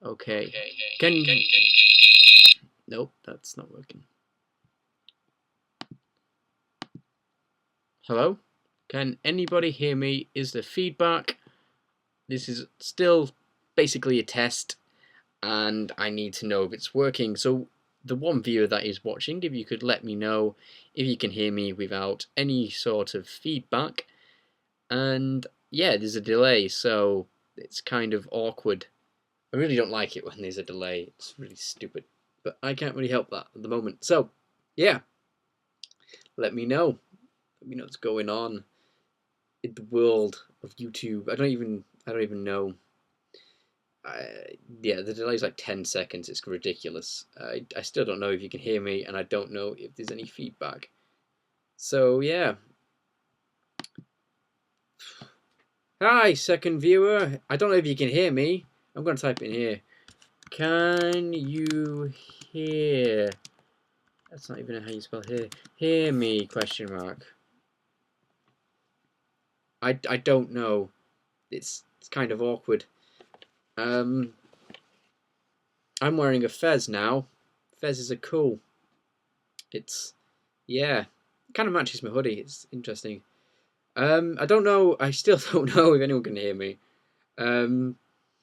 Okay. Can Nope, that's not working. Hello? Can anybody hear me? Is there feedback? This is still basically a test, and I need to know if it's working. So, the one viewer that is watching, if you could let me know if you can hear me without any sort of feedback. And yeah, there's a delay, so it's kind of awkward. I really don't like it when there's a delay. It's really stupid. But I can't really help that at the moment. So, yeah, let me know. Let me know what's going on in the world of YouTube. I don't even know. Yeah, the delay's like 10 seconds. It's ridiculous. I still don't know if you can hear me, and I don't know if there's any feedback. So, yeah. Hi, second viewer. I don't know if you can hear me. I'm going to type in here. Can you hear? That's not even how you spell hear. Hear me? Question mark. I don't know. It's kind of awkward. I'm wearing a fez now. Fezes are cool. It's yeah, it kind of matches my hoodie. It's interesting. I don't know. I still don't know if anyone can hear me. Um,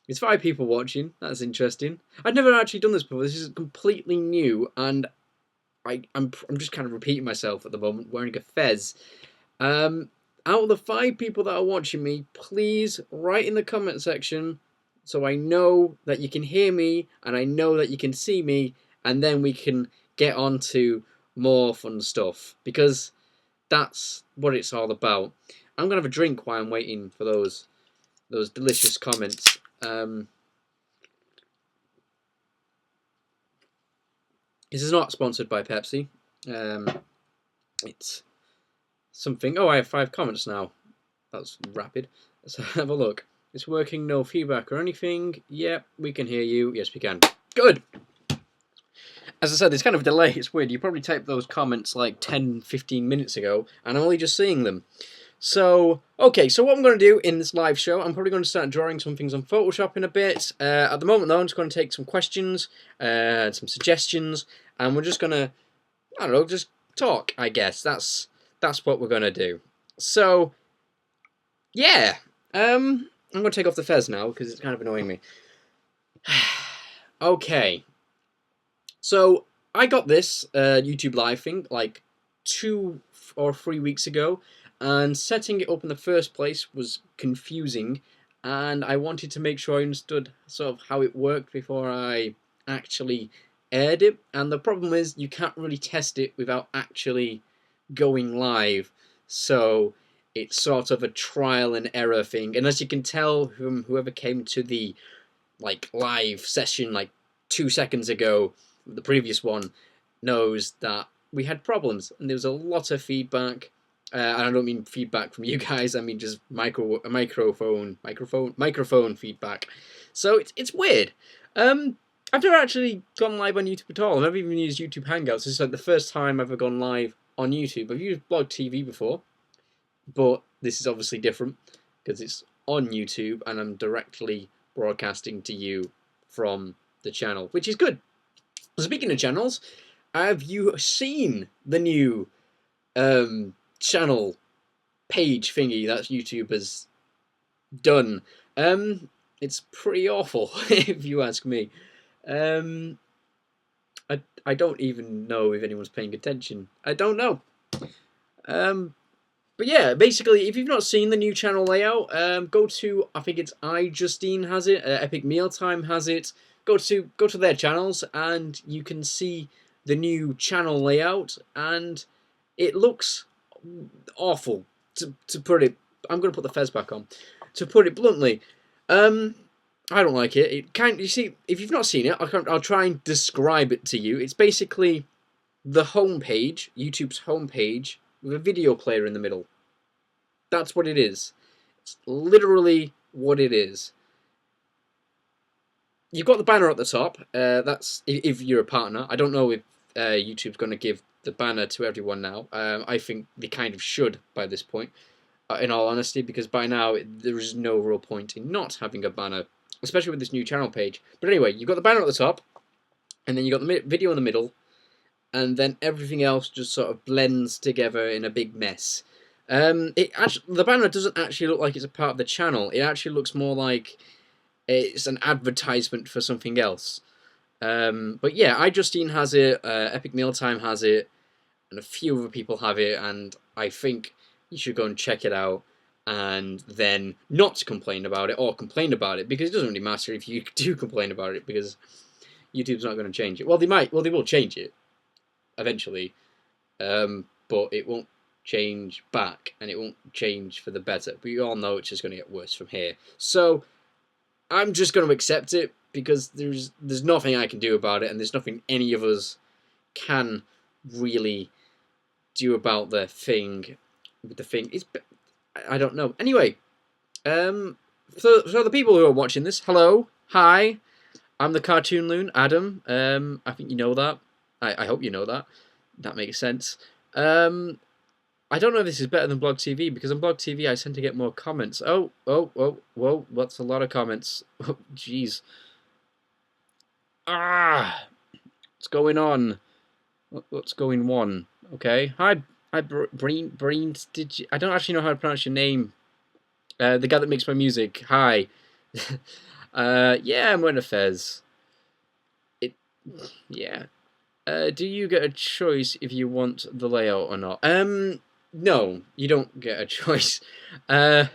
it's 5 people watching. That's interesting. I've never actually done this before. This is completely new, and I'm just kind of repeating myself at the moment, wearing a fez. Um, Out of the 5 people that are watching me, please write in the comment section so I know that you can hear me and I know that you can see me, and then we can get on to more fun stuff, because that's what it's all about. I'm gonna have a drink while I'm waiting for those delicious comments. This is not sponsored by Pepsi. It's something. Oh, I have 5 comments now. That's rapid. Let's have a look. It's working, no feedback or anything. Yep, we can hear you. Yes, we can. Good. As I said, there's kind of a delay. It's weird. You probably typed those comments like 10, 15 minutes ago, and I'm only just seeing them. So, okay, so what I'm going to do in this live show, I'm probably going to start drawing some things on Photoshop in a bit. At the moment, though, I'm just going to take some questions, some suggestions, and we're just going to, I don't know, just talk, I guess. That's what we're going to do. So, yeah. I'm going to take off the fez now, because it's kind of annoying me. Okay. So, I got this YouTube Live thing like 2 or 3 weeks ago, and setting it up in the first place was confusing, and I wanted to make sure I understood sort of how it worked before I actually aired it. And the problem is you can't really test it without actually going live, so it's sort of a trial and error thing. And as you can tell from whoever came to the like live session like 2 seconds ago, the previous one, knows that we had problems and there was a lot of feedback. And I don't mean feedback from you guys. I mean just microphone feedback. So it's weird. I've never actually gone live on YouTube at all. I've never even used YouTube Hangouts. This is like the first time I've ever gone live on YouTube. I've used Blog TV before, but this is obviously different because it's on YouTube and I'm directly broadcasting to you from the channel, which is good. Speaking of channels, have you seen the new channel page thingy that YouTube has done? It's pretty awful, if you ask me. I don't even know if anyone's paying attention. I don't know. But yeah, basically, if you've not seen the new channel layout, go to, I think it's iJustine has it, Epic Mealtime has it. Go to their channels and you can see the new channel layout, and it looks awful. To put it, I'm gonna put the fez back on. To put it bluntly, I don't like it. You see, if you've not seen it, I'll try and describe it to you. It's basically the homepage, YouTube's homepage, with a video player in the middle. That's what it is. It's literally what it is. You've got the banner at the top. That's if you're a partner. I don't know if YouTube's going to give the banner to everyone now. I think they kind of should by this point, in all honesty, because by now there is no real point in not having a banner especially with this new channel page. But anyway, you've got the banner at the top, and then you've got the video in the middle, and then everything else just sort of blends together in a big mess. The banner doesn't actually look like it's a part of the channel. It actually looks more like it's an advertisement for something else. But yeah, iJustine has it, Epic Mealtime has it, and a few other people have it, and I think you should go and check it out, and then not complain about it, or complain about it, because it doesn't really matter if you do complain about it, because YouTube's not going to change it. Well, they will change it, eventually, but it won't change back, and it won't change for the better. But you all know it's just going to get worse from here. So I'm just going to accept it, because there's nothing I can do about it, and there's nothing any of us can really do about the thing. I don't know. Anyway, so the people who are watching this, hello, hi, I'm the Cartoon Loon, Adam. I think you know that. I hope you know that. That makes sense. I don't know if this is better than Blog TV, because on Blog TV I tend to get more comments. Whoa, that's a lot of comments. Oh, jeez. What's going on? What's going on? Okay. Hi, Breen. I don't actually know how to pronounce your name. The guy that makes my music. Hi. Yeah, I'm wearing a fez. Yeah. Do you get a choice if you want the layout or not? No, you don't get a choice. I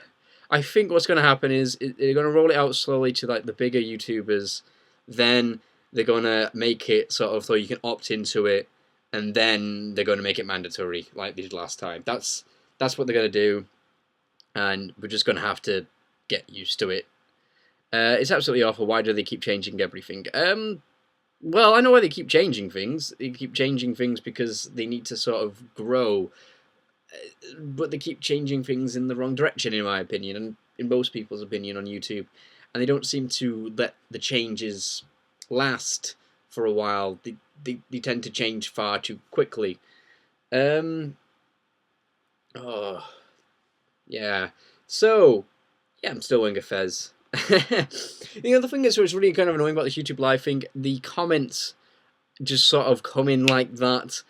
think what's going to happen is they're going to roll it out slowly to like the bigger YouTubers. Then they're going to make it sort of so you can opt into it, and then they're going to make it mandatory like they did last time. That's what they're going to do, and we're just going to have to get used to it. It's absolutely awful. Why do they keep changing everything? Well, I know why they keep changing things. They keep changing things because they need to sort of grow. But they keep changing things in the wrong direction, in my opinion, and in most people's opinion on YouTube. And they don't seem to let the changes last for a while. They tend to change far too quickly. Oh, yeah. So, yeah, I'm still wearing a fez. The other thing that's really kind of annoying about this YouTube Live thing, the comments just sort of come in like that,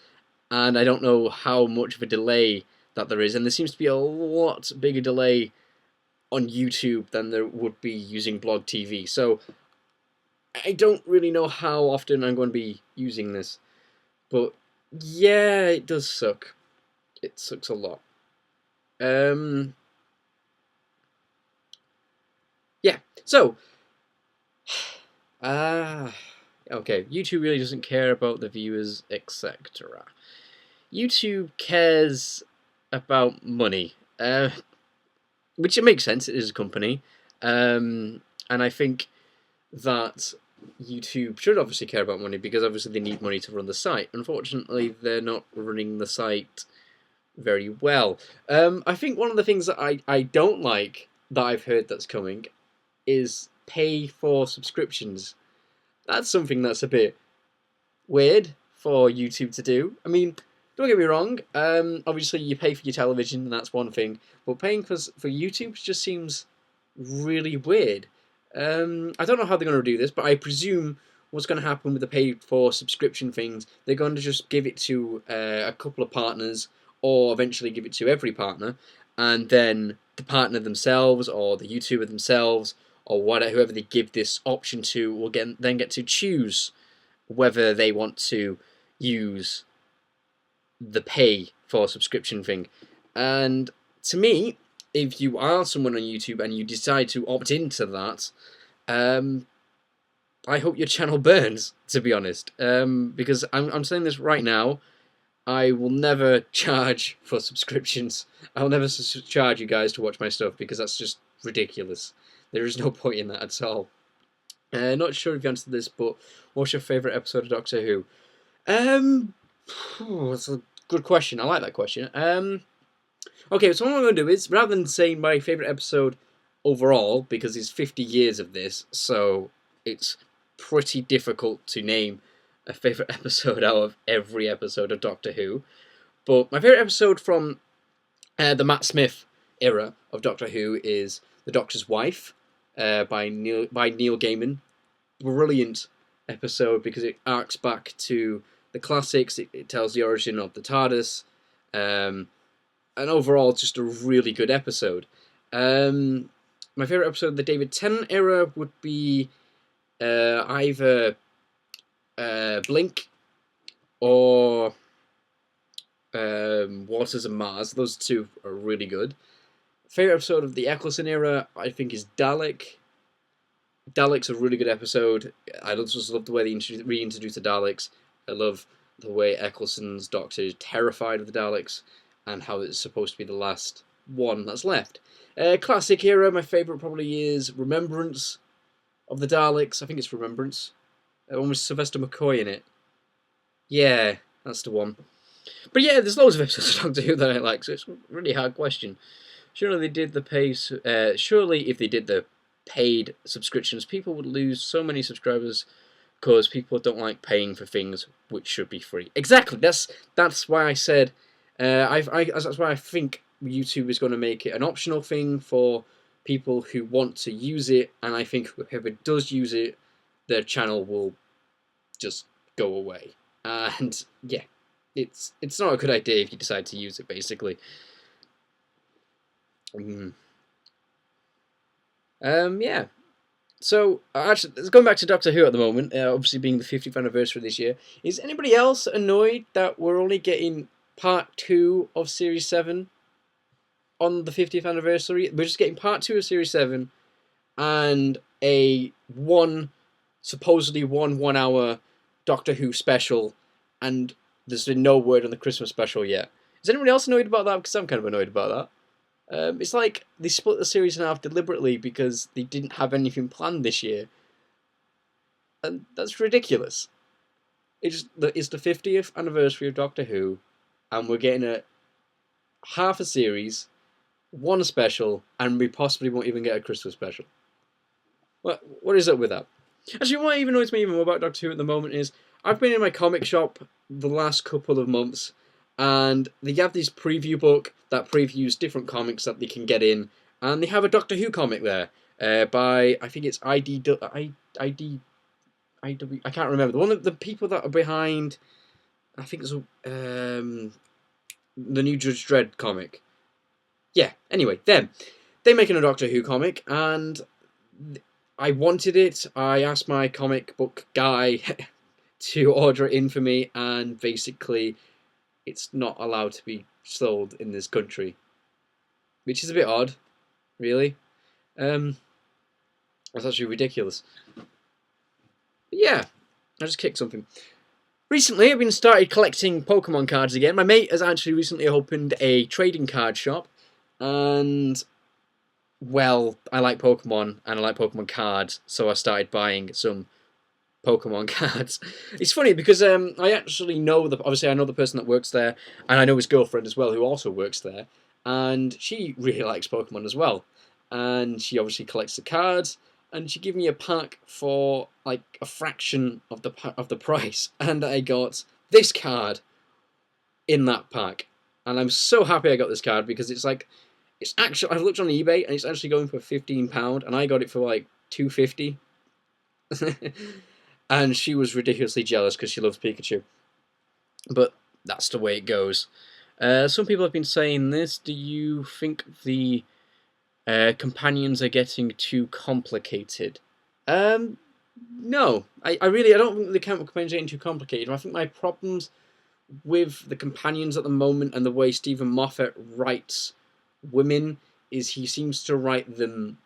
and I don't know how much of a delay that there is, and there seems to be a lot bigger delay on YouTube than there would be using Blog TV, so I don't really know how often I'm going to be using this, but yeah, it does suck. It sucks a lot. Yeah, so okay, YouTube really doesn't care about the viewers, etc. YouTube cares about money, which it makes sense. It is a company, and I think that YouTube should obviously care about money, because obviously they need money to run the site. Unfortunately, they're not running the site very well. I think one of the things that I don't like that I've heard that's coming is pay for subscriptions. That's something that's a bit weird for YouTube to do. I mean, don't get me wrong, obviously you pay for your television, and that's one thing, but paying for YouTube just seems really weird. I don't know how they're going to do this, but I presume what's going to happen with the paid for subscription things, they're going to just give it to a couple of partners, or eventually give it to every partner, and then the partner themselves, or the YouTuber themselves, or whoever they give this option to, will then get to choose whether they want to use the pay for subscription thing. And to me, if you are someone on YouTube and you decide to opt into that, I hope your channel burns, to be honest. Because I'm saying this right now, I will never charge for subscriptions. I'll never charge you guys to watch my stuff, because that's just ridiculous. There is no point in that at all. Not sure if you answered this, but what's your favourite episode of Doctor Who? That's a good question. I like that question. Okay, so what I'm going to do is, rather than saying my favourite episode overall, because there's 50 years of this, so it's pretty difficult to name a favourite episode out of every episode of Doctor Who, but my favourite episode from the Matt Smith era of Doctor Who is The Doctor's Wife. by Neil Gaiman. Brilliant episode because it arcs back to the classics. It tells the origin of the TARDIS, and overall, it's just a really good episode. My favorite episode of the David Tennant era would be either Blink or Waters of Mars. Those two are really good. Favorite episode of the Eccleston era, I think, is Dalek. Dalek's a really good episode. I just love the way they reintroduce the Daleks. I love the way Eccleston's Doctor is terrified of the Daleks and how it's supposed to be the last one that's left. Classic era, my favourite probably is Remembrance of the Daleks. I think it's Remembrance. One with Sylvester McCoy in it. Yeah, that's the one. But yeah, there's loads of episodes of Doctor Who that I like, so it's a really hard question. Surely they did the surely if they did the paid subscriptions, people would lose so many subscribers because people don't like paying for things which should be free. Exactly. That's why I said that's why I think YouTube is going to make it an optional thing for people who want to use it, and I think whoever does use it, their channel will just go away. And yeah, it's not a good idea if you decide to use it, basically. Yeah. So, actually, going back to Doctor Who at the moment, obviously being the 50th anniversary this year, is anybody else annoyed that we're only getting part 2 of Series 7 on the 50th anniversary? We're just getting part 2 of Series 7 and supposedly one hour Doctor Who special, and there's been no word on the Christmas special yet. Is anyone else annoyed about that? Because I'm kind of annoyed about that. It's like they split the series in half deliberately because they didn't have anything planned this year. And that's ridiculous. It's the 50th anniversary of Doctor Who, and we're getting half a series, one special, and we possibly won't even get a Christmas special. What is up with that? Actually, what even annoys me even more about Doctor Who at the moment is I've been in my comic shop the last couple of months, and they have this preview book that previews different comics that they can get in, and they have a Doctor Who comic there by, I think it's I can't remember. One of the people that are behind, I think it's the new Judge Dredd comic. Yeah, anyway, they're making a Doctor Who comic, and I wanted it. I asked my comic book guy to order it in for me, and basically it's not allowed to be sold in this country, which is a bit odd, really. That's actually ridiculous. But yeah, I just kicked something. Recently, I've been started collecting Pokemon cards again. My mate has actually recently opened a trading card shop, and well, I like Pokemon and I like Pokemon cards, so I started buying some Pokemon cards. It's funny because I actually know obviously I know the person that works there, and I know his girlfriend as well who also works there, and she really likes Pokemon as well, and she obviously collects the cards, and she gave me a pack for like a fraction of the price, and I got this card in that pack, and I'm so happy I got this card because it's actually, I've looked on eBay and it's actually going for £15, and I got it for like £2.50. And she was ridiculously jealous because she loves Pikachu. But that's the way it goes. Some people have been saying this. Do you think the companions are getting too complicated? No. I don't think the companions are getting too complicated. I think my problems with the companions at the moment and the way Stephen Moffat writes women is he seems to write them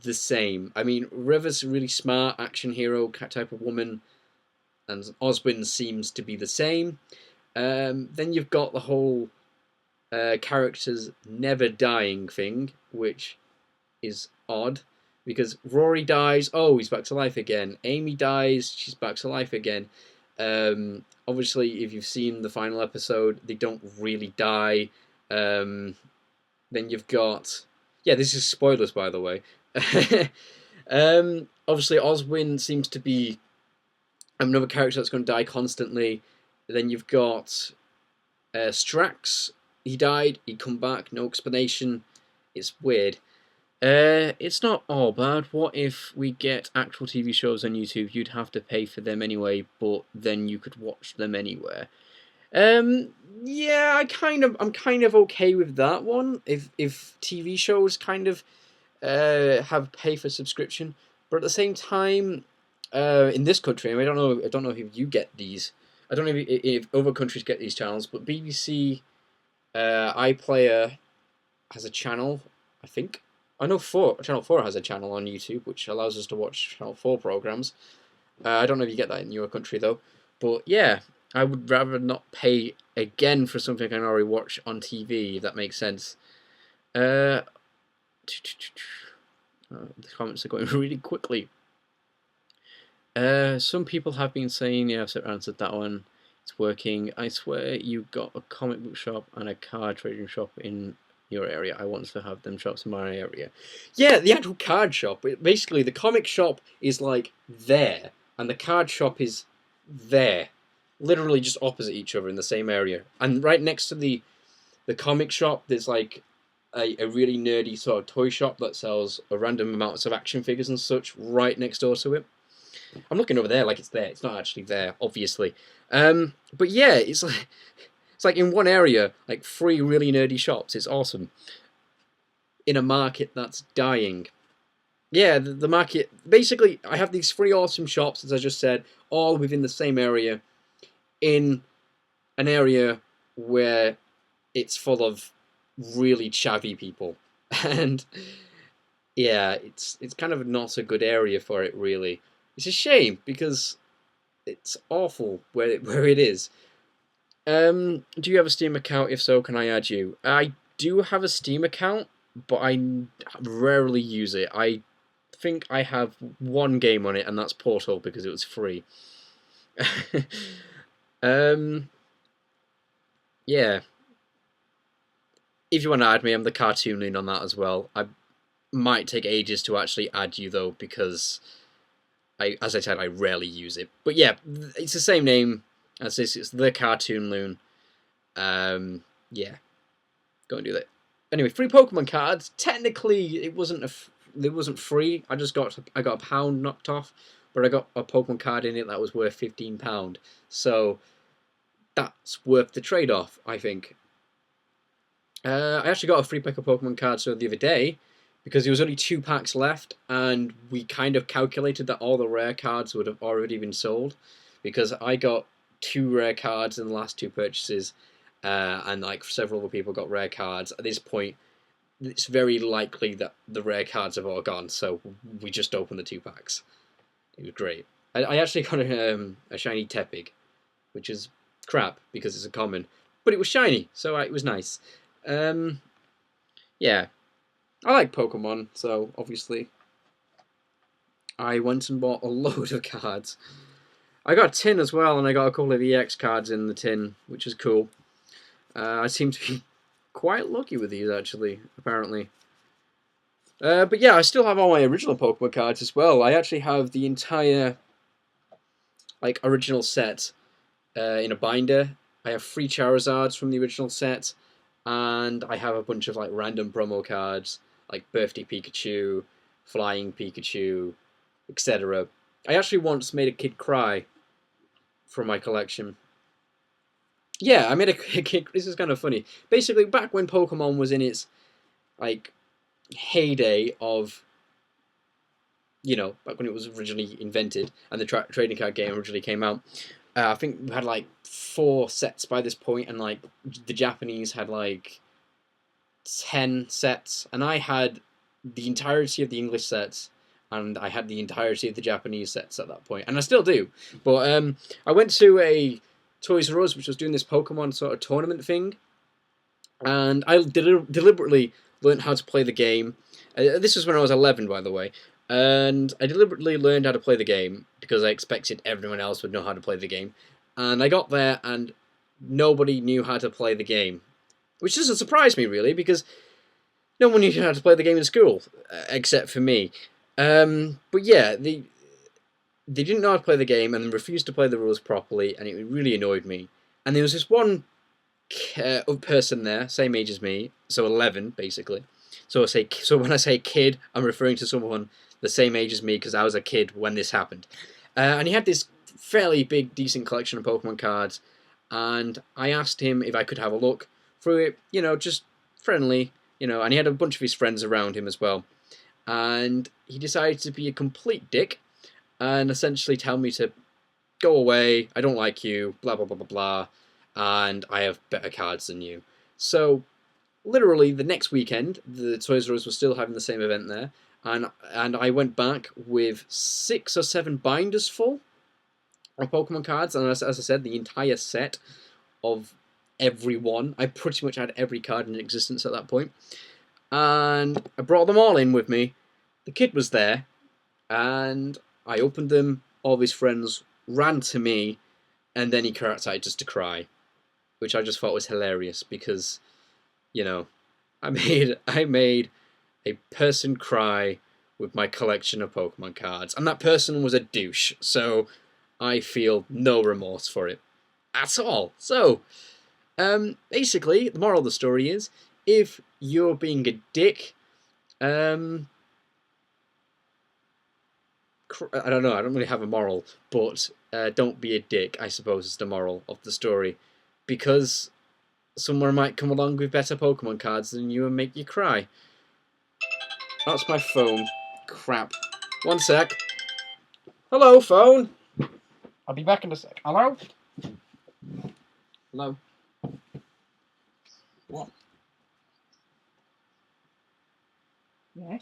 the same. I mean, River's a really smart action hero type of woman, and Oswin seems to be the same. Then you've got the whole characters never dying thing, which is odd, because Rory dies, oh, he's back to life again. Amy dies, she's back to life again. Obviously, if you've seen the final episode, they don't really die. Then you've got... Yeah, this is spoilers, by the way. Obviously, Oswin seems to be another character that's going to die constantly. Then you've got Strax. He died. He'd come back. No explanation. It's weird. It's not all bad. What if we get actual TV shows on YouTube? You'd have to pay for them anyway, but then you could watch them anywhere. Um, yeah, I'm kind of okay with that one. If TV shows kind of have pay for subscription, but at the same time, in this country, I don't know if you get these. I don't know if other countries get these channels, but BBC iPlayer has a channel, I think. I know Channel 4 has a channel on YouTube, which allows us to watch Channel 4 programs. I don't know if you get that in your country, though. But yeah, I would rather not pay again for something I can already watch on TV, if that makes sense. Uh, the comments are going really quickly. Some people have been saying, yeah, I've answered that one. It's working. I swear you got a comic book shop and a card trading shop in your area. I want to have them shops in my area. Yeah, the actual card shop. Basically, the comic shop is like there, and the card shop is there, literally just opposite each other in the same area. And right next to the comic shop, there's like a really nerdy sort of toy shop that sells a random amounts of action figures and such right next door to it. I'm looking over there like it's there. It's not actually there, obviously. But yeah, it's like in one area, like 3 really nerdy shops. It's awesome. In a market that's dying. Yeah, the market. Basically, I have these 3 awesome shops, as I just said, all within the same area, in an area where it's full of really chavvy people, and yeah, it's kind of not a good area for it, really. It's a shame because it's awful where it is. Do you have a Steam account? If so, can I add you? I do have a Steam account, but I rarely use it. I think I have one game on it, and that's Portal because it was free. Yeah. If you want to add me, I'm the Cartoon Loon on that as well. I might take ages to actually add you though because as I said, I rarely use it. But yeah, it's the same name as this. It's the Cartoon Loon. Yeah, go and do that. Anyway, free Pokemon cards. Technically, it wasn't free. I got a pound knocked off, but I got a Pokemon card in it that was worth £15. So that's worth the trade-off, I think. I actually got a free pack of Pokemon cards the other day because there was only 2 packs left, and we kind of calculated that all the rare cards would have already been sold because I got 2 rare cards in the last 2 purchases, and like several other people got rare cards. At this point, it's very likely that the rare cards have all gone, so we just opened the 2 packs. It was great. I actually got a shiny Tepig, which is crap because it's a common, but it was shiny, so it was nice. Yeah, I like Pokemon, so obviously I went and bought a load of cards. I got a tin as well, and I got a couple of EX cards in the tin, which is cool. I seem to be quite lucky with these, actually, apparently. But yeah, I still have all my original Pokemon cards as well. I actually have the entire like original set in a binder. I have 3 Charizards from the original set, and I have a bunch of like random promo cards, like Birthday Pikachu, Flying Pikachu, etc. I actually once made a kid cry from my collection. Yeah, I made a kid. This is kind of funny. Basically, back when Pokemon was in its like heyday of, back when it was originally invented and the trading card game originally came out, I think we had like 4 sets by this point, and like the Japanese had like 10 sets, and I had the entirety of the English sets, and I had the entirety of the Japanese sets at that point, and I still do. But I went to a Toys R Us, which was doing this Pokemon sort of tournament thing, and I deliberately learned how to play the game. This was when I was 11, by the way, and I deliberately learned how to play the game because I expected everyone else would know how to play the game. And I got there, and nobody knew how to play the game, which doesn't surprise me, really, because no one knew how to play the game in school, except for me. But yeah, they didn't know how to play the game and refused to play the rules properly, and it really annoyed me. And there was this one person there, same age as me, so 11, basically, So when I say kid, I'm referring to someone the same age as me because I was a kid when this happened. And he had this fairly big, decent collection of Pokemon cards, and I asked him if I could have a look through it, just friendly, and he had a bunch of his friends around him as well. And he decided to be a complete dick and essentially tell me to go away, I don't like you, blah, blah, blah, blah, blah, and I have better cards than you. So, literally, the next weekend, the Toys R Us was still having the same event there, and I went back with 6 or 7 binders full of Pokemon cards, and as I said, the entire set of every one. I pretty much had every card in existence at that point. And I brought them all in with me. The kid was there, and I opened them. All of his friends ran to me, and then he started just to cry, which I just thought was hilarious because, I made a person cry with my collection of Pokemon cards, and that person was a douche, so I feel no remorse for it at all. So, basically, the moral of the story is, if you're being a dick, I don't know, I don't really have a moral, but don't be a dick, I suppose, is the moral of the story. Because someone might come along with better Pokemon cards than you and make you cry. That's my phone. Crap. One sec. Hello, phone. I'll be back in a sec. Hello? Hello? What? Yeah?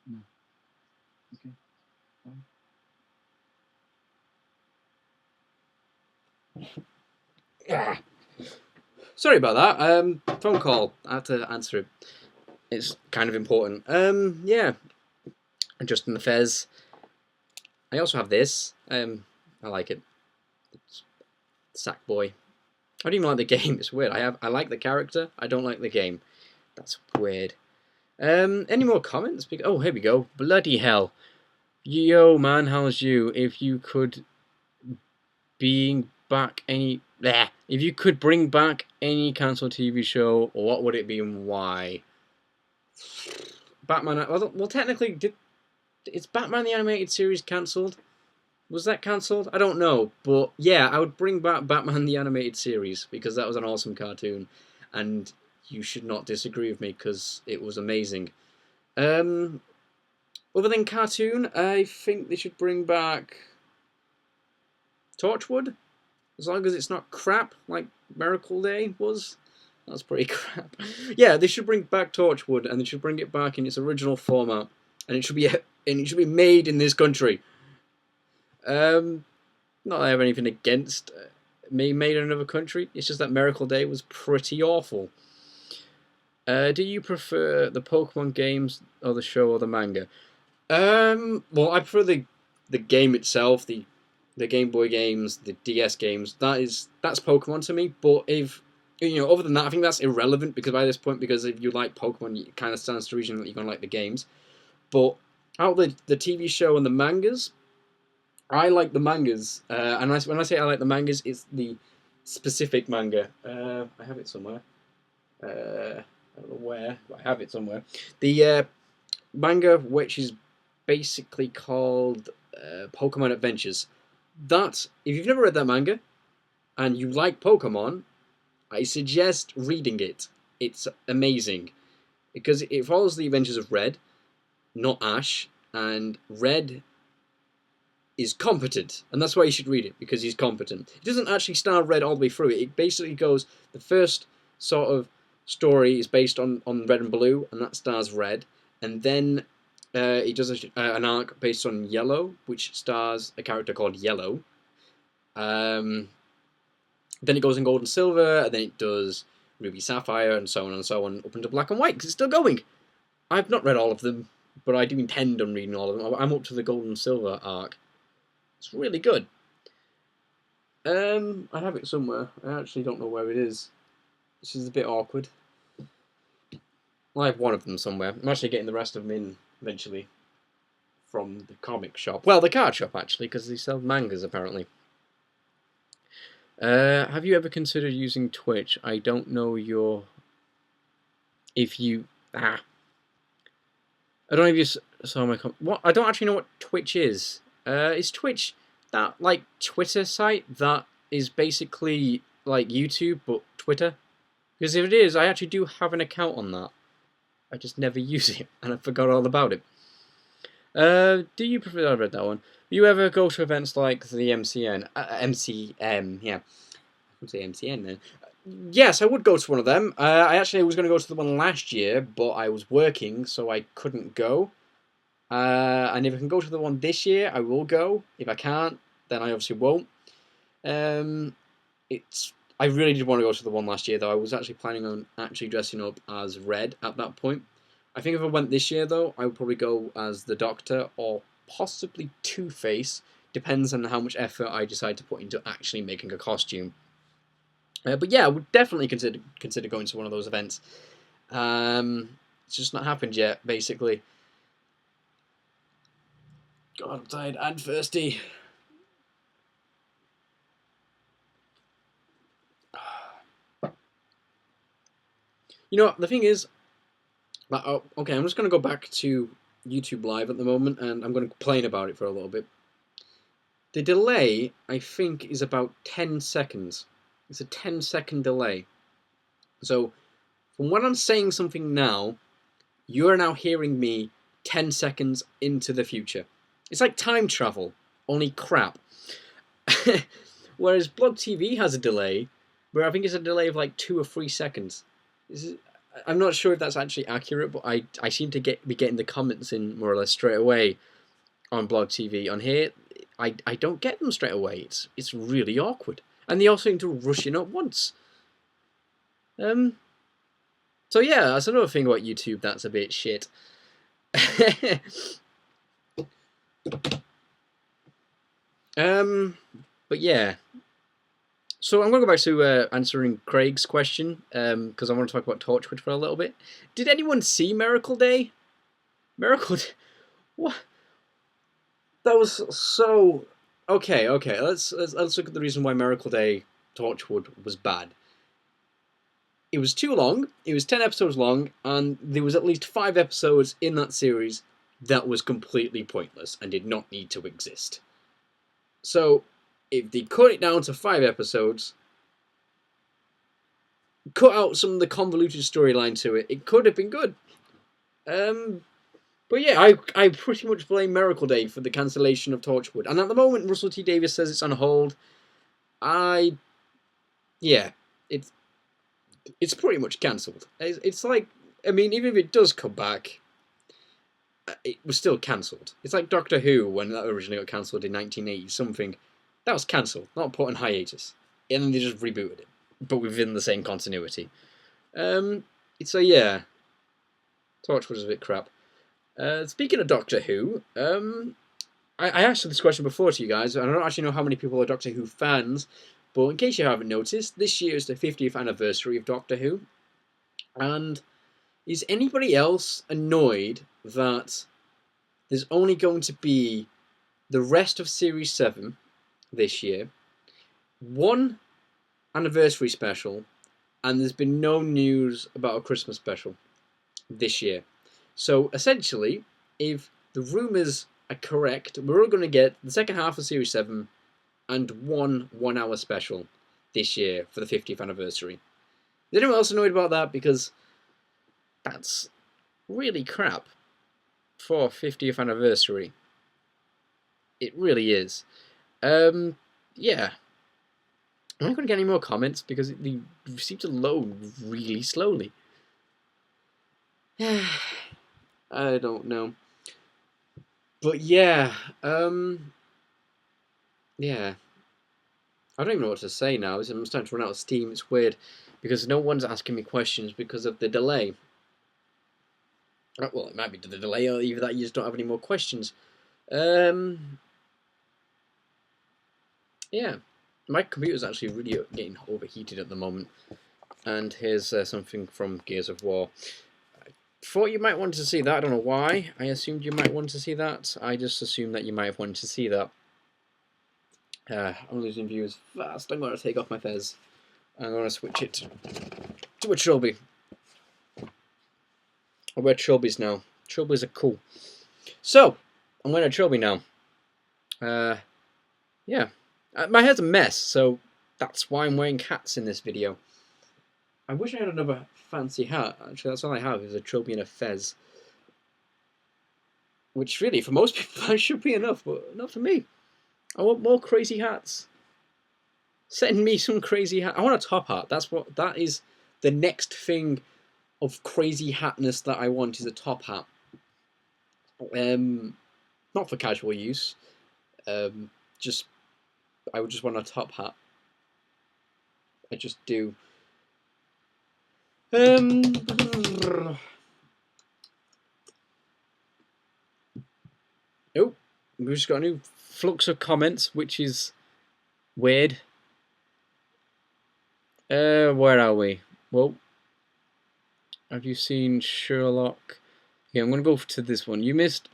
No. Okay. Yeah. Sorry about that. Phone call. I have to answer it. It's kind of important. Yeah. Adjusting the Fez. I also have this. I like it. It's Sackboy. I don't even like the game. It's weird. I like the character. I don't like the game. That's weird. Any more comments? Oh, here we go. Bloody hell. Yo, man, how's you? If you could if you could bring back any cancelled TV show, what would it be and why? Batman. Well, technically, is Batman the Animated Series cancelled? Was that cancelled? I don't know, but yeah, I would bring back Batman the Animated Series because that was an awesome cartoon, and you should not disagree with me because it was amazing. Other than cartoon, I think they should bring back Torchwood, as long as it's not crap like Miracle Day was. That's pretty crap. Yeah, they should bring back Torchwood, and they should bring it back in its original format, and it should be made in this country. Not that I have anything against me made in another country. It's just that Miracle Day was pretty awful. Do you prefer the Pokemon games or the show or the manga? Well, I prefer the game itself, the Game Boy games, the DS games. That's Pokemon to me. But if other than that, I think that's irrelevant because by this point, because if you like Pokemon, it kind of stands to reason that you're gonna like the games. But out of the TV show and the mangas, I like the mangas. And when I say I like the mangas, it's the specific manga. I have it somewhere. I don't know where, but I have it somewhere. The manga, which is basically called Pokemon Adventures. That, if you've never read that manga and you like Pokemon, I suggest reading it. It's amazing because it follows the adventures of Red, not Ash, and Red is competent, and that's why you should read it, because he's competent. It doesn't actually star Red all the way through it. It basically goes, the first sort of story is based on Red and Blue, and that stars Red, and then he does an arc based on Yellow, which stars a character called Yellow. Then it goes in Gold and Silver, and then it does Ruby Sapphire, and so on, up into Black and White, because it's still going. I've not read all of them, but I do intend on reading all of them. I'm up to the Gold and Silver arc. It's really good. I have it somewhere. I actually don't know where it is. This is a bit awkward. Well, I have one of them somewhere. I'm actually getting the rest of them in eventually from the comic shop. Well, the card shop, actually, because they sell mangas, apparently. Have you ever considered using Twitch? I don't know your... If you... I don't know if you saw my... What? I don't actually know what Twitch is. Is Twitch that, like, Twitter site that is basically like YouTube, but Twitter? Because if it is, I actually do have an account on that. I just never use it, and I forgot all about it. Do you prefer... I read that one. Do you ever go to events like the MCN? MCM, yeah. I would say MCN then. Yes, I would go to one of them. I actually was going to go to the one last year, but I was working, so I couldn't go. And if I can go to the one this year, I will go. If I can't, then I obviously won't. I really did want to go to the one last year, though. I was actually planning on actually dressing up as Red at that point. I think if I went this year, though, I would probably go as the Doctor or possibly Two-Face. Depends on how much effort I decide to put into actually making a costume. But yeah, I would definitely consider going to one of those events. It's just not happened yet, basically. God, I'm tired and thirsty. You know, the thing is, okay, I'm just going to go back to YouTube Live at the moment, and I'm going to complain about it for a little bit. The delay, I think, is about 10 seconds. It's a 10-second delay. So, from when I'm saying something now, you are now hearing me 10 seconds into the future. It's like time travel, only crap. Whereas Blog TV has a delay, where I think it's a delay of like 2 or 3 seconds. I'm not sure if that's actually accurate, but I seem to be getting the comments in more or less straight away on Blog TV. On here, I don't get them straight away. It's really awkward. And they all seem to rush in at once. So yeah, that's another thing about YouTube that's a bit shit. But yeah. So I'm going to go back to answering Craig's question, because I want to talk about Torchwood for a little bit. Did anyone see Miracle Day? Miracle Day? What? That was so... Okay. Let's look at the reason why Miracle Day Torchwood was bad. It was too long. It was 10 episodes long, and there was at least 5 episodes in that series that was completely pointless and did not need to exist. So, if they cut it down to 5 episodes, cut out some of the convoluted storyline to it, it could have been good. But yeah, I pretty much blame Miracle Day for the cancellation of Torchwood. And at the moment, Russell T Davies says it's on hold. Yeah, it's pretty much cancelled. It's like, I mean, even if it does come back, it was still cancelled. It's like Doctor Who, when that originally got cancelled in 1980-something. That was cancelled, not put on hiatus. And then they just rebooted it, but within the same continuity. So yeah, Torchwood is a bit crap. Speaking of Doctor Who, I asked this question before to you guys, and I don't actually know how many people are Doctor Who fans, but in case you haven't noticed, this year is the 50th anniversary of Doctor Who. And is anybody else annoyed that there's only going to be the rest of Series 7 this year, one anniversary special, and there's been no news about a Christmas special this year? So essentially, if the rumours are correct, we're all going to get the second half of Series 7 and one hour special this year for the 50th anniversary. Is anyone else annoyed about that? Because that's really crap for 50th anniversary. It really is. Yeah. Am I going to get any more comments? Because they seem to load really slowly. I don't know. But yeah, yeah. I don't even know what to say now. I'm starting to run out of steam. It's weird. because no one's asking me questions because of the delay. Well, it might be the delay, or either that you just don't have any more questions. Yeah, my computer's actually really getting overheated at the moment. And here's something from Gears of War. I thought you might want to see that. I don't know why. I assumed you might want to see that. I just assumed that you might have wanted to see that. I'm losing views fast. I'm going to take off my fez. I'm going to switch it to a trilby. I wear trilbies now. Trilbies are cool. So, I'm wearing a trilby now. Yeah. My hair's a mess, so that's why I'm wearing hats in this video. I wish I had another fancy hat. Actually, that's all I have is a trilby and a fez. Which really, for most people, that should be enough, but not for me. I want more crazy hats. Send me some crazy hat. I want a top hat. That is the next thing of crazy hatness that I want is a top hat. Not for casual use. I would just want a top hat. I just do. Oh, we've just got a new flux of comments, which is weird. Where are we? Well, have you seen Sherlock? Yeah, I'm gonna go to this one. You missed.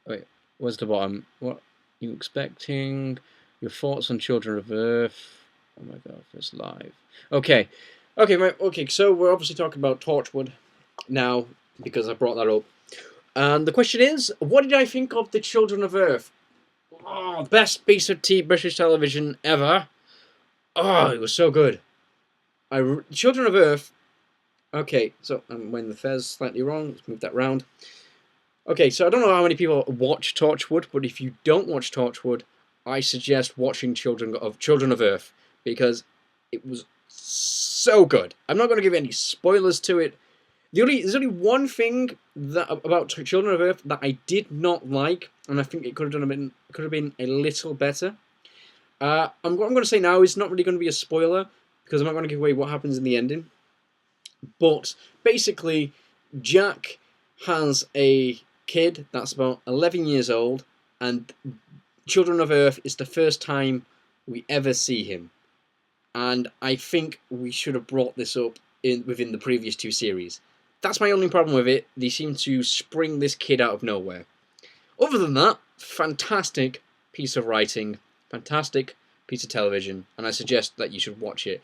Wait, where's the bottom? What are you expecting? Your thoughts on Children of Earth? Oh my God, it's live. Okay, okay. So we're obviously talking about Torchwood now because I brought that up. And the question is, what did I think of the Children of Earth? Oh, best piece of British television ever. Oh, it was so good. Children of Earth. Okay, so I'm wearing the fez slightly wrong. Let's move that round. Okay, so I don't know how many people watch Torchwood, but if you don't watch Torchwood, I suggest watching Children of Earth because it was so good. I'm not going to give any spoilers to it. There's only one thing about Children of Earth that I did not like, and I think it could have been a little better. What I'm going to say now is not really going to be a spoiler because I'm not going to give away what happens in the ending. But basically, Jack has a kid that's about 11 years old, and Children of Earth is the first time we ever see him. And I think we should have brought this up within the previous two series. That's my only problem with it. They seem to spring this kid out of nowhere. Other than that, fantastic piece of writing, fantastic piece of television, and I suggest that you should watch it.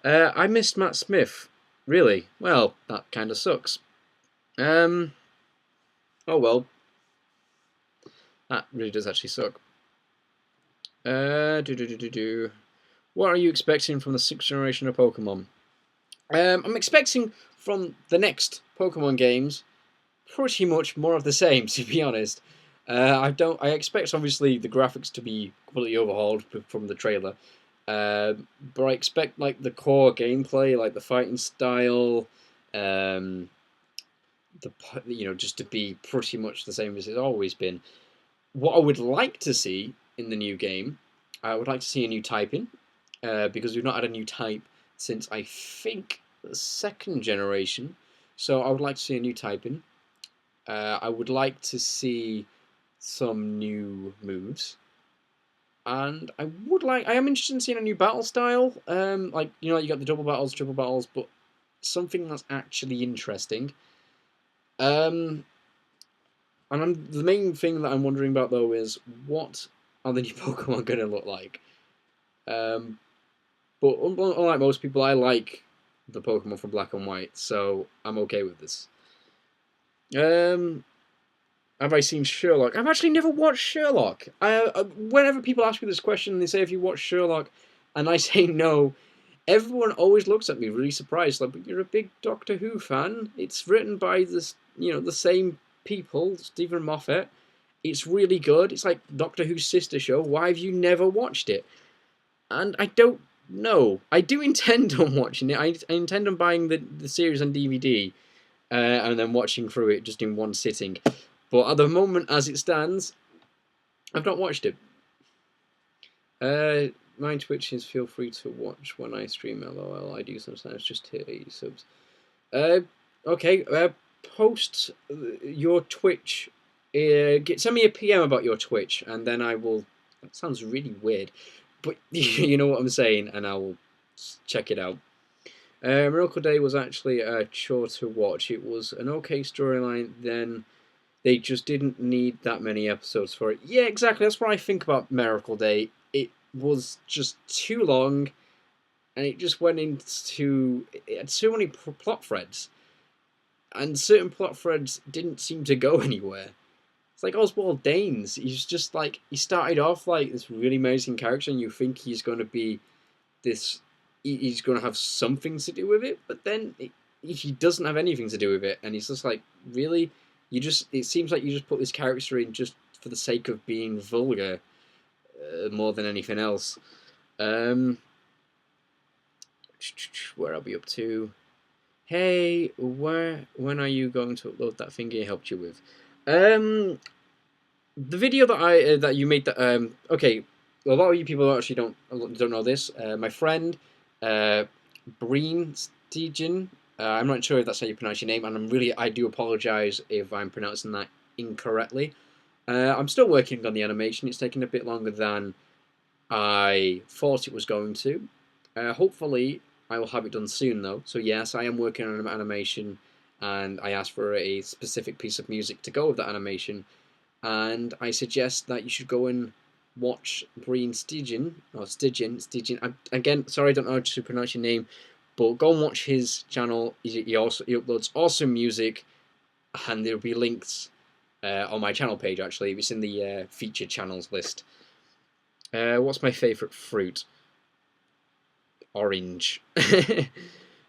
I missed Matt Smith. Really? Well, that kind of sucks. Oh well. That really does actually suck. What are you expecting from the 6th generation of Pokemon? I'm expecting from the next Pokemon games pretty much more of the same, to be honest. I expect obviously the graphics to be completely overhauled from the trailer. But I expect like the core gameplay, like the fighting style, just to be pretty much the same as it's always been. What I would like to see in the new game, I would like to see a new typing, because we've not had a new type since I think the 2nd generation. So I would like to see a new typing. I would like to see some new moves. And I am interested in seeing a new battle style. You got the double battles, triple battles, but something that's actually interesting. The main thing that I'm wondering about though is what are the new Pokemon going to look like? But unlike most people, I like the Pokemon from Black and White, so I'm okay with this. Have I seen Sherlock? I've actually never watched Sherlock. Whenever people ask me this question, they say, "Have you watched Sherlock?" and I say no, everyone always looks at me really surprised, like, "But you're a big Doctor Who fan. It's written by the same people, Stephen Moffat. It's really good. It's like Doctor Who's sister show. Why have you never watched it?" And I don't know. I do intend on watching it. I intend on buying the series on DVD, and then watching through it just in one sitting. But at the moment, as it stands, I've not watched it. my Twitch is feel free to watch when I stream. LOL. I do sometimes just hit 80 subs. Okay. Post your Twitch. Send me a PM about your Twitch, and then I will. That sounds really weird, but you know what I'm saying, and I will check it out. Miracle Day was actually a chore to watch. It was an okay storyline. Then they just didn't need that many episodes for it. Yeah, exactly. That's what I think about Miracle Day. It was just too long, and it just went into. It had so many plot threads, and certain plot threads didn't seem to go anywhere. It's like Oswald Danes. He's just like, he started off like this really amazing character, and you think he's going to be this. He's going to have something to do with it, but then he doesn't have anything to do with it, and he's just like, really. It seems like you just put this character in just for the sake of being vulgar, more than anything else. Where I'll be up to? Hey, when are you going to upload that thing I helped you with? The video that you made that okay, a lot of you people actually don't know this. My friend, Breen Stegen. I'm not sure if that's how you pronounce your name, and I do apologize if I'm pronouncing that incorrectly. I'm still working on the animation. It's taking a bit longer than I thought it was going to. Hopefully, I will have it done soon, though. So yes, I am working on an animation, and I asked for a specific piece of music to go with that animation. And I suggest that you should go and watch Breen Stegen, or Stegen. Again, sorry, I don't know how to pronounce your name, but go and watch his channel. He uploads awesome music, and there'll be links on my channel page. Actually, it's in the featured channels list. What's my favourite fruit? Orange.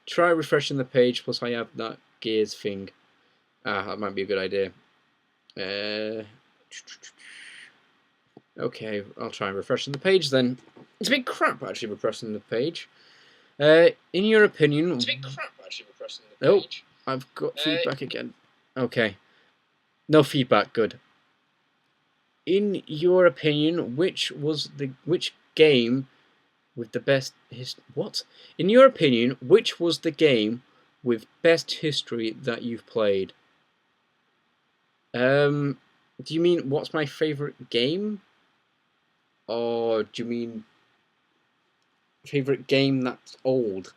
Try refreshing the page. Plus, I have that Gears thing. That might be a good idea. Okay, I'll try refreshing the page then. It's a bit crap actually refreshing the page. In your opinion, it's a bit crap actually refreshing the page. Oh, I've got feedback again. Okay, no feedback. Good. In your opinion, which game with the best what? In your opinion, which was the game with best history that you've played? Do you mean what's my favorite game? Or do you mean favorite game that's old?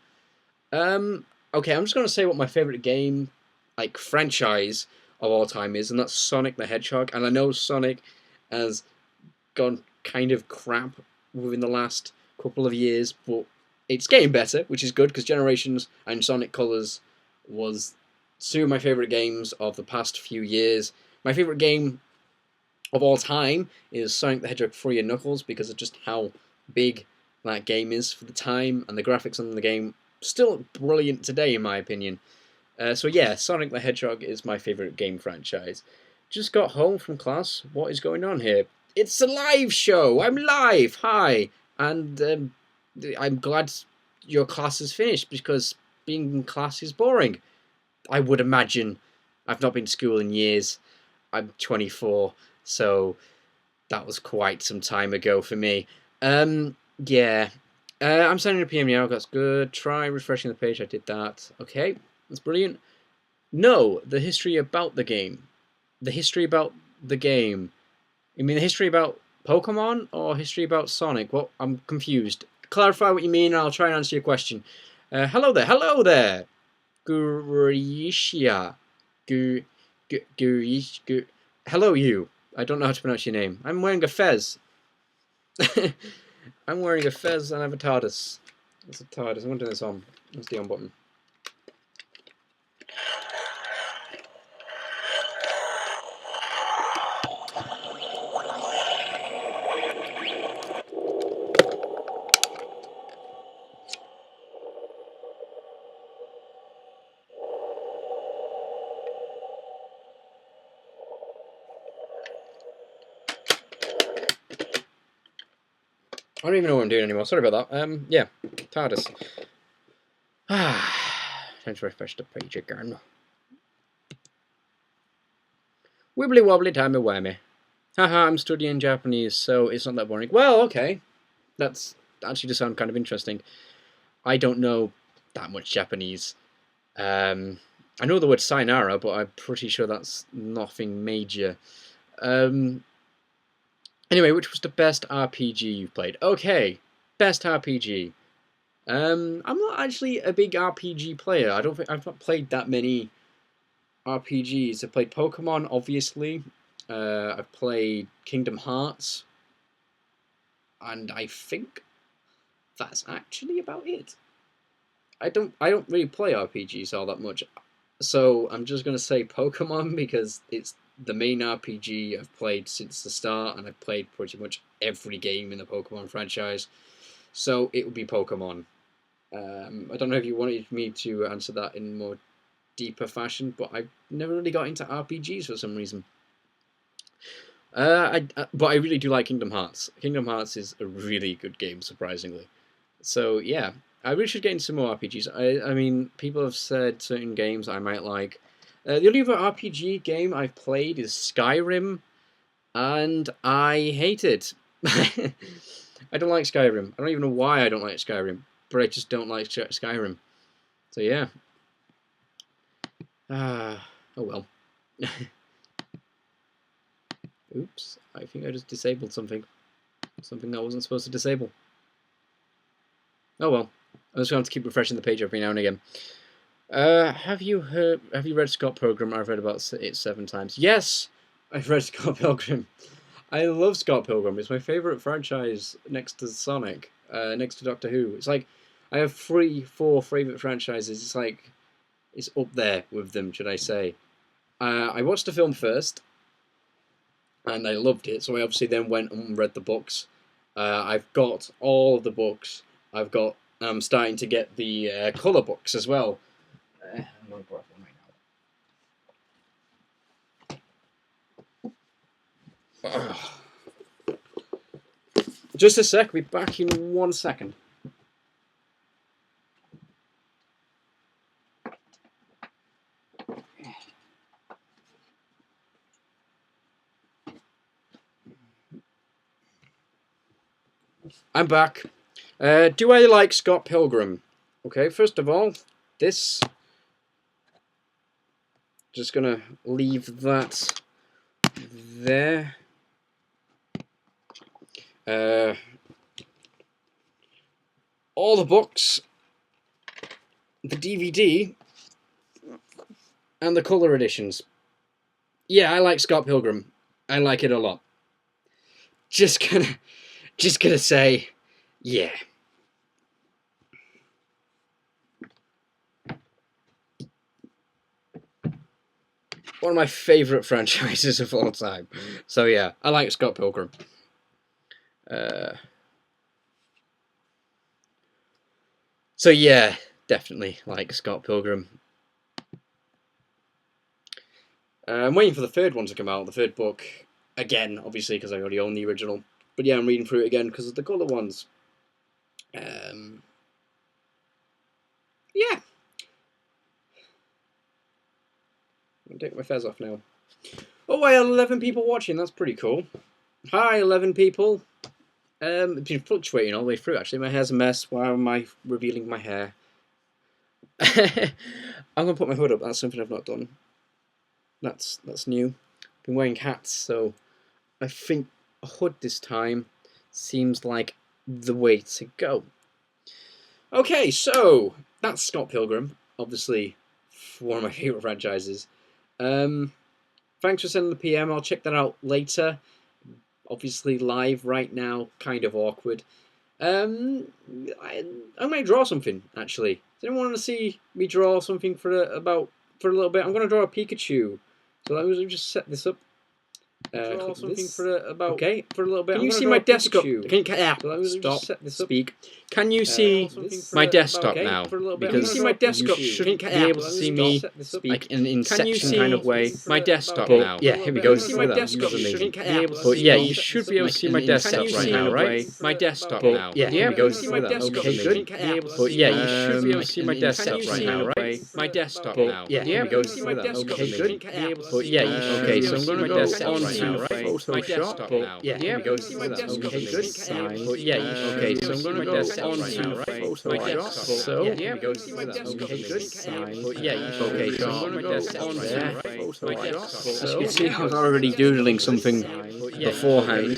Okay, I'm just gonna say what my favorite game, like franchise of all time is, and that's Sonic the Hedgehog. And I know Sonic has gone kind of crap within the last couple of years, but it's getting better, which is good because Generations and Sonic Colors was two of my favorite games of the past few years. My favorite game of all time is Sonic the Hedgehog 3 and Knuckles because of just how big that game is for the time, and the graphics on the game still brilliant today in my opinion. So yeah, Sonic the Hedgehog is my favourite game franchise. Just got home from class. What is going on here? It's a live show! I'm live! Hi! And I'm glad your class is finished because being in class is boring. I would imagine. I've not been to school in years. I'm 24, so that was quite some time ago for me. Yeah. I'm sending a PM now. That's good. Try refreshing the page. I did that. Okay, that's brilliant. No, the history about the game. The history about the game. You mean the history about Pokemon or history about Sonic? Well, I'm confused. Clarify what you mean, and I'll try and answer your question. Hello there. Hello there. Gurishia. Hello, you. I don't know how to pronounce your name. I'm wearing a fez. I'm wearing a fez and I have a TARDIS. It's a TARDIS. I want to turn this on. What's the on button? I don't even know what I'm doing anymore. Sorry about that. Yeah, TARDIS. Time to refresh the page again. Wibbly wobbly timey wimey. Haha, I'm studying Japanese, so it's not that boring. Well, okay. That's actually does sound kind of interesting. I don't know that much Japanese. I know the word sayonara, but I'm pretty sure that's nothing major. Anyway, which was the best RPG you've played? Okay, best RPG. I'm not actually a big RPG player. I don't think I've not played that many RPGs. I've played Pokemon, obviously. I've played Kingdom Hearts, and I think that's actually about it. I don't really play RPGs all that much, so I'm just gonna say Pokemon because it's the main RPG I've played since the start, and I've played pretty much every game in the Pokemon franchise. So it would be Pokemon. I don't know if you wanted me to answer that in more deeper fashion, but I never really got into RPGs for some reason. But I really do like Kingdom Hearts. Kingdom Hearts is a really good game, surprisingly. So yeah, I really should get into some more RPGs. I mean, people have said certain games I might like. The only other RPG game I've played is Skyrim, and I hate it. I don't like Skyrim. I don't even know why I don't like Skyrim, but I just don't like Skyrim. So yeah. Oh well. Oops, I think I just disabled something. Something I wasn't supposed to disable. Oh well. I'm just going to keep refreshing the page every now and again. Have you read Scott Pilgrim? I've read about it 7 times. Yes! I've read Scott Pilgrim. I love Scott Pilgrim. It's my favourite franchise next to Sonic, next to Doctor Who. It's like, I have 4 favourite franchises. It's like, it's up there with them, should I say. I watched the film first, and I loved it, so I obviously then went and read the books. I've got all of the books. I'm starting to get the colour books as well. I'm going to grab one right now. Just a sec, I'll be back in 1 second. I'm back. Do I like Scott Pilgrim? Okay, first of all, this. Just gonna leave that there. All the books, the DVD, and the colour editions. Yeah, I like Scott Pilgrim. I like it a lot. Just gonna say, yeah. One of my favourite franchises of all time. So yeah, I like Scott Pilgrim. So yeah, definitely like Scott Pilgrim. I'm waiting for the 3rd one to come out, the 3rd book. Again, obviously, because I already own the original. But yeah, I'm reading through it again because of the colour ones. Yeah. I'm taking my fez off now. Oh, I have 11 people watching. That's pretty cool. Hi, 11 people. It's been fluctuating all the way through, actually. My hair's a mess. Why am I revealing my hair? I'm going to put my hood up. That's something I've not done. That's new. Been wearing hats, so I think a hood this time seems like the way to go. Okay, so that's Scott Pilgrim. Obviously, one of my favourite franchises. Thanks for sending the PM. I'll check that out later. Obviously, live right now, kind of awkward. I'm going to draw something, actually. Does anyone want to see me draw something for a little bit? I'm going to draw a Pikachu. So let me just set this up. Draw something for a little bit. Can you see my desktop? Stop. Speak. Can you see my desktop now? Because can you see my desktop? You should be able to see me like in an Inception kind of way. My desktop now. Yeah, here we go. See my desktop. But yeah, you should be able to see my desktop right now, right? My desktop now. Yeah, here we go. See my desktop. Okay, good. But yeah, you should be able to see my desktop right now, right? My desktop now. Yeah, here we go. See my desktop. Okay, good. But yeah, you should. Okay, so I'm gonna go on Photoshop. But yeah, here we go. See my desktop. Okay, good. But yeah, okay. So I'm gonna go on to Photoshop. So here we go. See my desktop. Okay, good. But yeah, okay. So I'm gonna go on there. As you can see, I was already doodling something beforehand.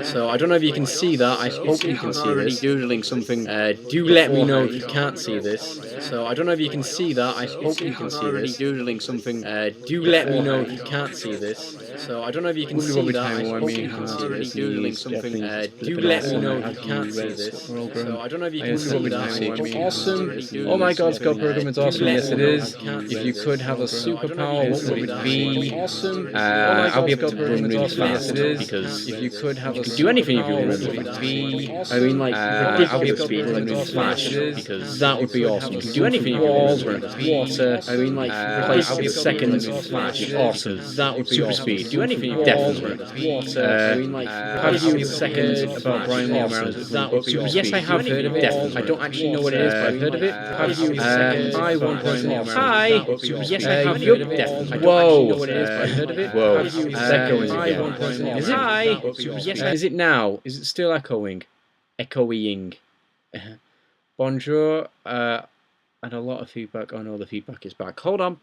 So I don't know if you can see that. I hope you can see this. Doodling something. Do let me know if you can't see this. So I don't know if you can see that. I hope you can see this. Doodling something. Do let me know if you can't see this. So I don't know if you can see that. I hope you can see this. Doodling something. Do let me know if you can't see this. So I don't know if you can see that. Awesome. Oh my God, Scott Pilgrim's awesome. Yes, it is. If you could have a superpower, what would it be? Awesome. I'll be able to run really fast because if you could have you can do anything if you run really fast. I mean, like, I'll be able to run really fast because that would be awesome. You can do anything if you walls, run water. I mean, like, I'll be seconds flash. Awesome. That would be super speed. Do anything if you definitely water. I mean, like, how do you seconds about Brian Lee O'Mara? That would be super speed. Yes, I have heard of it. Definitely. I don't actually know what it is, but I've heard of it. How do you Hi, one person. Hi. Yes, I have You're heard of it. deaf. I don't Whoa. actually know what it is, but I've heard of it. Whoa. How do you It's echoing hi, again. one person. Is it? Hi. Yes, is it now? Is it still echoing? Echoing. Bonjour. And a lot of feedback. Oh no, the feedback is back. Hold on.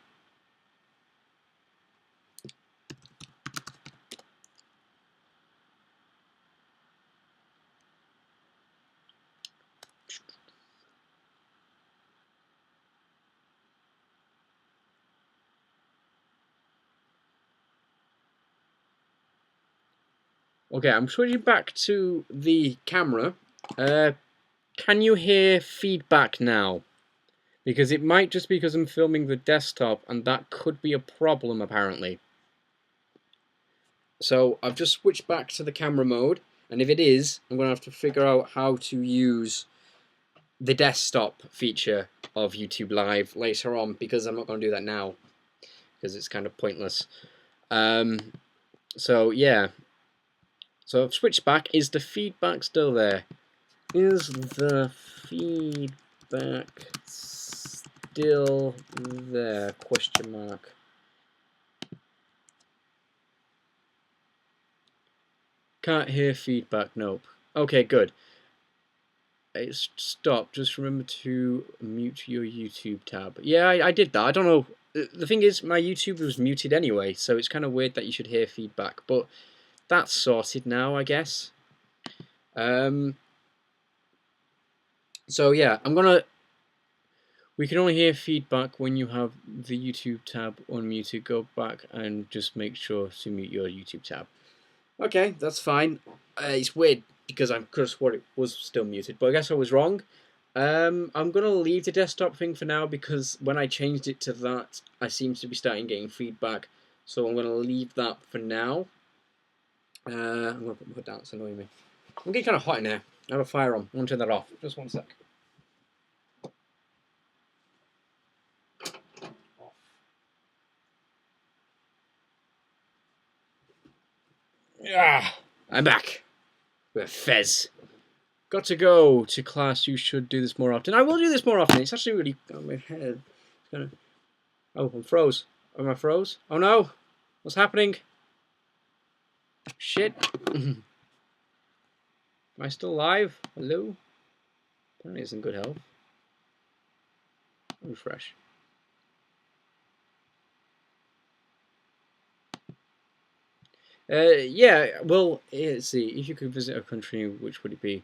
Okay, I'm switching back to the camera. Can you hear feedback now? Because it might just be because I'm filming the desktop, and that could be a problem, apparently. So I've just switched back to the camera mode, and if it is, I'm going to have to figure out how to use the desktop feature of YouTube Live later on, because I'm not going to do that now, because it's kind of pointless. So yeah. So I've switched back. Is the feedback still there? Is the feedback still there? Question mark. Can't hear feedback. Nope. Okay, good. It's stopped. Just remember to mute your YouTube tab. Yeah, I did that. I don't know. The thing is, my YouTube was muted anyway, so it's kind of weird that you should hear feedback. But that's sorted now, I guess. So yeah, we can only hear feedback when you have the YouTube tab unmuted. Go back and just make sure to mute your YouTube tab. Okay, that's fine. It's weird because I could have sworn it was still muted, but I guess I was wrong. I'm gonna leave the desktop thing for now because when I changed it to that, I seem to be starting getting feedback. So I'm gonna leave that for now. I'm gonna put my foot down. It's annoying me. I'm getting kind of hot in here. I have a fire on. I'm gonna turn that off. Just one sec. Yeah, I'm back with Fez. Got to go to class. You should do this more often. I will do this more often. It's actually really on my head. It's gonna. Oh, I'm froze. Am I froze? Oh no! What's happening? Shit. Am I still alive? Hello? Apparently it's in good health. Refresh. Yeah, well, let's see. If you could visit a country, which would it be?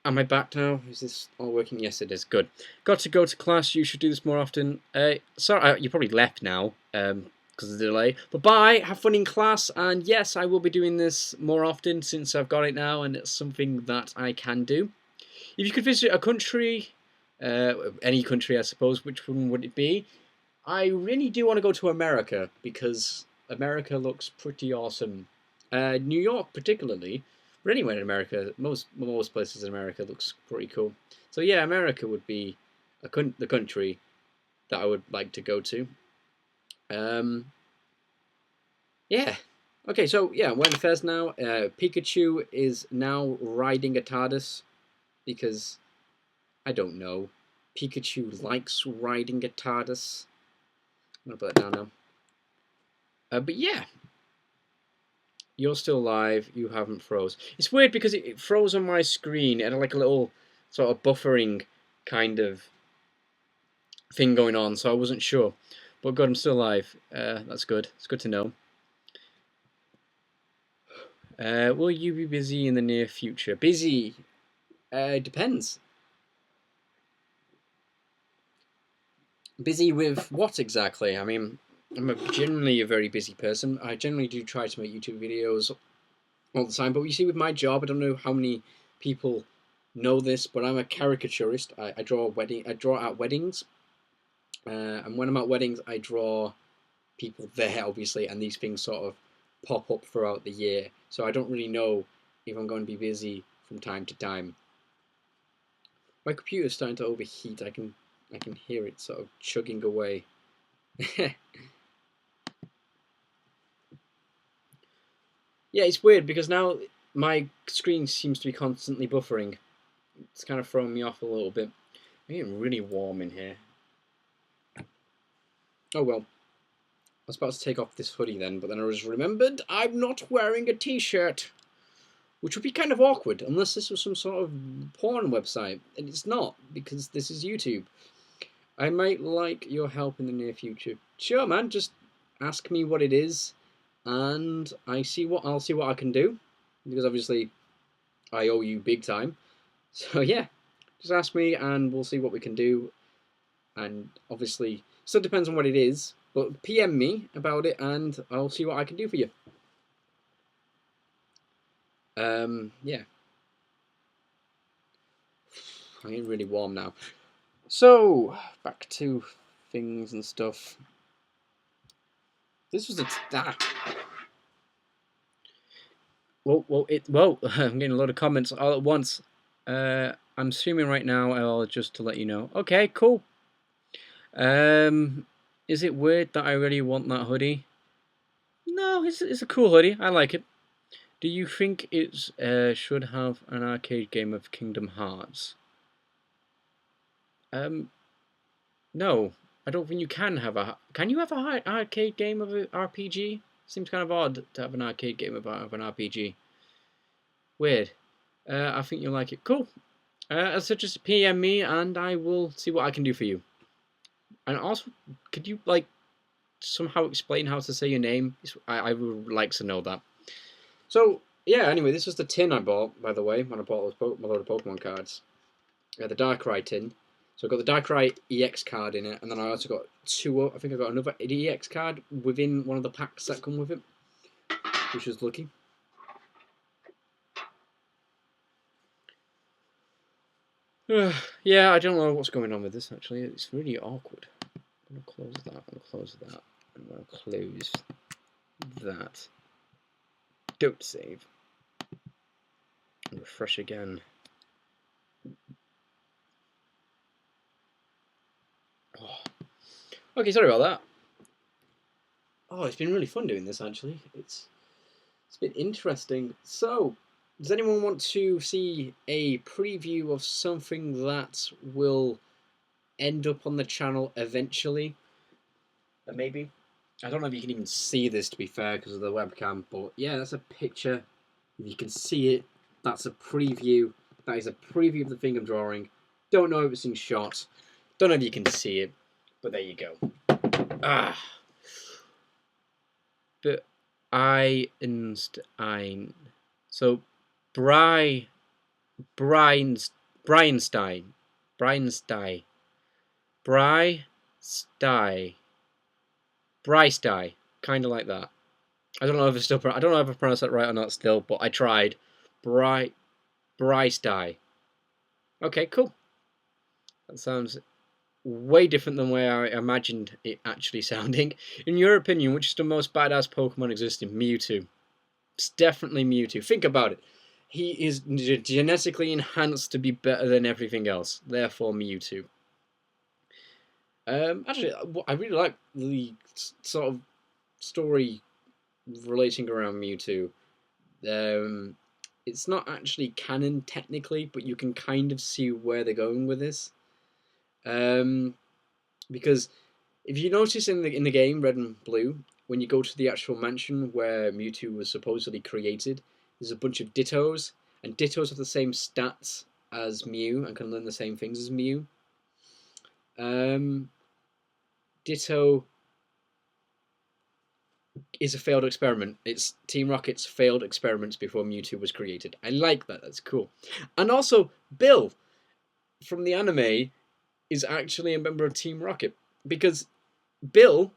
Am I back now? Is this all working? Yes, it is. Good. Got to go to class. You should do this more often. Sorry, you probably left now because of the delay. But bye. Have fun in class. And yes, I will be doing this more often since I've got it now, and it's something that I can do. If you could visit a country, any country, I suppose, which one would it be? I really do want to go to America because America looks pretty awesome. New York, particularly. But anywhere in America, most places in America looks pretty cool. So yeah, America would be the country that I would like to go to. Yeah. Okay, so yeah, we're in Fez now. Pikachu is now riding a TARDIS because I don't know. Pikachu likes riding a TARDIS. I'm gonna put that down now. But yeah, you're still live. You haven't froze. It's weird because it froze on my screen. It had like a little sort of buffering kind of thing going on, so I wasn't sure. But good, I'm still live. That's good. It's good to know. Will you be busy in the near future? Busy? Depends. Busy with what exactly? I mean, I'm generally a very busy person. I generally do try to make YouTube videos all the time, but you see, with my job, I don't know how many people know this, but I'm a caricaturist. I draw I draw at weddings, and when I'm at weddings, I draw people there, obviously, and these things sort of pop up throughout the year. So I don't really know if I'm going to be busy from time to time. My computer's starting to overheat. I can hear it sort of chugging away. Yeah, it's weird because now my screen seems to be constantly buffering. It's kind of throwing me off a little bit. It's getting really warm in here. Oh well. I was about to take off this hoodie then, but then I just remembered I'm not wearing a t-shirt. Which would be kind of awkward, unless this was some sort of porn website. And it's not, because this is YouTube. I might like your help in the near future. Sure, man, just ask me what it is, and I'll see what I can do. Because obviously, I owe you big time. So yeah, just ask me, and we'll see what we can do. And obviously, still depends on what it is. But PM me about it, and I'll see what I can do for you. Yeah. I'm getting really warm now. So, back to things and stuff. This was whoa, I'm getting a lot of comments all at once. I'm streaming right now, just to let you know. Okay, cool. Is it weird that I really want that hoodie? No, it's a cool hoodie. I like it. Do you think it should have an arcade game of Kingdom Hearts? No, I don't think you can have a. Can you have a arcade game of an RPG? Seems kind of odd to have an arcade game of an RPG. Weird. I think you'll like it. Cool. So just PM me and I will see what I can do for you. And also, could you like somehow explain how to say your name? I would like to know that. So yeah. Anyway, this was the tin I bought, by the way, when I bought a load of Pokemon cards. The Darkrai tin. So I got the Darkrai EX card in it, and then I also got two. I think I got another EX card within one of the packs that come with it, which was lucky. Yeah, I don't know what's going on with this actually. It's really awkward. I'm gonna close that. I'm gonna close that. I'm gonna close that. Don't save. And refresh again. Oh. Okay, sorry about that. Oh, it's been really fun doing this actually. It's been interesting. So, does anyone want to see a preview of something that will end up on the channel eventually? Maybe. I don't know if you can even see this, to be fair, because of the webcam, but yeah, that's a picture. If you can see it, that's a preview. That is a preview of the thing I'm drawing. Don't know if it's in shot. Don't know if you can see it, but there you go. Ah. But Einstein. So, Breinstein. Breinstein. Brysty. Kind of like that. I don't know if it's still. I don't know if I pronounced that right or not still, but I tried. Brysty. Okay, cool. That sounds way different than where I imagined it actually sounding. In your opinion, which is the most badass Pokemon existing? Mewtwo. It's definitely Mewtwo. Think about it. He is genetically enhanced to be better than everything else. Therefore, Mewtwo. Actually, I really like the sort of story relating around Mewtwo. It's not actually canon technically, but you can kind of see where they're going with this. Because if you notice in the game Red and Blue, when you go to the actual mansion where Mewtwo was supposedly created, there's a bunch of Dittos, and Dittos have the same stats as Mew and can learn the same things as Mew. Ditto is a failed experiment. It's Team Rocket's failed experiments before Mewtwo was created. I like that. That's cool. And also, Bill from the anime is actually a member of Team Rocket, because Bill,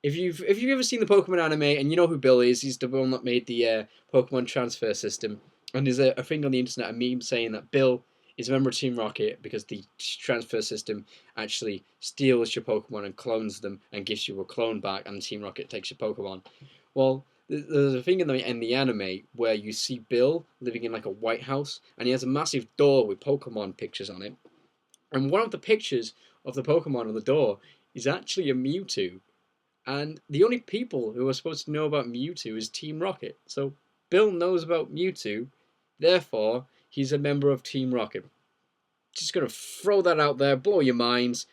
if you've ever seen the Pokemon anime and you know who Bill is, he's the one that made the Pokemon transfer system. And there's a thing on the internet, a meme saying that Bill is a member of Team Rocket because the transfer system actually steals your Pokemon and clones them and gives you a clone back, and Team Rocket takes your Pokemon. Well, there's a thing in the anime where you see Bill living in like a White House, and he has a massive door with Pokemon pictures on it. And one of the pictures of the Pokemon on the door is actually a Mewtwo. And the only people who are supposed to know about Mewtwo is Team Rocket. So Bill knows about Mewtwo, therefore he's a member of Team Rocket. Just gonna throw that out there, blow your minds.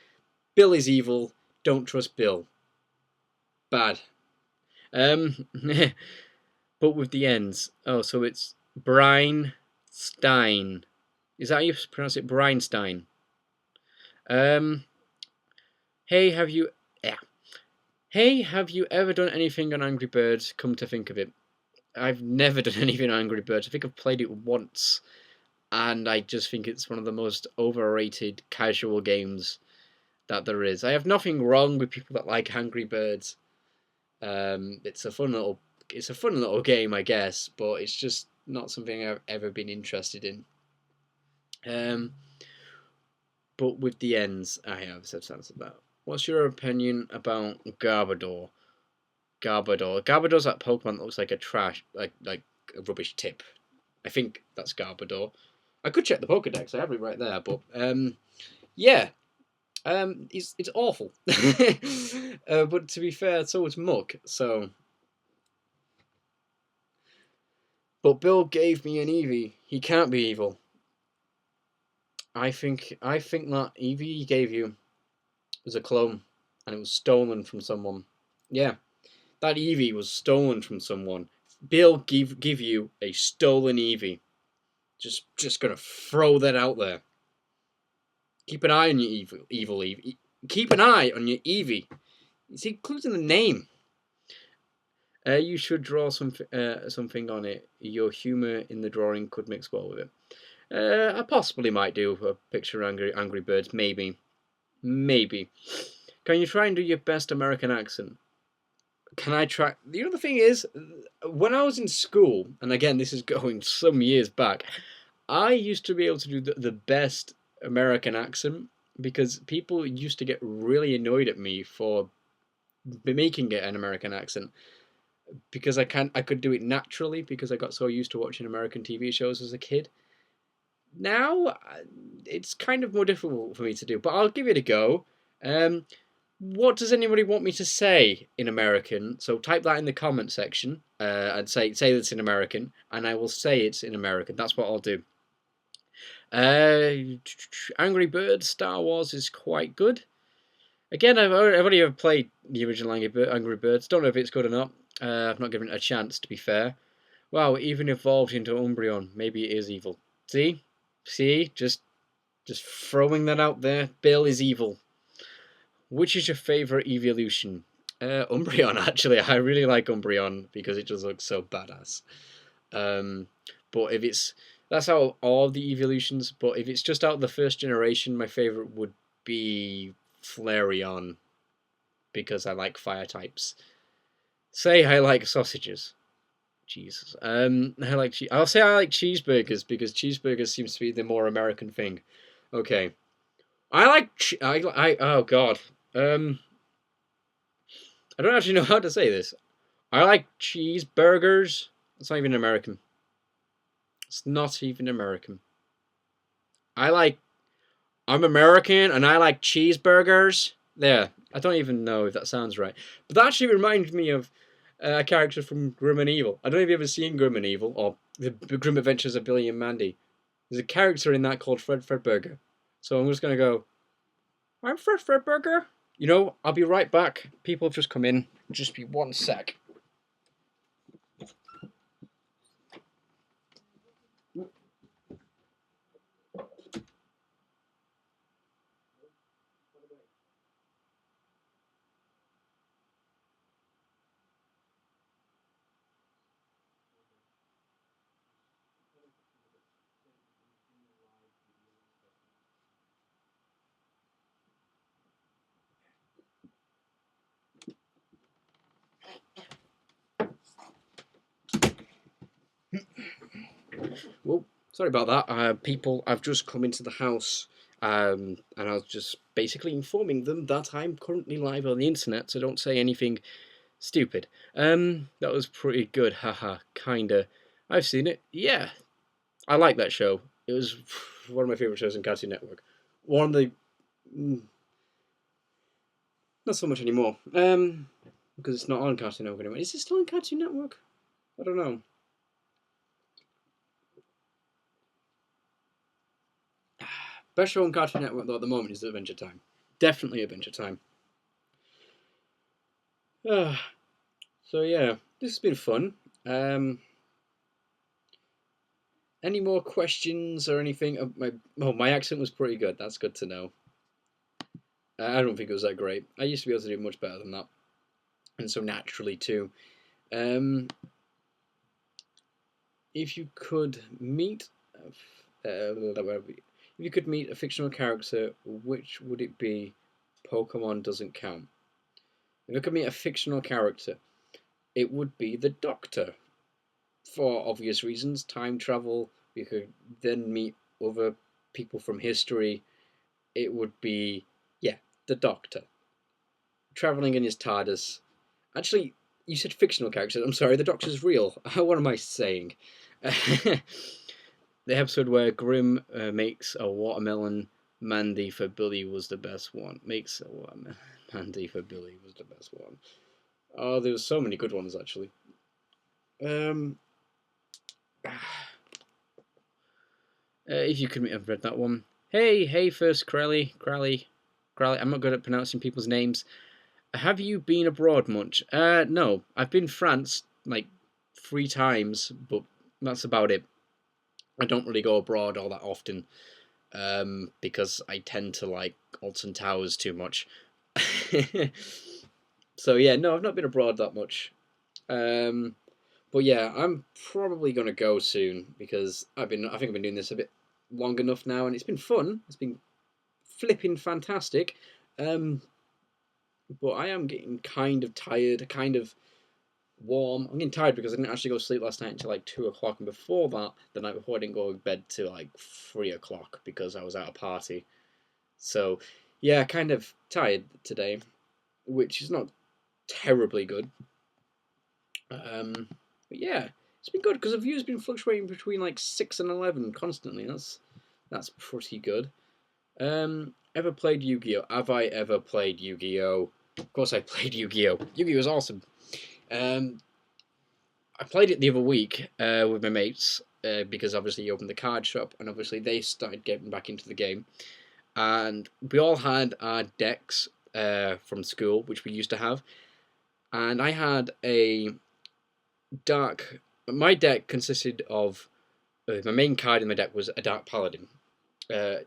Bill is evil. Don't trust Bill. Bad. But with the ends. Oh, so it's Brine Stein. Is that how you pronounce it? Breinstein. Hey, have you... Yeah. Hey, have you ever done anything on Angry Birds? Come to think of it. I've never done anything on Angry Birds. I think I've played it once. And I just think it's one of the most overrated casual games that there is. I have nothing wrong with people that like Angry Birds. It's a fun little game, I guess, but it's just not something I've ever been interested in. But with the ends, I have substance about. What's your opinion about Garbodor? Garbodor's that Pokemon that looks like a like a rubbish tip. I think that's Garbodor. I could check the Pokedex. I have it right there, but yeah, it's awful. But to be fair, so is Muk. So, but Bill gave me an Eevee. He can't be evil. I think that Eevee he gave you was a clone, and it was stolen from someone. Yeah, that Eevee was stolen from someone. Bill give you a stolen Eevee. Just gonna throw that out there. Keep an eye on your evil Eevee. Keep an eye on your Eevee. It's included in the name. You should draw something on it. Your humour in the drawing could mix well with it. I possibly might do a picture of Angry Birds. Maybe. Can you try and do your best American accent? Can I try? You know, the thing is, when I was in school, and again, this is going some years back, I used to be able to do the best American accent because people used to get really annoyed at me for making it an American accent because I could do it naturally because I got so used to watching American TV shows as a kid. Now, it's kind of more difficult for me to do, but I'll give it a go. What does anybody want me to say in American? So type that in the comment section and say it's in American, and I will say it's in American. That's what I'll do. Angry Birds Star Wars is quite good. Again, I've only ever played the original Angry Birds. Don't know if it's good or not. I've not given it a chance, to be fair. Wow, it even evolved into Umbreon. Maybe it is evil. See, just throwing that out there. Bill is evil. Which is your favourite evolution? Umbreon, actually. I really like Umbreon because it just looks so badass. But if it's... That's how all the evolutions, but if it's just out of the first generation, my favourite would be Flareon. Because I like fire types. Say I like sausages. Jesus. I'll say I like cheeseburgers because cheeseburgers seems to be the more American thing. Okay. Oh god. I don't actually know how to say this. I like cheeseburgers. It's not even American. It's not even American. I'm American and I like cheeseburgers. There. I don't even know if that sounds right. But that actually reminds me of a character from Grim and Evil. I don't know if you've ever seen Grim and Evil or The Grim Adventures of Billy and Mandy. There's a character in that called Fred Fredburger. So I'm just going to go, I'm Fred Fredburger. You know, I'll be right back. People have just come in. Just be one sec. Well, sorry about that. People, I've just come into the house, and I was just basically informing them that I'm currently live on the internet, so don't say anything stupid. That was pretty good, haha, kinda. I've seen it. Yeah, I like that show. It was one of my favorite shows on Cartoon Network. One of the, not so much anymore. Because it's not on Cartoon Network anymore. Is it still on Cartoon Network? I don't know. Best show on Cartoon Network though at the moment is Adventure Time. Definitely Adventure Time. So yeah, this has been fun. Any more questions or anything? My accent was pretty good. That's good to know. I don't think it was that great. I used to be able to do much better than that, and so naturally too. Um, if you could meet, if you could meet a fictional character, which would it be? Pokemon doesn't count. If you could meet a fictional character, it would be the Doctor. For obvious reasons, time travel. You could then meet other people from history. It would be, yeah, the Doctor traveling in his TARDIS. Actually, you said fictional character. I'm sorry, the Doctor's real. What am I saying? The episode where Grimm makes a watermelon Mandy for Billy was the best one. Makes a watermelon Mandy for Billy was the best one. Oh, there was so many good ones actually. Um, if you could have read that one. Hey, first Crowley. I'm not good at pronouncing people's names. Have you been abroad much? No. I've been France like 3 times, but that's about it. I don't really go abroad all that often, because I tend to like Alton Towers too much. So yeah, no, I've not been abroad that much. Um, but yeah, I'm probably gonna go soon because I think I've been doing this a bit long enough now, and it's been fun. It's been flipping fantastic. Um, but I am getting kind of tired, kind of warm. I'm getting tired because I didn't actually go to sleep last night until like 2 o'clock, and before that, the night before, I didn't go to bed till like 3 o'clock because I was at a party. So yeah, kind of tired today, which is not terribly good. But yeah, it's been good because the view's been fluctuating between like 6 and 11 constantly. That's pretty good. Ever played Yu-Gi-Oh? Have I ever played Yu-Gi-Oh? Of course, I played Yu-Gi-Oh. Yu-Gi-Oh is awesome. I played it the other week with my mates because obviously you opened the card shop and obviously they started getting back into the game, and we all had our decks from school, which we used to have, and I had a dark. My deck consisted of my main card in my deck was a Dark Paladin. Uh,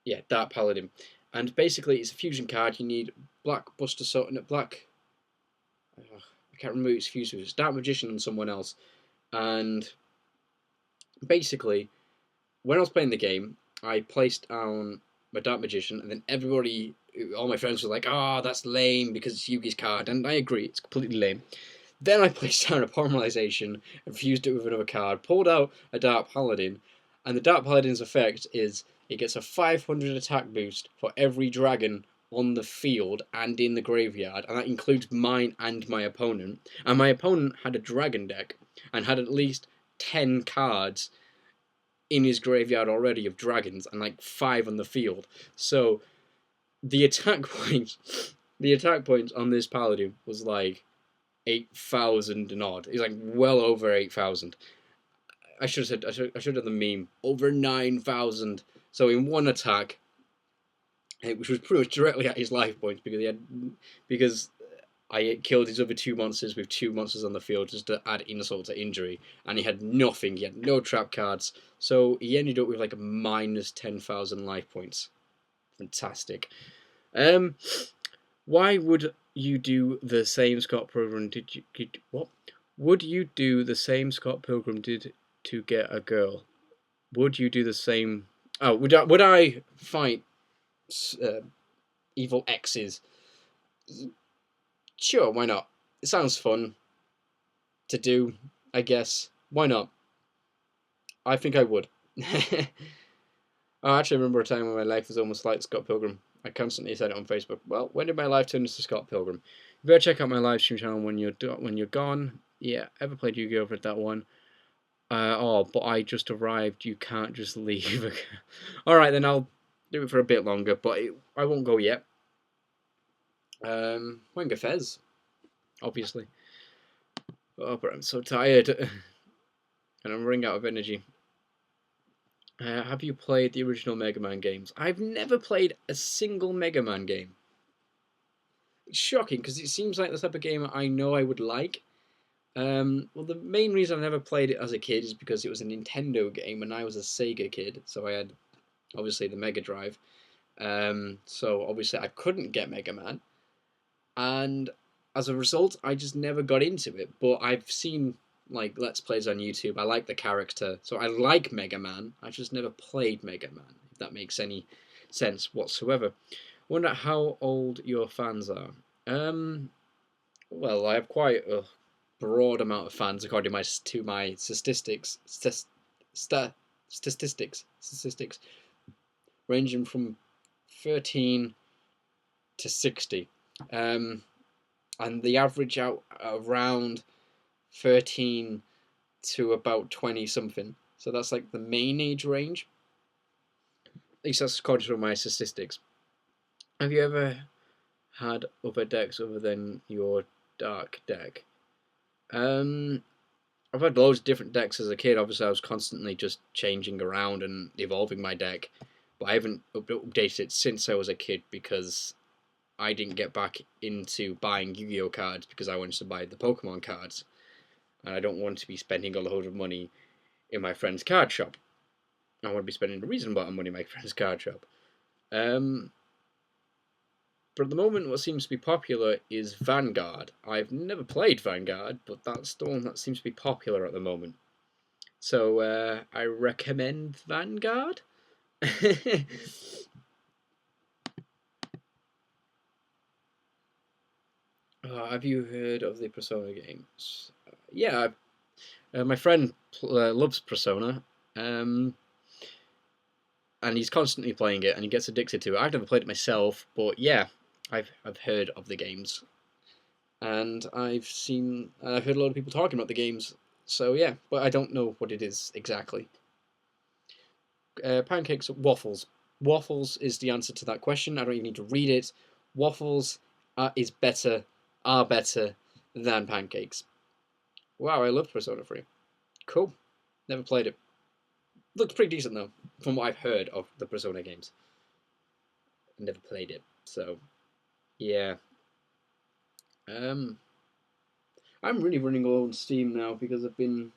yeah, Dark Paladin, and basically it's a fusion card. You need black Buster Sword and black. I can't remember who it's fused with. It's Dark Magician and someone else, and basically when I was playing the game, I placed down my Dark Magician, and then everybody, all my friends were like, "Ah, oh, that's lame because it's Yugi's card," and I agree, it's completely lame. Then I placed down a Polymerization and fused it with another card, pulled out a Dark Paladin, and the Dark Paladin's effect is it gets a 500 attack boost for every dragon on the field and in the graveyard, and that includes mine and my opponent. And my opponent had a dragon deck and had at least 10 cards in his graveyard already of dragons and like 5 on the field. So the attack points, the attack points on this paladin was like 8,000 and odd. He's like well over 8,000. I should have said I should have the meme over 9,000. So in one attack, which was pretty much directly at his life points because I killed his other two monsters with two monsters on the field just to add insult to injury, and he had nothing. He had no trap cards, so he ended up with like a minus 10,000 life points. Fantastic. Why would you do the same Scott Pilgrim what? Would you do the same Scott Pilgrim did to get a girl? Would you do the same? Oh, would I fight evil exes? Sure, why not? It sounds fun to do, I guess. Why not? I think I would. I actually remember a time when my life was almost like Scott Pilgrim. I constantly said it on Facebook. Well, when did my life turn into Scott Pilgrim? You better check out my live stream channel when you're gone. Yeah, ever played Yu-Gi-Oh! For that one? Oh, but I just arrived. You can't just leave. All right, then I'll do it for a bit longer, but I won't go yet. Wenger Fez, obviously. Oh, but I'm so tired, and I'm running out of energy. Have you played the original Mega Man games? I've never played a single Mega Man game. It's shocking because it seems like the type of game I know I would like. Well, the main reason I never played it as a kid is because it was a Nintendo game and I was a Sega kid, so I had obviously the Mega Drive. So obviously I couldn't get Mega Man, and as a result, I just never got into it. But I've seen like Let's Plays on YouTube. I like the character, so I like Mega Man. I just never played Mega Man, if that makes any sense whatsoever. Wonder how old your fans are. Well, I have quite a broad amount of fans according to my statistics. Statistics ranging from 13 to 60. And the average out around 13 to about 20 something. So that's like the main age range. At least that's according to my statistics. Have you ever had other decks other than your dark deck? I've had loads of different decks as a kid. Obviously, I was constantly just changing around and evolving my deck, but I haven't updated it since I was a kid because I didn't get back into buying Yu-Gi-Oh cards because I wanted to buy the Pokemon cards, and I don't want to be spending a load of money in my friend's card shop. I want to be spending a reasonable amount of money in my friend's card shop. But at the moment, what seems to be popular is Vanguard. I've never played Vanguard, but that's the one that seems to be popular at the moment. So I recommend Vanguard. Have you heard of the Persona games? Yeah, my friend loves Persona, and he's constantly playing it, and he gets addicted to it. I've never played it myself, but yeah, I've heard of the games, and I've heard a lot of people talking about the games. So yeah, but I don't know what it is exactly. Pancakes, waffles. Waffles is the answer to that question. I don't even need to read it. Waffles are better than pancakes. Wow, I love Persona 3. Cool. Never played it. Looks pretty decent though, from what I've heard of the Persona games. Never played it, so yeah. I'm really running low on steam now because I've been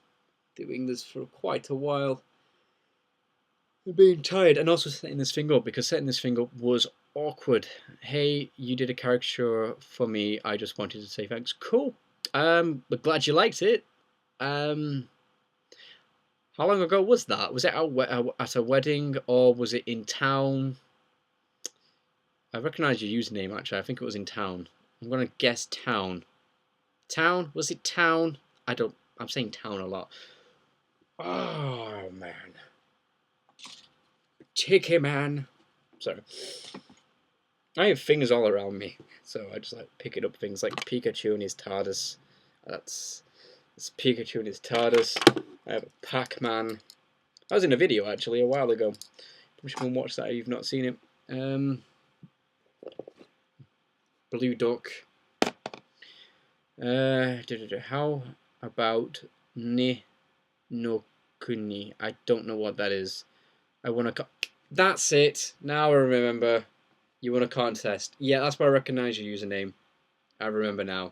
doing this for quite a while. I'm being tired, and also setting this thing up because setting this thing up was awkward. Hey, you did a caricature for me. I just wanted to say thanks. Cool. But glad you liked it. How long ago was that? Was it at a wedding or was it in town? I recognise your username actually. I think it was in town. I'm gonna guess town. Town? Was it town? I'm saying town a lot. Oh man. Tiki man. Sorry. I have things all around me, so I just like picking up things like Pikachu and his TARDIS. That's Pikachu and his TARDIS. I have a Pac-Man. I was in a video actually a while ago. You should go and watch that if you've not seen it. Blue Duck. How about Ni no Kuni? I don't know what that is. I want to. That's it. Now I remember. You won a contest. Yeah, that's where I recognize your username. I remember now.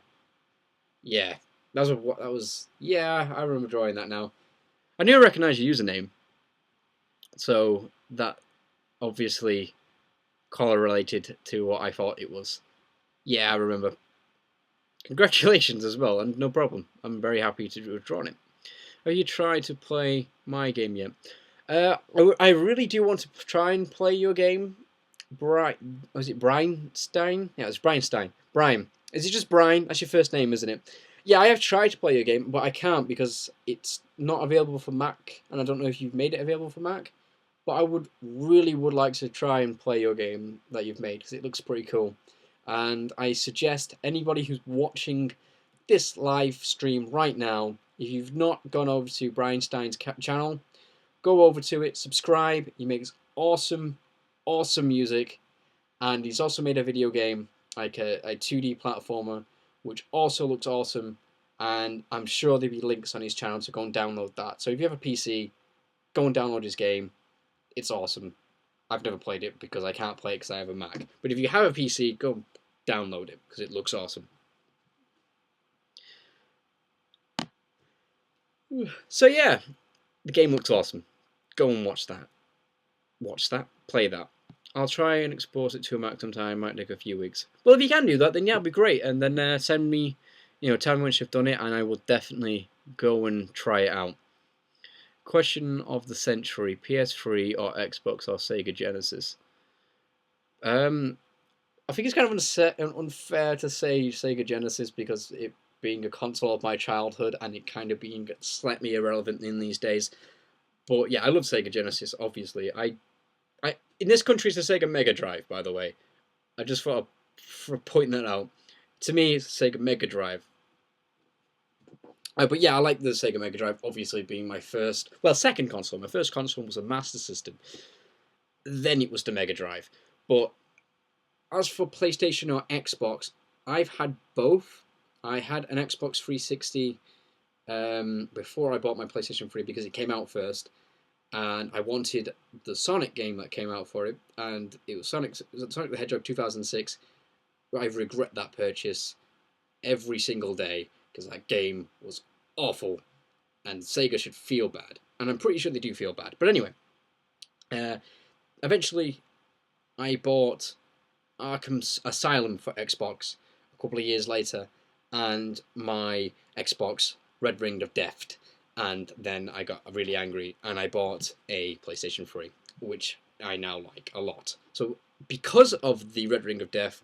Yeah, that was. Yeah, I remember drawing that now. I knew I recognized your username, so that obviously correlated to what I thought it was. Yeah, I remember. Congratulations as well, and no problem. I'm very happy to have drawn it. Have you tried to play my game yet? I really do want to try and play your game. Was it Breinstein? Yeah, it's Breinstein. Brian. Is it just Brian? That's your first name, isn't it? Yeah, I have tried to play your game, but I can't because it's not available for Mac, and I don't know if you've made it available for Mac. But I would like to try and play your game that you've made because it looks pretty cool. And I suggest anybody who's watching this live stream right now, if you've not gone over to Breinstein's channel, go over to it, subscribe. He makes awesome, awesome music, and he's also made a video game, like a 2D platformer, which also looks awesome. And I'm sure there'll be links on his channel to go and download that. So if you have a PC, go and download his game. It's awesome. I've never played it because I can't play it because I have a Mac. But if you have a PC, go download it because it looks awesome. So yeah, the game looks awesome. Go and watch that. Watch that. Play that. I'll try and export it to a Mac sometime. Might take a few weeks. Well, if you can do that, then yeah, it'd be great. And then send me, tell me once you've done it, and I will definitely go and try it out. Question of the century: PS3 or Xbox or Sega Genesis? I think it's kind of unfair to say Sega Genesis because it being a console of my childhood and it kind of being slightly irrelevant in these days. But yeah, I love Sega Genesis. Obviously, I in this country it's a Sega Mega Drive, by the way. I just thought for pointing that out. To me, it's a Sega Mega Drive. But yeah, I like the Sega Mega Drive, obviously being my second console. My first console was a Master System. Then it was the Mega Drive. But as for PlayStation or Xbox, I've had both. I had an Xbox 360 before I bought my PlayStation 3 because it came out first. And I wanted the Sonic game that came out for it. And it was Sonic the Hedgehog 2006. I regret that purchase every single day because that game was awful and Sega should feel bad. And I'm pretty sure they do feel bad. But anyway, eventually I bought Arkham Asylum for Xbox a couple of years later, and my Xbox Red Ring of Death. And then I got really angry and I bought a PlayStation 3, which I now like a lot. So because of the Red Ring of Death,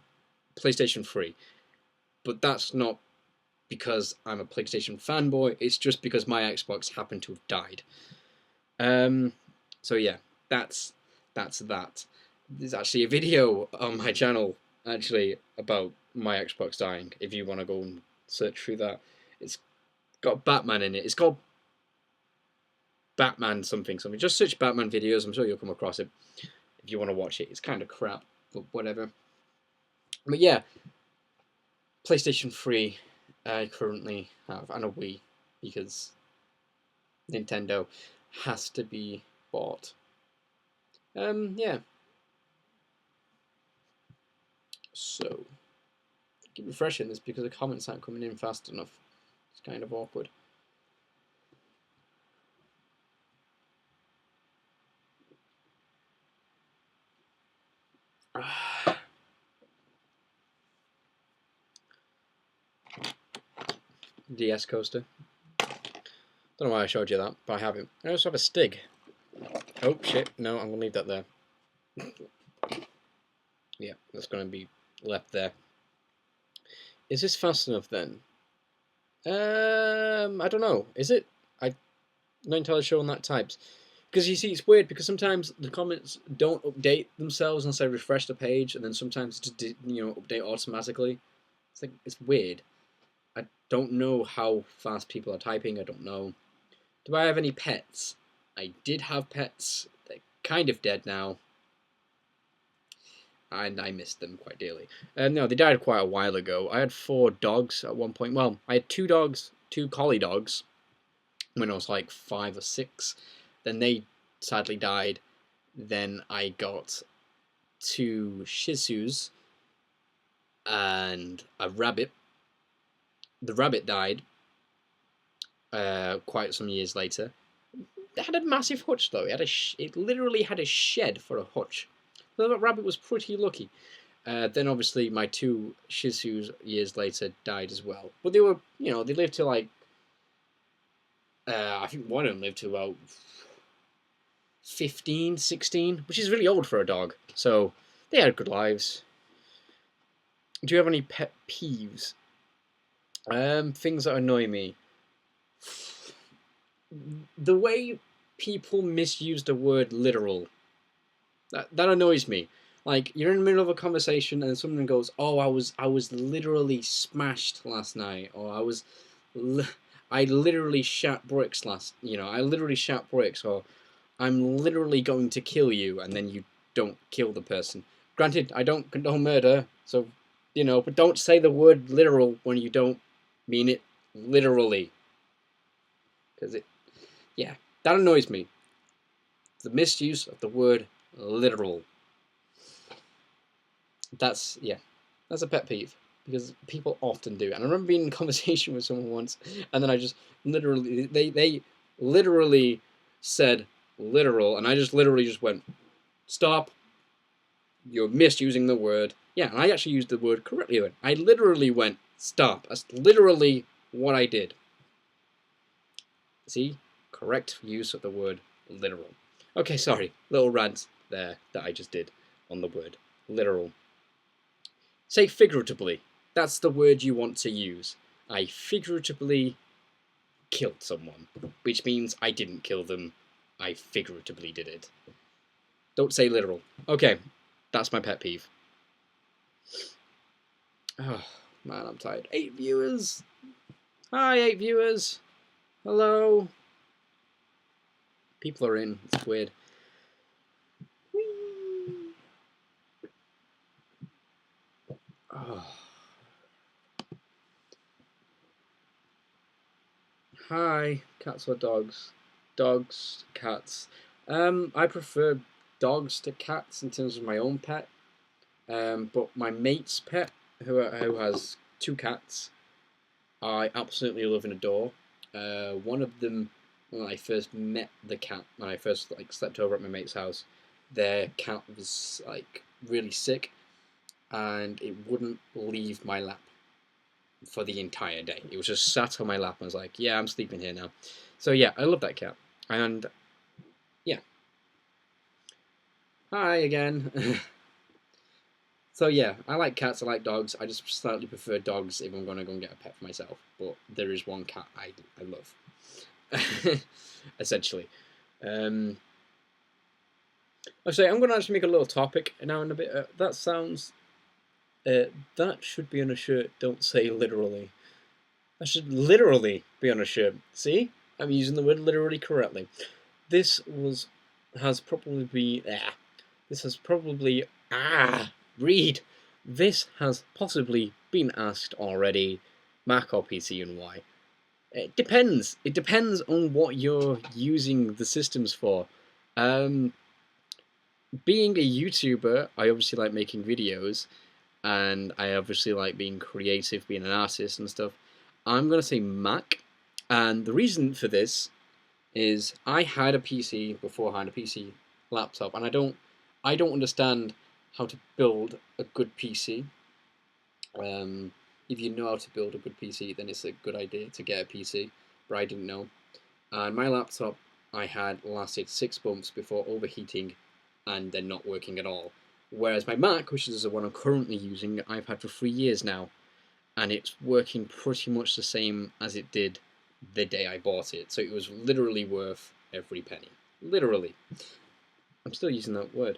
PlayStation 3. But that's not because I'm a PlayStation fanboy, it's just because my Xbox happened to have died. So yeah, that's that. There's actually a video on my channel actually about my Xbox dying. If you want to go and search through that, it's got Batman in it. It's called Batman something. Just search Batman videos. I'm sure you'll come across it if you want to watch it. It's kind of crap, but whatever. But yeah, PlayStation 3 I currently have, and a Wii, because Nintendo has to be bought. Yeah. So, keep refreshing this because the comments aren't coming in fast enough. It's kind of awkward. DS coaster. Don't know why I showed you that, but I have it. I also have a Stig. Oh shit, no, I'm gonna leave that there. Yeah, that's gonna be left there. Is this fast enough then? I don't know. Is it? I'm not entirely sure on that types. Because you see, it's weird because sometimes the comments don't update themselves unless I refresh the page, and then sometimes it just update automatically. It's weird. I don't know how fast people are typing. I don't know. Do I have any pets? I did have pets. They're kind of dead now. And I missed them quite dearly. No, they died quite a while ago. I had 4 dogs at one point. Well, I had 2 dogs, 2 collie dogs, when I was like 5 or 6. Then they sadly died. Then I got 2 Shih Tzus and a rabbit. The rabbit died quite some years later. It had a massive hutch though. It literally had a shed for a hutch. So that rabbit was pretty lucky. Then obviously my 2 Shih Tzus years later died as well. But they were, they lived to like, I think one of them lived to about 15, 16, which is really old for a dog. So they had good lives. Do you have any pet peeves? Things that annoy me. The way people misuse the word literal. That annoys me. Like, you're in the middle of a conversation and someone goes, "Oh, I was literally smashed last night," or I literally shat bricks I literally shat bricks," or "I'm literally going to kill you," and then you don't kill the person. Granted, I don't condone murder, so, but don't say the word literal when you don't mean it literally. Because that annoys me. The misuse of the word literal. That's a pet peeve because people often do. And I remember being in a conversation with someone once, and then I just literally they literally said literal, and I just literally just went, "Stop! You're misusing the word." Yeah, and I actually used the word correctly then. I literally went, "Stop!" That's literally what I did. See, correct use of the word literal. Okay, sorry, little rant there that I just did on the word literal. Say figuratively. That's the word you want to use. I figuratively killed someone, which means I didn't kill them. I figuratively did it. Don't say literal. Okay, that's my pet peeve. Oh, man, I'm tired. 8 viewers. Hi, 8 viewers. Hello. People are in. It's weird. Oh. Hi, cats or dogs? Dogs, cats. I prefer dogs to cats in terms of my own pet. But my mate's pet, who has 2 cats, I absolutely love and adore. One of them, when I first met the cat, when I first slept over at my mate's house, their cat was really sick, and it wouldn't leave my lap for the entire day. It was just sat on my lap and was like, "Yeah, I'm sleeping here now." So yeah, I love that cat, and yeah. Hi again. So yeah, I like cats, I like dogs. I just slightly prefer dogs if I'm gonna go and get a pet for myself. But there is one cat I love, essentially. Um, Actually, I'm gonna actually make a little topic now in a bit. That sounds. That should be on a shirt. Don't say literally. That should literally be on a shirt. See, I'm using the word literally correctly. This has probably been. This has probably read. This has possibly been asked already, Mac or PC and why. It depends. It depends on what you're using the systems for. Being a YouTuber, I obviously like making videos, and I obviously like being creative, being an artist and stuff. I'm gonna say Mac, and the reason for this is I had a PC beforehand, a PC laptop, and I don't understand how to build a good PC. If you know how to build a good PC, then it's a good idea to get a PC, but I didn't know. And my laptop I had lasted 6 months before overheating and then not working at all. Whereas my Mac, which is the one I'm currently using, I've had for 3 years now, and it's working pretty much the same as it did the day I bought it. So it was literally worth every penny. Literally. I'm still using that word.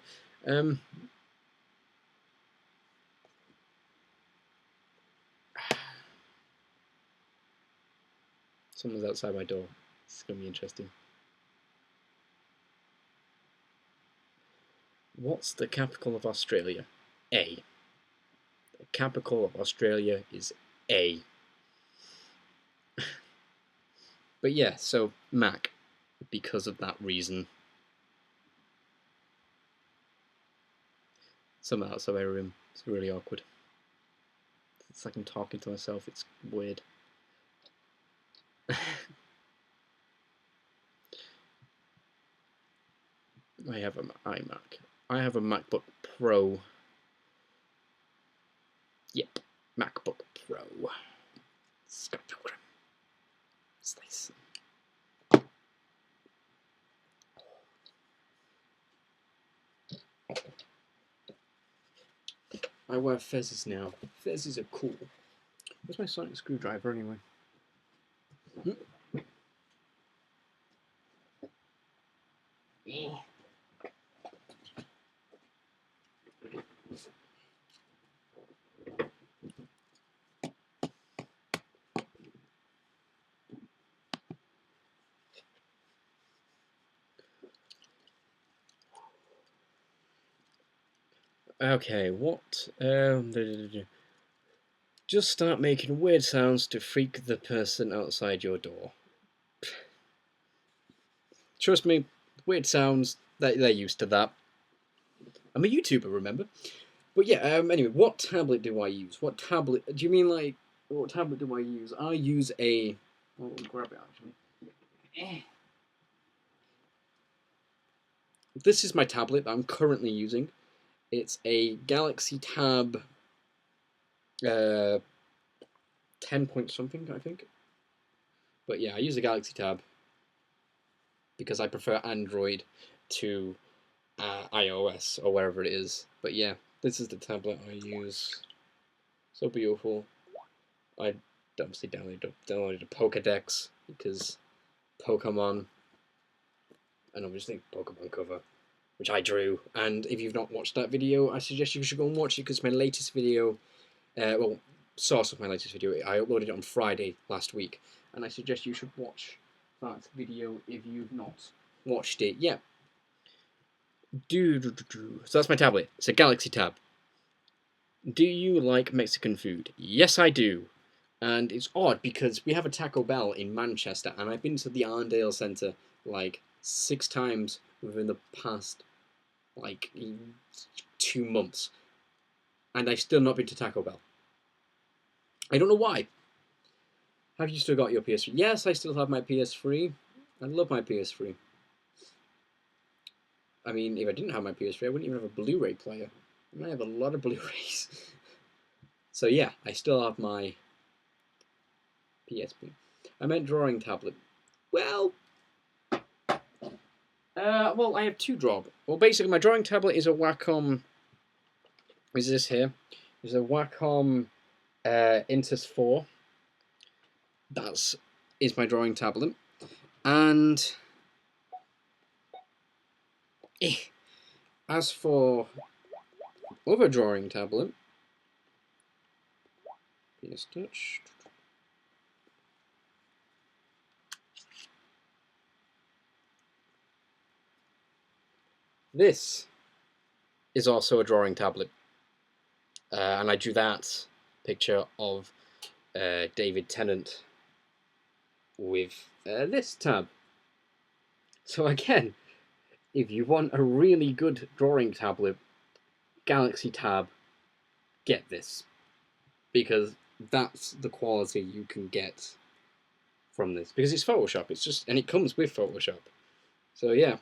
Someone's outside my door. It's going to be interesting. What's the capital of Australia? A. The capital of Australia is A. But yeah, so Mac, because of that reason. someone outside my room. It's really awkward. It's like I'm talking to myself. It's weird. I have an iMac. I have a MacBook Pro. Yep, MacBook Pro. Scott Pilgrim. It's nice. I wear fezzes now. Fezzes are cool. Where's my sonic screwdriver anyway? Okay, what? Just start making weird sounds to freak the person outside your door. Trust me, weird sounds, they're used to that. I'm a YouTuber, remember? But yeah, anyway, what tablet do I use? What tablet, do you mean like, what tablet do I use? I use a, oh, grab it actually. This is my tablet that I'm currently using. It's a Galaxy Tab 10 point something, I think. But yeah, I use a Galaxy Tab because I prefer Android to iOS or wherever it is. But yeah, this is the tablet I use. So beautiful. I obviously downloaded a Pokédex because Pokemon, and obviously Pokemon cover, which I drew. And if you've not watched that video, I suggest you should go and watch it because my latest video, well, source of my latest video, I uploaded it on Friday last week, and I suggest you should watch that video if you've not watched it yet. So that's my tablet. It's a Galaxy Tab. Do you like Mexican food? Yes, I do. And it's odd because we have a Taco Bell in Manchester, and I've been to the Arndale Centre like 6 times within the past like 2 months, and I've still not been to Taco Bell. I don't know why. Have you still got your PS3? Yes, I still have my PS3. I love my PS3. I mean, if I didn't have my PS3, I wouldn't even have a Blu-ray player. I have a lot of Blu-rays. So yeah, I still have my PSP. I meant drawing tablet. Well, I have 2 draw. Well, basically, my drawing tablet is a Wacom. Is this here? It's a Wacom Intus 4. That's is my drawing tablet, and as for other drawing tablet, PS Touch. This is also a drawing tablet, and I drew that picture of David Tennant with this tab. So again, if you want a really good drawing tablet, Galaxy Tab, get this, because that's the quality you can get from this, because it's Photoshop. It's just, and it comes with Photoshop. So yeah,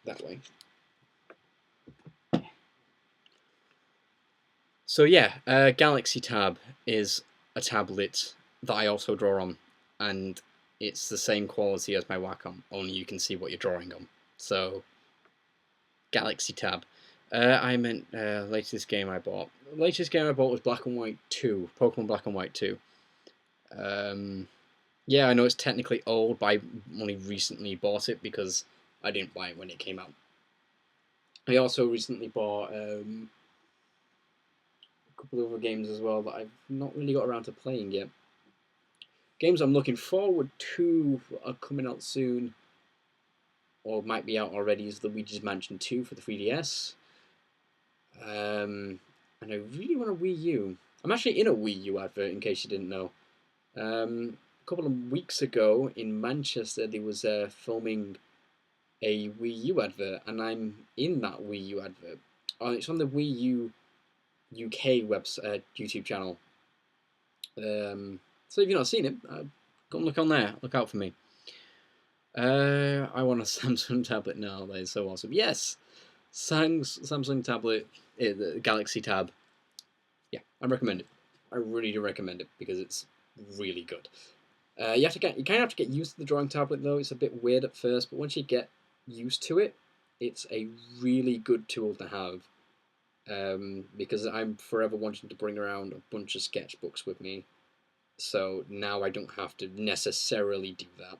that way. So yeah, Galaxy Tab is a tablet that I also draw on, and it's the same quality as my Wacom, only you can see what you're drawing on. So, Galaxy Tab. I meant latest game I bought. The latest game I bought was Black and White 2, Pokemon Black and White 2. Yeah, I know it's technically old, but I only recently bought it because I didn't buy it when it came out. I also recently bought a couple of other games as well that I've not really got around to playing yet. Games I'm looking forward to are coming out soon, or might be out already, is Luigi's Mansion 2 for the 3DS. And I really want a Wii U. I'm actually in a Wii U advert, in case you didn't know. A couple of weeks ago in Manchester, there was filming a Wii U advert, and I'm in that Wii U advert. It's on the Wii U UK YouTube channel. So if you've not seen it, go and look on there. Look out for me. I want a Samsung tablet now. That is so awesome. Yes, Samsung tablet, the Galaxy Tab. Yeah, I recommend it. I really do recommend it because it's really good. You kind of have to get used to the drawing tablet though. It's a bit weird at first, but once you get used to it, it's a really good tool to have. Because I'm forever wanting to bring around a bunch of sketchbooks with me, so now I don't have to necessarily do that.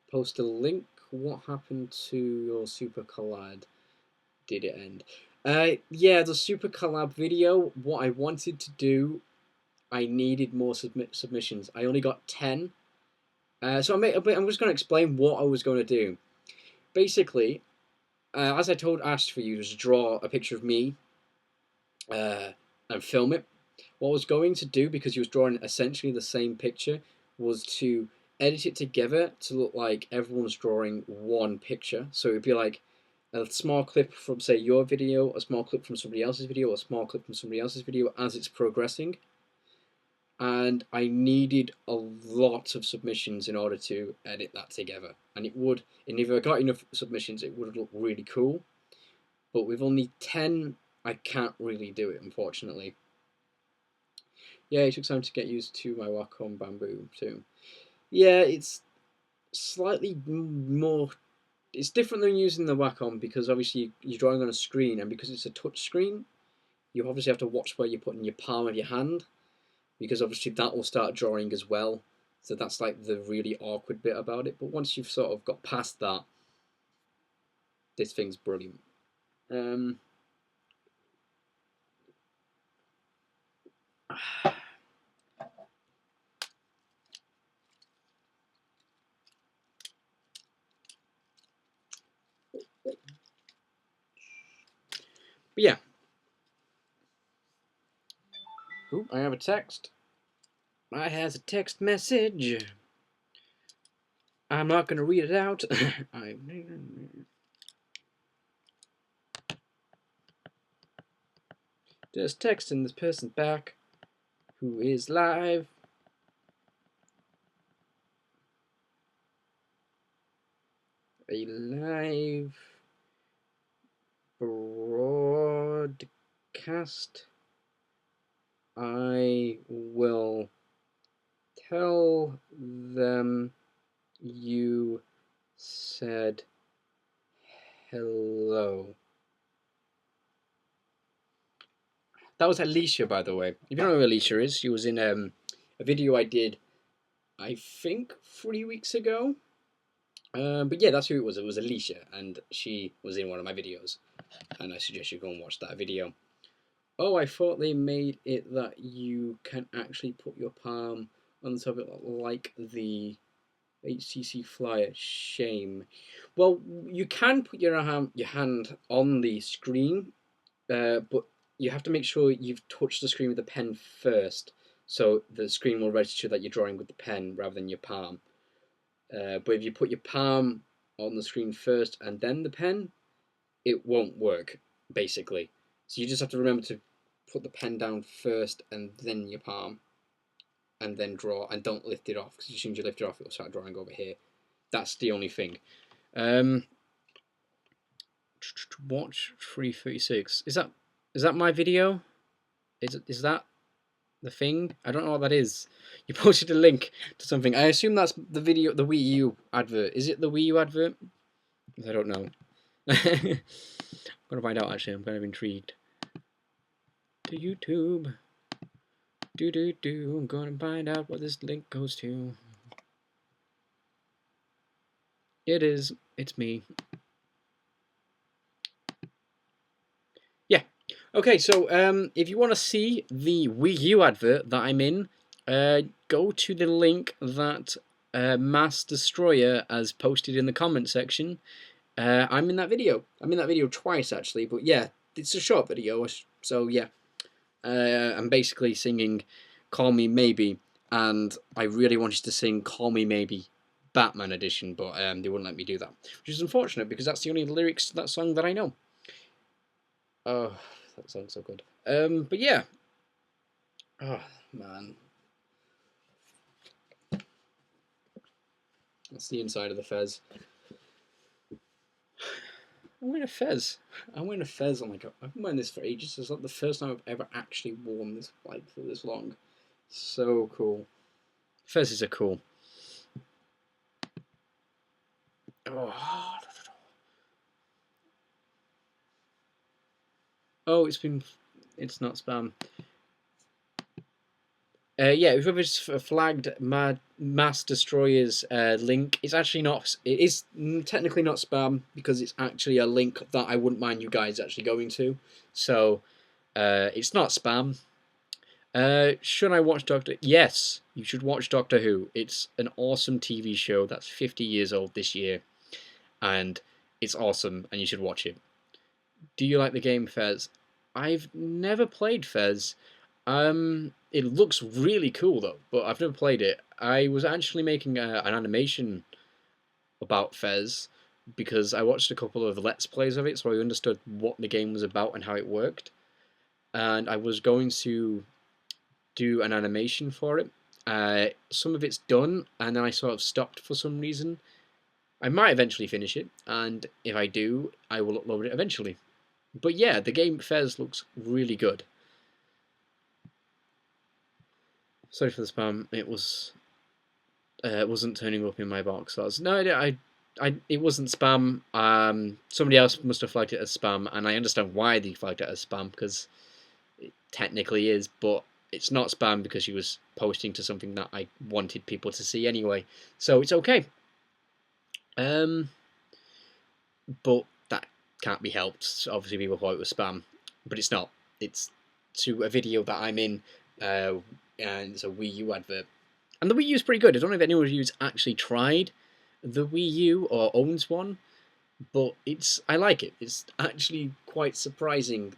Post a link. What happened to your Super Collab? Did it end? Yeah, the Super Collab video. What I wanted to do, I needed more submissions. I only got 10. So I'm just going to explain what I was going to do. Basically, as I told Ash for you, to draw a picture of me and film it. What I was going to do, because he was drawing essentially the same picture, was to edit it together to look like everyone's drawing one picture. So it would be like a small clip from, say, your video, a small clip from somebody else's video, a small clip from somebody else's video as it's progressing. And I needed a lot of submissions in order to edit that together. And it would, and if I got enough submissions, it would look really cool. But with only 10, I can't really do it, unfortunately. Yeah, it took time to get used to my Wacom Bamboo too. Yeah, it's slightly more. It's different than using the Wacom because obviously you're drawing on a screen, and because it's a touch screen, you obviously have to watch where you're putting your palm of your hand, because obviously that will start drawing as well. So that's like the really awkward bit about it. But once you've sort of got past that, this thing's brilliant. But yeah. Ooh, I have a text. I has a text message. I'm not going to read it out. Just texting this person back who is live. A live broadcast. I will tell them you said hello. That was Alicia, by the way. If you don't know who Alicia is, she was in a video I did, I think, 3 weeks ago. But yeah, that's who it was. It was Alicia, and she was in one of my videos. And I suggest you go and watch that video. Oh, I thought they made it that you can actually put your palm on the top of it like the HTC Flyer. Shame. Well, you can put your hand on the screen, but you have to make sure you've touched the screen with the pen first, so the screen will register that you're drawing with the pen rather than your palm. But if you put your palm on the screen first and then the pen, it won't work, basically. So you just have to remember to put the pen down first and then your palm, and then draw, and don't lift it off, because as soon as you lift it off, it'll start drawing over here. That's the only thing. Watch 336. Is that my video? Is that the thing? I don't know what that is. You posted a link to something. I assume that's the video, the Wii U advert. Is it the Wii U advert? I don't know. I'm gonna find out, actually. I'm kind of intrigued. To YouTube. I'm gonna find out what this link goes to. It is. It's me. Yeah. Okay, so if you want to see the Wii U advert that I'm in, go to the link that Mass Destroyer has posted in the comment section. I'm in that video. I'm in that video twice, actually, but yeah, it's a short video, so yeah. I'm basically singing Call Me Maybe, and I really wanted to sing Call Me Maybe Batman edition, but they wouldn't let me do that, which is unfortunate because that's the only lyrics to that song that I know. Oh, that song's so good. But yeah. Oh man, that's the inside of the Fez. I'm wearing a Fez. I'm wearing a Fez. Oh my god, I've been wearing this for ages. It's like the first time I've ever actually worn this like for this long. So cool. Fezes are cool. Oh. Oh, it's not spam. Yeah, whoever's flagged mass destroyers link, it's actually not. It is technically not spam because it's actually a link that I wouldn't mind you guys actually going to. So it's not spam. Should I watch Doctor? Yes, you should watch Doctor Who. It's an awesome TV show that's 50 years old this year, and it's awesome, and you should watch it. Do you like the game Fez? I've never played Fez. It looks really cool though, but I've never played it. I was actually making an animation about Fez because I watched a couple of Let's Plays of it, so I understood what the game was about and how it worked. And I was going to do an animation for it. Some of it's done, and then I sort of stopped for some reason. I might eventually finish it, and if I do, I will upload it eventually. But yeah, the game Fez looks really good. Sorry for the spam. It wasn't turning up in my box. So it wasn't spam. Somebody else must have flagged it as spam, and I understand why they flagged it as spam because it technically is, but it's not spam because she was posting to something that I wanted people to see anyway. So it's okay. But that can't be helped. Obviously, people thought it was spam, but it's not. It's to a video that I'm in, and it's a Wii U advert. And the Wii U is pretty good. I don't know if anyone of you's actually tried the Wii U or owns one, but I like it. It's actually quite surprising.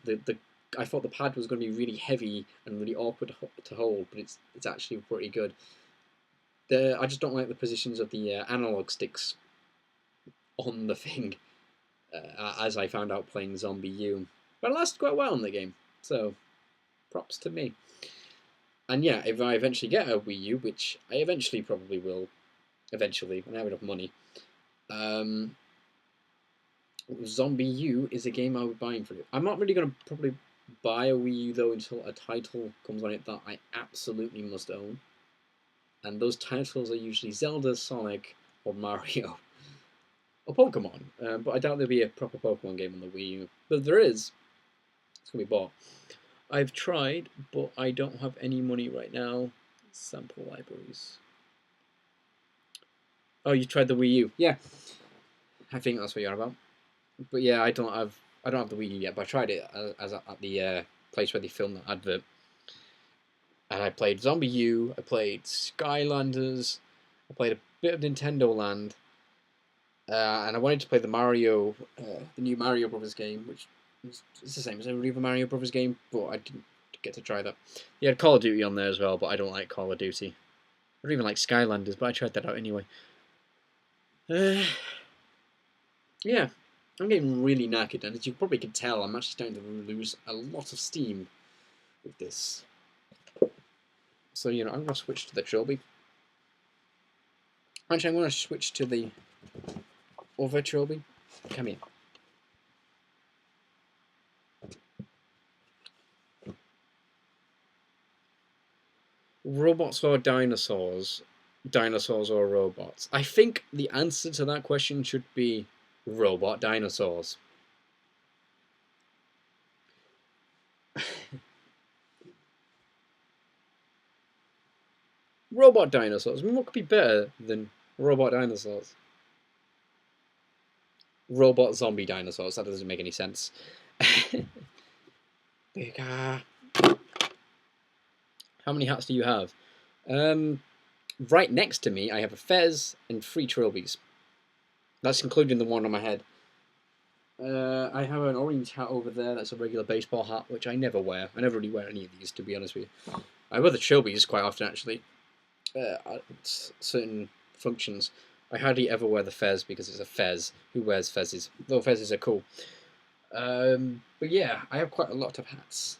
I thought the pad was going to be really heavy and really awkward to hold, but it's actually pretty good. I just don't like the positions of the analog sticks on the thing, as I found out playing ZombiU. But it lasted quite well in the game, so props to me. And yeah, if I eventually get a Wii U, which I eventually probably will, eventually, when I have enough money, ZombiU is a game I'll be buying for it. I'm not really going to probably buy a Wii U, though, until a title comes on it that I absolutely must own. And those titles are usually Zelda, Sonic, or Mario. Or Pokemon, but I doubt there'll be a proper Pokemon game on the Wii U. But if there is, it's going to be bought. I've tried, but I don't have any money right now. Sample libraries. Oh, you tried the Wii U? Yeah, I think that's what you're on about. But yeah, I don't have the Wii U yet. But I tried it at the place where they filmed that advert, and I played ZombiU. I played Skylanders. I played a bit of Nintendo Land. And I wanted to play the new Mario Brothers game, which it's the same as every other Mario Brothers game, but I didn't get to try that. You had Call of Duty on there as well, but I don't like Call of Duty. I don't even like Skylanders, but I tried that out anyway. Yeah, I'm getting really knackered, and as you probably can tell, I'm actually starting to lose a lot of steam with this. So, I'm going to switch to the Trilby. Actually, I'm going to switch to the other Trilby. Come here. Robots or dinosaurs? Dinosaurs or robots? I think the answer to that question should be robot dinosaurs. Robot dinosaurs? I mean, what could be better than robot dinosaurs? Robot zombie dinosaurs. That doesn't make any sense. Bigger. How many hats do you have? Right next to me, I have a Fez and 3 Trilbies. That's including the one on my head. I have an orange hat over there. That's a regular baseball hat, which I never wear. I never really wear any of these, to be honest with you. I wear the trilbies quite often, actually. At certain functions. I hardly ever wear the fez because it's a fez. Who wears fezzes? Though fezzes are cool. But yeah, I have quite a lot of hats.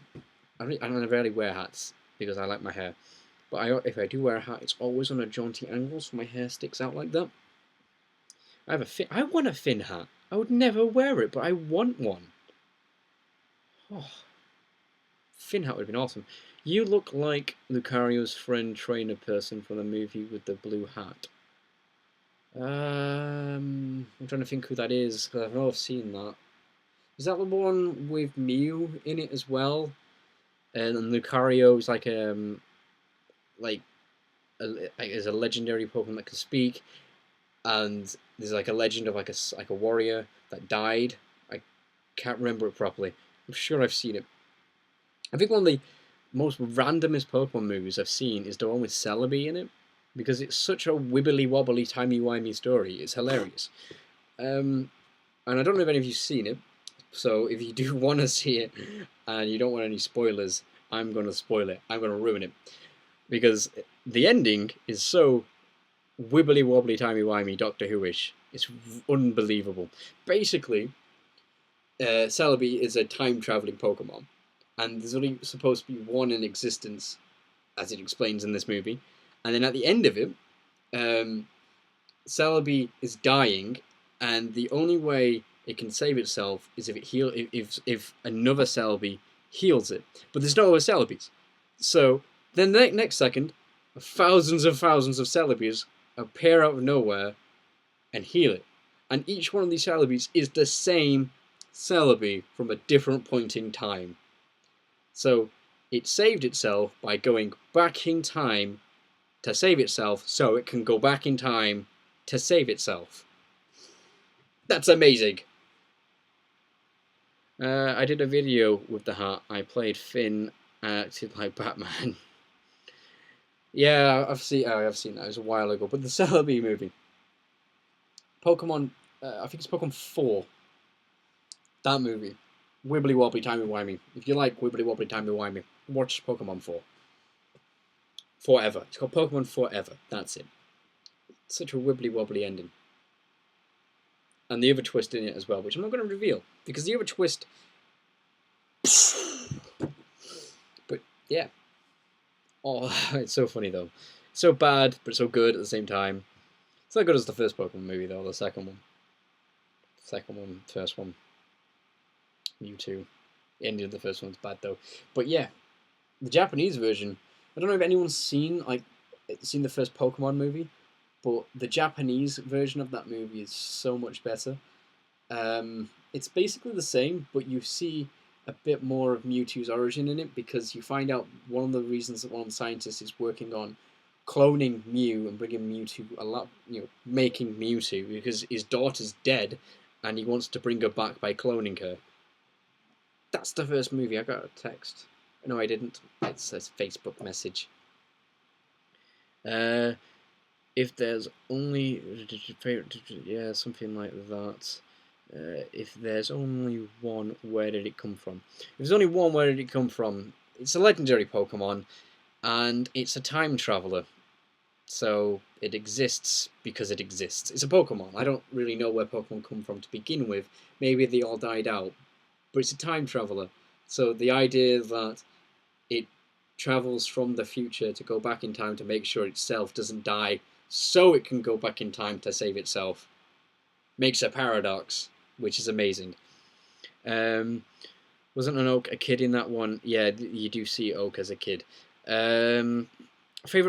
I rarely wear hats because I like my hair. But if I do wear a hat, it's always on a jaunty angle, so my hair sticks out like that. I want a fin hat. I would never wear it, but I want one. Oh, fin hat would have been awesome. You look like Lucario's friend trainer person from the movie with the blue hat. I'm trying to think who that is because I know I've seen that. Is that the one with Mew in it as well? And Lucario is like is a legendary Pokemon that can speak, and there's like a legend of like a warrior that died. I can't remember it properly. I'm sure I've seen it. I think one of the most randomest Pokemon movies I've seen is the one with Celebi in it, because it's such a wibbly wobbly timey wimey story. It's hilarious. And I don't know if any of you've seen it, so if you do want to see it and you don't want any spoilers, I'm going to spoil it. I'm going to ruin it because the ending is so wibbly wobbly timey wimey Doctor Who-ish. It's unbelievable. Basically, Celebi is a time traveling Pokemon, and there's only supposed to be one in existence, as it explains in this movie. And then at the end of it, Celebi is dying, and the only way it can save itself is if another Celebi heals it. But there's no other Celebis. So then the next second, thousands of Celebis appear out of nowhere and heal it. And each one of these Celebis is the same Celebi from a different point in time. So it saved itself by going back in time to save itself, so it can go back in time to save itself. That's amazing. I did a video with the hat. I played Finn. I acted like Batman. Yeah, I've seen that. It was a while ago. But the Celebi movie, Pokemon. I think it's Pokemon 4. That movie, wibbly wobbly timey wimey. If you like wibbly wobbly timey wimey, watch Pokemon 4. Forever. It's called Pokemon Forever. That's it. It's such a wibbly wobbly ending. And the other twist in it as well, which I'm not going to reveal because the other twist. But yeah. Oh, it's so funny though. So bad, but so good at the same time. It's not good as the first Pokemon movie though. The second one. First one. Mewtwo. The ending of the first one's bad though. But yeah, the Japanese version. I don't know if anyone's seen the first Pokemon movie, but the Japanese version of that movie is so much better. It's basically the same, but you see a bit more of Mewtwo's origin in it because you find out one of the reasons that one of the scientists is working on cloning Mew and bringing Mewtwo making Mewtwo because his daughter's dead and he wants to bring her back by cloning her. That's the first movie. I got a text. No, I didn't. It says Facebook message. If there's only something like that. If there's only one, where did it come from? If there's only one, where did it come from? It's a legendary Pokemon, and it's a time traveler. So it exists because it exists. It's a Pokemon. I don't really know where Pokemon come from to begin with. Maybe they all died out. But it's a time traveler. So the idea that it travels from the future to go back in time to make sure itself doesn't die so it can go back in time to save itself makes a paradox, which is amazing. Wasn't an Oak a kid in that one? Yeah, you do see Oak as a kid. Favorite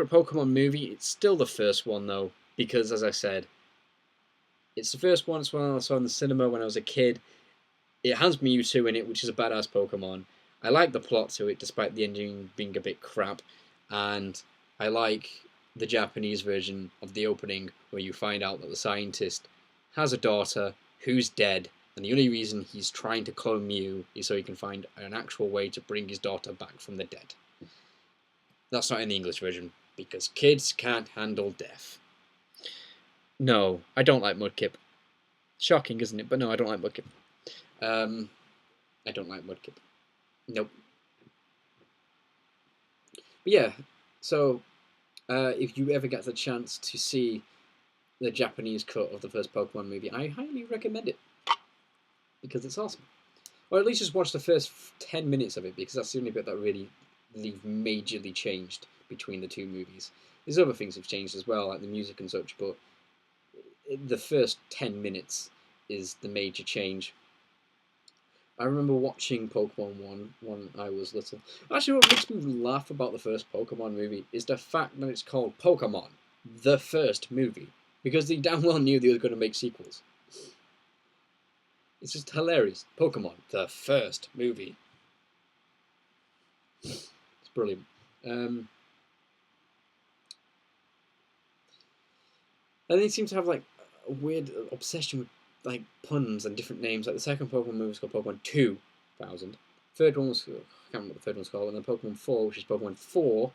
Pokemon movie? It's still the first one though, because as I said, it's the first one. It's one I saw in the cinema when I was a kid. It has Mewtwo in it, which is a badass Pokemon. I like the plot to it, despite the ending being a bit crap, and I like the Japanese version of the opening where you find out that the scientist has a daughter who's dead, and the only reason he's trying to clone Mew is so he can find an actual way to bring his daughter back from the dead. That's not in the English version, because kids can't handle death. No, I don't like Mudkip. Shocking, isn't it? But no, I don't like Mudkip. I don't like Mudkip. Nope. But yeah, so if you ever get the chance to see the Japanese cut of the first Pokemon movie, I highly recommend it because it's awesome. Or at least just watch the first 10 minutes of it because that's the only bit that really majorly changed between the two movies. There's other things have changed as well, like the music and such, but the first 10 minutes is the major change. I remember watching Pokemon 1 when I was little. Actually, what makes me laugh about the first Pokemon movie is the fact that it's called Pokemon, the first movie, because they damn well knew they were going to make sequels. It's just hilarious. Pokemon, the first movie. It's brilliant. And they seem to have like a weird obsession with like puns and different names. Like the second Pokemon movie was called Pokemon 2000. Third one was, I can't remember what the third one's called, and then Pokemon 4, which is Pokemon 4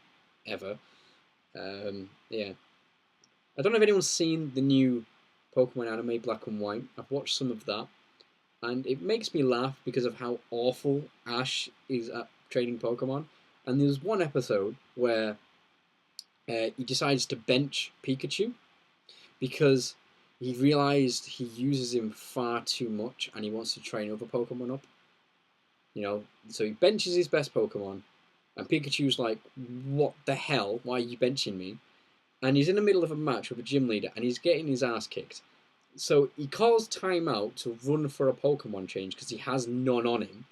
ever. Yeah. I don't know if anyone's seen the new Pokemon anime, Black and White. I've watched some of that, and it makes me laugh because of how awful Ash is at training Pokemon. And there's one episode where he decides to bench Pikachu because he realized he uses him far too much and he wants to train other Pokemon up. You know, so he benches his best Pokemon, and Pikachu's like, "What the hell? Why are you benching me?" And he's in the middle of a match with a gym leader, and he's getting his ass kicked. So he calls time out to run for a Pokemon change because he has none on him.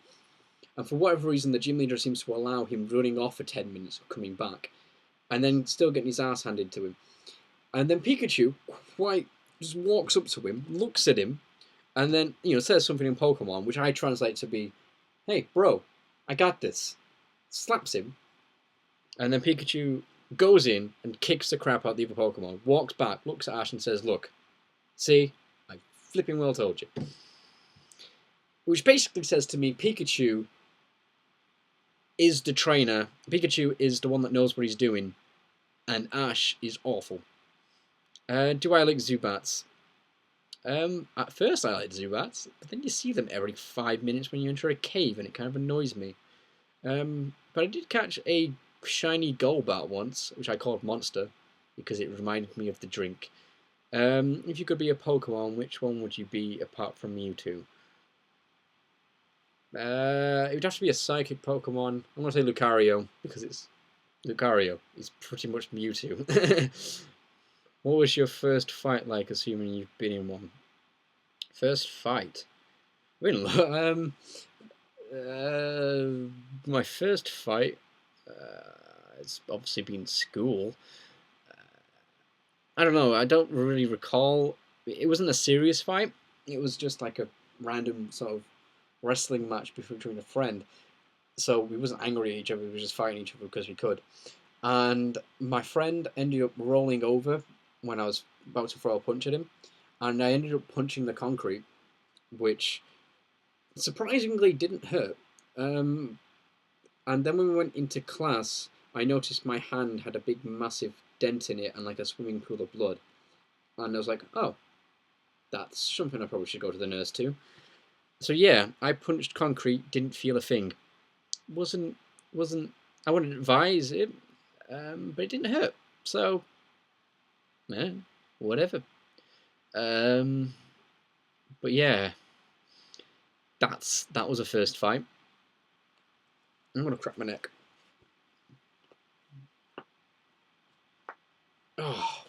And for whatever reason, the gym leader seems to allow him running off for 10 minutes of coming back, and then still getting his ass handed to him. And then Pikachu quite just walks up to him, looks at him, and then says something in Pokemon, which I translate to be, "Hey, bro, I got this." Slaps him, and then Pikachu goes in and kicks the crap out of the other Pokemon, walks back, looks at Ash and says, "Look, see, I flipping well told you." Which basically says to me, Pikachu is the trainer, Pikachu is the one that knows what he's doing, and Ash is awful. Do I like Zubats? At first I like Zubats, but then you see them every 5 minutes when you enter a cave, and it kind of annoys me. But I did catch a shiny Golbat once, which I called Monster, because it reminded me of the drink. If you could be a Pokemon, which one would you be apart from Mewtwo? It would have to be a Psychic Pokemon. I'm going to say Lucario, because it's Lucario. It's pretty much Mewtwo. What was your first fight like, assuming you've been in one? First fight? My first fight, it's obviously been school. I don't know, I don't really recall. It wasn't a serious fight. It was just like a random sort of wrestling match between a friend. So we wasn't angry at each other, we were just fighting each other because we could. And my friend ended up rolling over when I was about to throw a punch at him. And I ended up punching the concrete, which surprisingly didn't hurt. And then when we went into class, I noticed my hand had a big, massive dent in it and like a swimming pool of blood. And I was like, oh, that's something I probably should go to the nurse to. So yeah, I punched concrete, didn't feel a thing. Wasn't I wouldn't advise it, but it didn't hurt. So, yeah, whatever. But yeah, that was a first fight. I'm gonna crack my neck. Oh.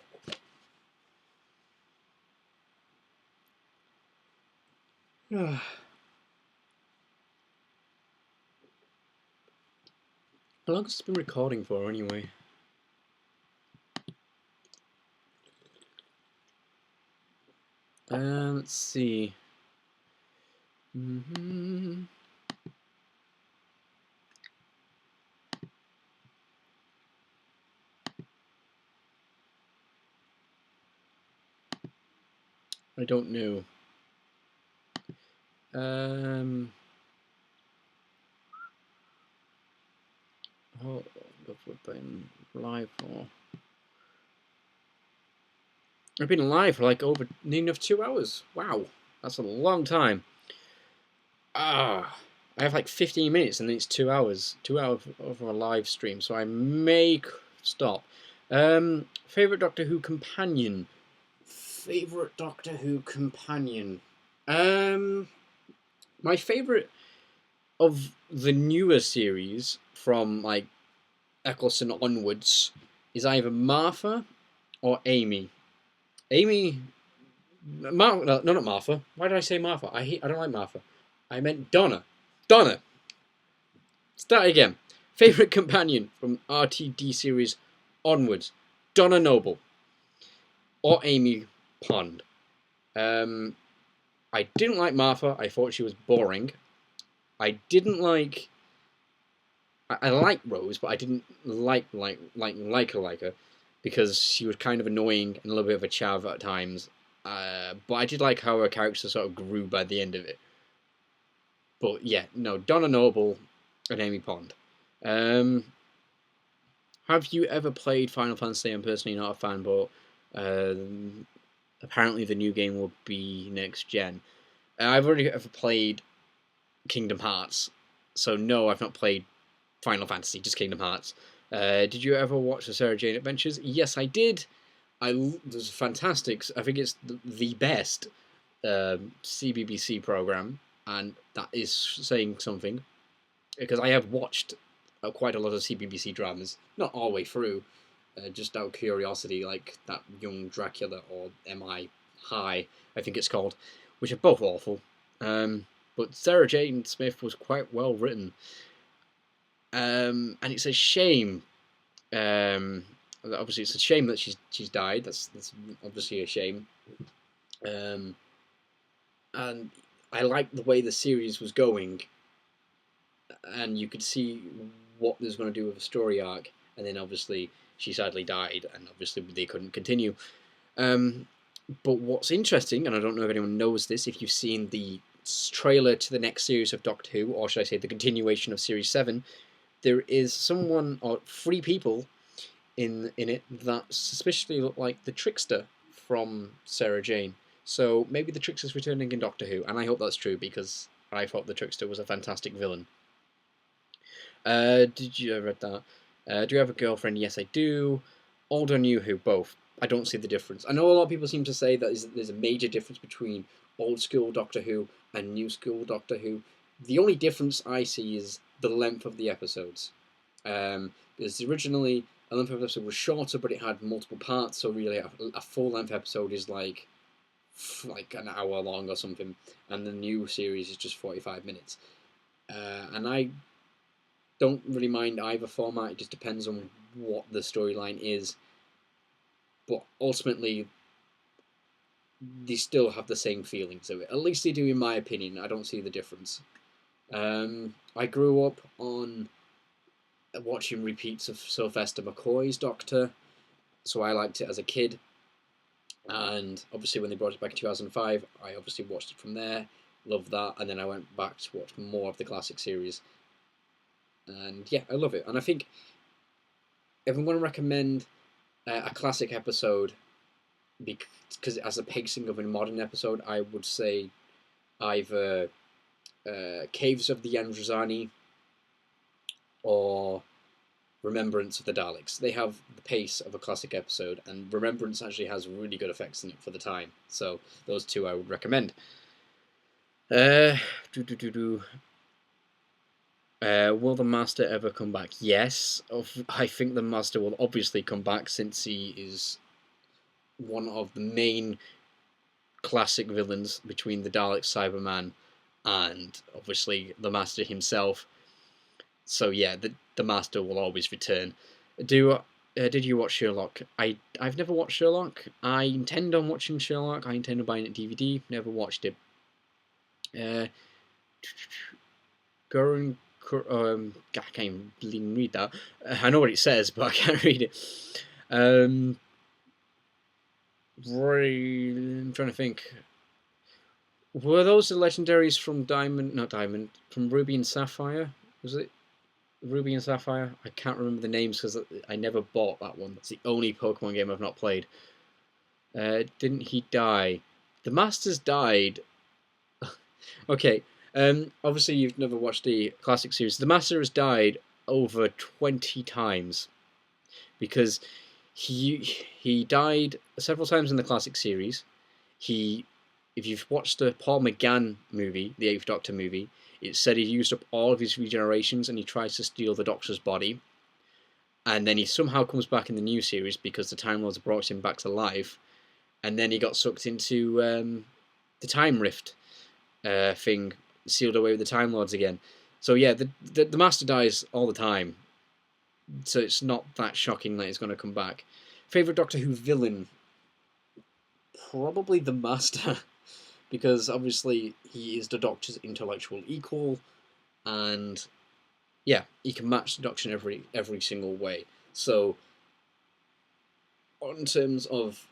How long has it been recording for anyway? Let's see. I don't know. Oh, that's what I'm live for. I've been live for like over nearly enough 2 hours. Wow, that's a long time. I have like 15 minutes, and then it's 2 hours. 2 hours of a live stream, so I may stop. Favorite Doctor Who companion. Favorite Doctor Who companion. My favorite of the newer series from like Eccleston onwards is either Martha or Amy. Amy, no, not Martha. Why did I say Martha? I don't like Martha. I meant Donna. Donna. Start again. Favorite companion from RTD series onwards. Donna Noble or Amy Pond. I didn't like Martha. I thought she was boring. I didn't like. I like Rose, but I didn't like her because she was kind of annoying and a little bit of a chav at times. But I did like how her character sort of grew by the end of it. But yeah, no, Donna Noble and Amy Pond. Have you ever played Final Fantasy? I'm personally not a fan, but apparently the new game will be next gen. I've already ever played Kingdom Hearts, so no, I've not played Final Fantasy, just Kingdom Hearts. Did you ever watch the Sarah Jane Adventures? Yes, I did. There's fantastic. I think it's the best CBBC program, and that is saying something because I have watched quite a lot of CBBC dramas, not all the way through, just out of curiosity, like that Young Dracula or Am I High, I think it's called, which are both awful. But Sarah Jane Smith was quite well written. And it's a shame. Obviously, it's a shame that she's died. That's obviously a shame. And I liked the way the series was going, and you could see what they was going to do with the story arc. And then obviously she sadly died, and obviously they couldn't continue. But what's interesting, and I don't know if anyone knows this, if you've seen the trailer to the next series of Doctor Who, or should I say the continuation of Series 7, there is someone, or 3 people in it that suspiciously look like the Trickster from Sarah Jane. So maybe the Trickster's returning in Doctor Who, and I hope that's true because I thought the Trickster was a fantastic villain. Did you ever read that? Do you have a girlfriend? Yes, I do. Old or new Who? Both. I don't see the difference. I know a lot of people seem to say that there's a major difference between old school Doctor Who and new school Doctor Who. The only difference I see is the length of the episodes. Because originally a length of episode was shorter, but it had multiple parts. So really, a full length episode is like an hour long or something, and the new series is just 45 minutes. And I don't really mind either format. It just depends on what the storyline is. But ultimately, they still have the same feelings of it. At least they do, in my opinion. I don't see the difference. I grew up on watching repeats of Sylvester McCoy's Doctor, so I liked it as a kid. And obviously, when they brought it back in 2005, I obviously watched it from there. Loved that, and then I went back to watch more of the classic series. And yeah, I love it. And I think if I'm going to recommend a classic episode, because as a pacing of a modern episode, I would say either Caves of the Androzani or Remembrance of the Daleks. They have the pace of a classic episode, and Remembrance actually has really good effects in it for the time. So those 2 I would recommend. Will the Master ever come back? Yes, I think the Master will obviously come back since he is one of the main classic villains between the Dalek, Cyberman, and obviously the Master himself. So yeah, the Master will always return. Did you watch Sherlock? I've never watched Sherlock. I intend on watching Sherlock. I intend on buying it DVD. Never watched it. I can't even read that. I know what it says, but I can't read it. I'm trying to think. Were those the legendaries from from Ruby and Sapphire? Was it Ruby and Sapphire? I can't remember the names because I never bought that one. That's the only Pokemon game I've not played. Didn't he die? The Masters died. Okay, Obviously, you've never watched the classic series. The Master has died over 20 times because he died several times in the classic series. He, if you've watched the Paul McGann movie, the Eighth Doctor movie, it said he used up all of his regenerations and he tries to steal the Doctor's body. And then he somehow comes back in the new series because the Time Lords brought him back to life. And then he got sucked into the Time Rift thing, sealed away with the Time Lords again. So yeah, the Master dies all the time. So it's not that shocking that he's going to come back. Favorite Doctor Who villain? Probably the Master, because obviously he is the Doctor's intellectual equal, and yeah, he can match the Doctor in every single way. So, in terms of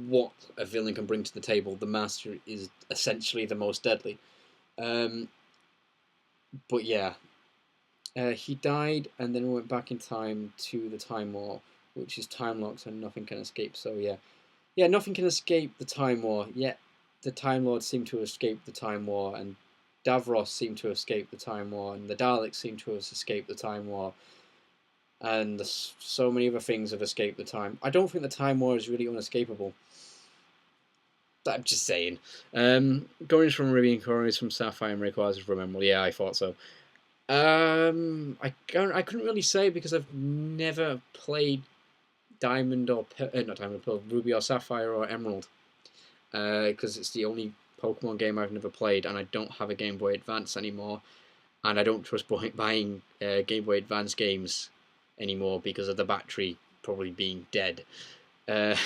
what a villain can bring to the table, the Master is essentially the most deadly. But yeah, he died and then went back in time to the Time War, which is time locked and nothing can escape. So yeah, nothing can escape the Time War. Yet the Time Lords seem to escape the Time War, and Davros seemed to escape the Time War, and the Daleks seem to have escaped the Time War, and so many other things have escaped the time. I don't think the Time War is really unescapable. I'm just saying. Gorins from Ruby, Gorins from Sapphire, and Rayquaza from Emerald. Yeah, I thought so. I couldn't really say because I've never played Diamond or not Diamond, Pearl, Ruby or Sapphire or Emerald. Because it's the only Pokemon game I've never played, and I don't have a Game Boy Advance anymore, and I don't trust buying Game Boy Advance games anymore because of the battery probably being dead. What's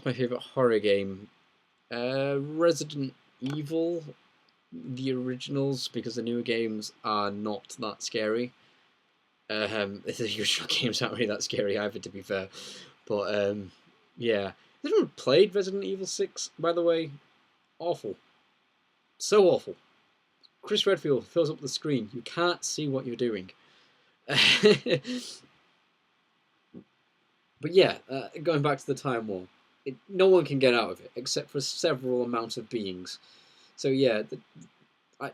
my favourite horror game? Resident Evil, the originals, because the newer games are not that scary. The original games aren't really that scary either, to be fair. But yeah. Has anyone played Resident Evil 6, by the way? Awful. So awful. Chris Redfield fills up the screen. You can't see what you're doing. But yeah, going back to the Time War, no one can get out of it except for several amount of beings. So yeah,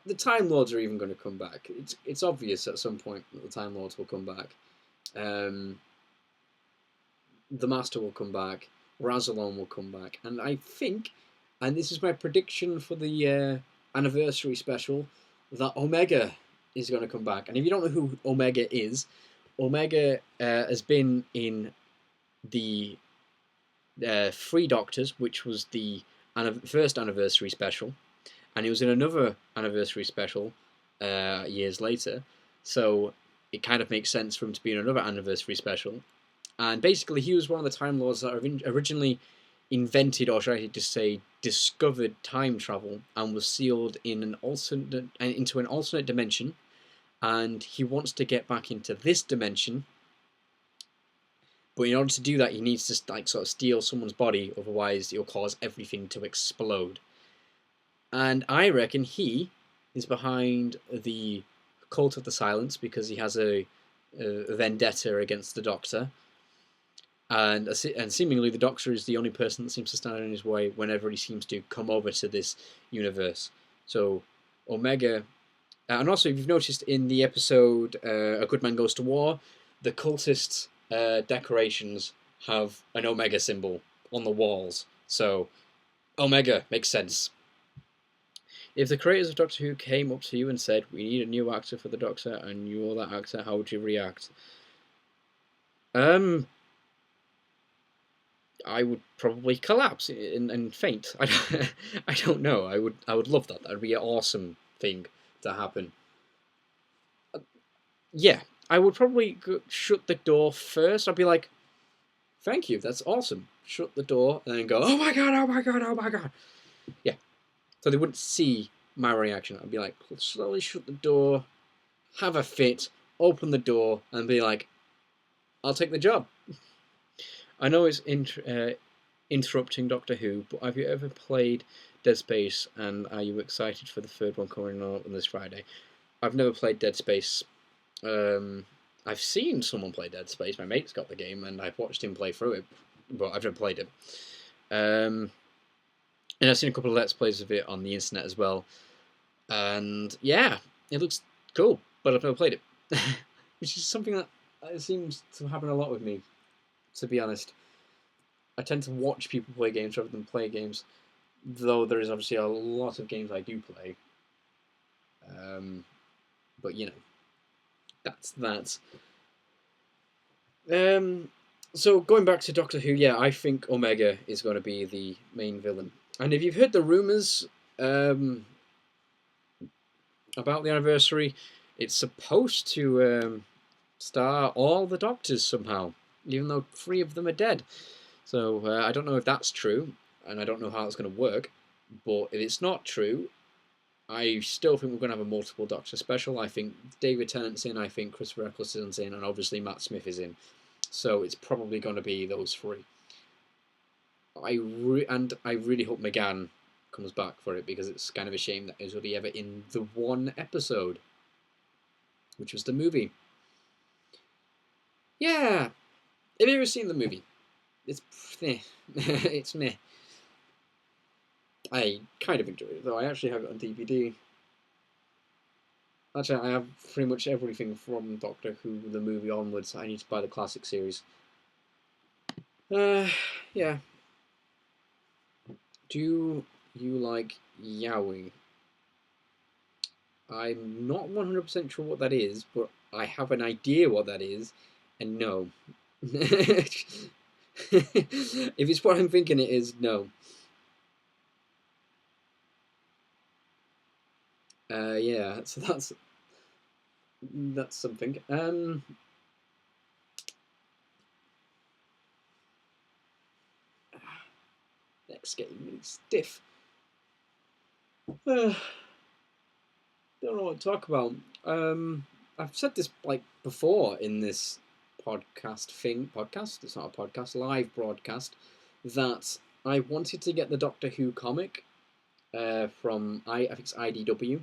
the Time Lords are even going to come back. It's obvious at some point that the Time Lords will come back. The Master will come back. Razalon will come back, and I think, and this is my prediction for the anniversary special, that Omega is going to come back. And if you don't know who Omega is, Omega has been in the Three Doctors, which was the first anniversary special, and he was in another anniversary special years later. So it kind of makes sense for him to be in another anniversary special. And basically, he was one of the Time Lords that originally invented, or should I just say, discovered time travel, and was sealed in into an alternate dimension. And he wants to get back into this dimension, but in order to do that, he needs to sort of steal someone's body, otherwise he'll cause everything to explode. And I reckon he is behind the Cult of the Silence because he has a vendetta against the Doctor. And seemingly the Doctor is the only person that seems to stand in his way whenever he seems to come over to this universe. So Omega, and also if you've noticed in the episode A Good Man Goes to War, the cultists' decorations have an Omega symbol on the walls. So Omega makes sense. If the creators of Doctor Who came up to you and said, "We need a new actor for the Doctor," and you're that actor, how would you react? I would probably collapse and faint. I don't know. I would love that. That'd be an awesome thing to happen. Yeah, I would probably shut the door first. I'd be like, "Thank you, that's awesome." Shut the door and then go, "Oh my god! Oh my god! Oh my god!" Yeah, so they wouldn't see my reaction. I'd be like, slowly shut the door, have a fit, open the door, and be like, "I'll take the job." I know it's interrupting Doctor Who, but have you ever played Dead Space, and are you excited for the third one coming out on this Friday? I've never played Dead Space. I've seen someone play Dead Space. My mate's got the game, and I've watched him play through it, but I've never played it. And I've seen a couple of Let's Plays of it on the internet as well. And yeah, it looks cool, but I've never played it. Which is something that seems to happen a lot with me, to be honest. I tend to watch people play games rather than play games, though there is obviously a lot of games I do play. But you know, that's that. So going back to Doctor Who, yeah, I think Omega is going to be the main villain. And if you've heard the rumors about the anniversary, it's supposed to star all the Doctors somehow, even though 3 of them are dead. So I don't know if that's true, and I don't know how it's going to work. But if it's not true, I still think we're going to have a multiple Doctor special. I think David Tennant's in, I think Christopher Eccleston's in, and obviously Matt Smith is in. So it's probably going to be those 3. I really hope McGann comes back for it, because it's kind of a shame that he was only ever in the 1 episode, which was the movie. Yeah, have you ever seen the movie? It's it's meh. I kind of enjoy it, though. I actually have it on DVD. Actually, I have pretty much everything from Doctor Who, the movie onwards. I need to buy the classic series. Yeah. Do you like yaoi? I'm not 100% sure what that is, but I have an idea what that is, and no. If it's what I'm thinking it is, no. Yeah, so that's something. Next getting really stiff. Don't know what to talk about. I've said this like before in this podcast. It's not a podcast, live broadcast. That I wanted to get the Doctor Who comic from I think it's IDW,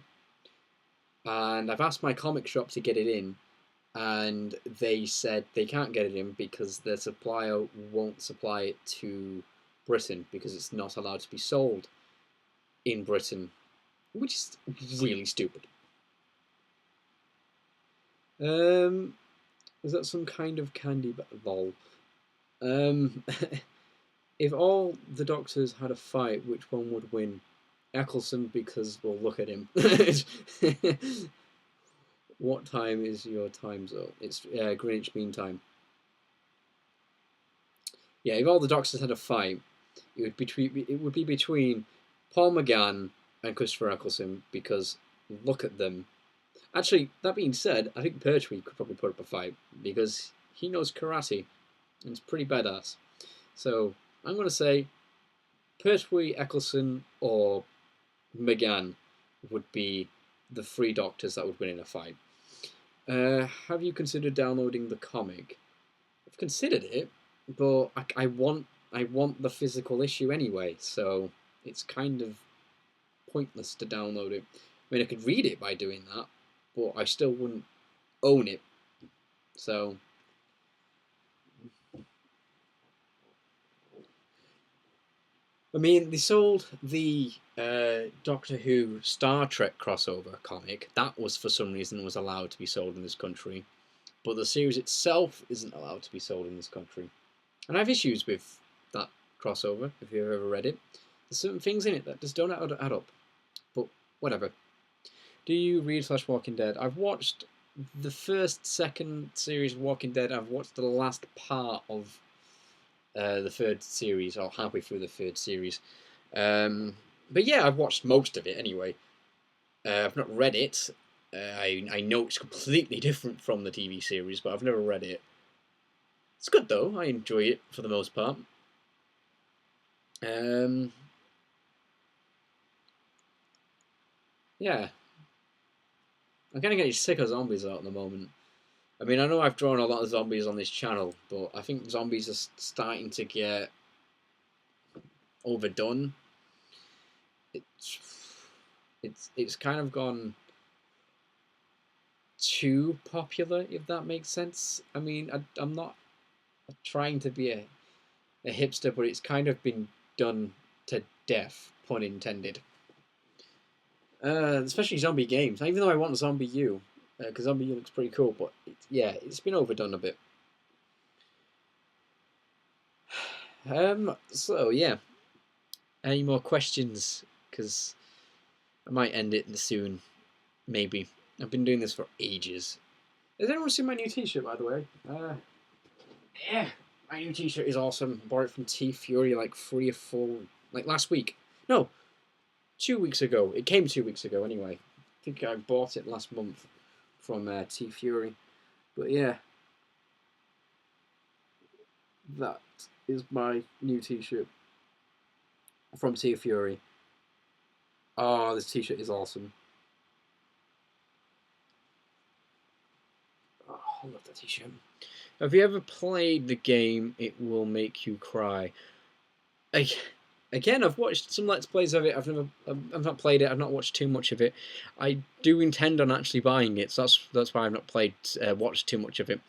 and I've asked my comic shop to get it in, and they said they can't get it in because their supplier won't supply it to Britain because it's not allowed to be sold in Britain, which is really stupid. Is that some kind of candy ball? If all the Doctors had a fight, which one would win? Eccleston, because, well, look at him. What time is your time zone? It's Greenwich Mean Time. Yeah, if all the Doctors had a fight, it would be between Paul McGann and Christopher Eccleston, because look at them. Actually, that being said, I think Pertwee could probably put up a fight because he knows karate and it's pretty badass. So I'm going to say Pertwee, Eccleston, or McGann would be the 3 Doctors that would win in a fight. Have you considered downloading the comic? I've considered it, but I want the physical issue anyway, so it's kind of pointless to download it. I mean, I could read it by doing that, but I still wouldn't own it. So I mean, they sold the Doctor Who Star Trek crossover comic. That was, for some reason, was allowed to be sold in this country, but the series itself isn't allowed to be sold in this country. And I have issues with that crossover, if you've ever read it. There's certain things in it that just don't add up. But whatever. Do you read / Walking Dead? I've watched the second series of Walking Dead. I've watched the last part of the 3rd series, or halfway through the 3rd series. But yeah, I've watched most of it anyway. I've not read it. I know it's completely different from the TV series, but I've never read it. It's good though. I enjoy it for the most part. Yeah. I'm kind of getting sick of zombies out at the moment. I mean, I know I've drawn a lot of zombies on this channel, but I think zombies are starting to get overdone. It's kind of gone too popular, if that makes sense. I mean, I'm not trying to be a hipster, but it's kind of been done to death pun intended. Especially zombie games. Even though I want Zombie U, because Zombie U looks pretty cool, but yeah, it's been overdone a bit. So yeah, any more questions? Because I might end it soon, maybe. I've been doing this for ages. Has anyone seen my new T-shirt, by the way? Yeah, my new T-shirt is awesome. Bought it from TeeFury like 3 or 4, like last week. No, 2 weeks ago. It came 2 weeks ago anyway. I think I bought it last month from TeeFury. But yeah, that is my new T-shirt from TeeFury. Oh, this T-shirt is awesome. Oh, I love that T-shirt. Have you ever played the game It Will Make You Cry? Again, I've watched some Let's Plays of it. I've not played it. I've not watched too much of it. I do intend on actually buying it, so that's why I've not watched too much of it.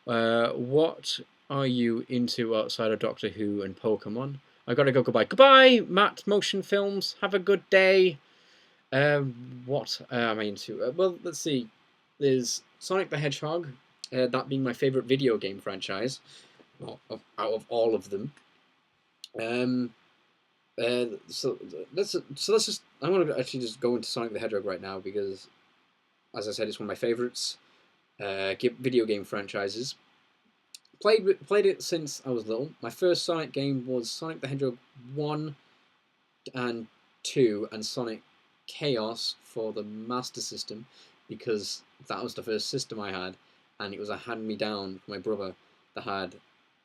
What are you into outside of Doctor Who and Pokemon? I gotta go. Goodbye, Matt Motion Films. Have a good day. What am I into? Well, let's see. There's Sonic the Hedgehog. That being my favorite video game franchise, out of all of them. So let's just. I want to actually just go into Sonic the Hedgehog right now because, as I said, it's one of my favorites. Video game franchises. Played it since I was little. My first Sonic game was Sonic the Hedgehog 1 and 2, and Sonic Chaos for the Master System, because that was the first system I had, and it was a hand-me-down from my brother that had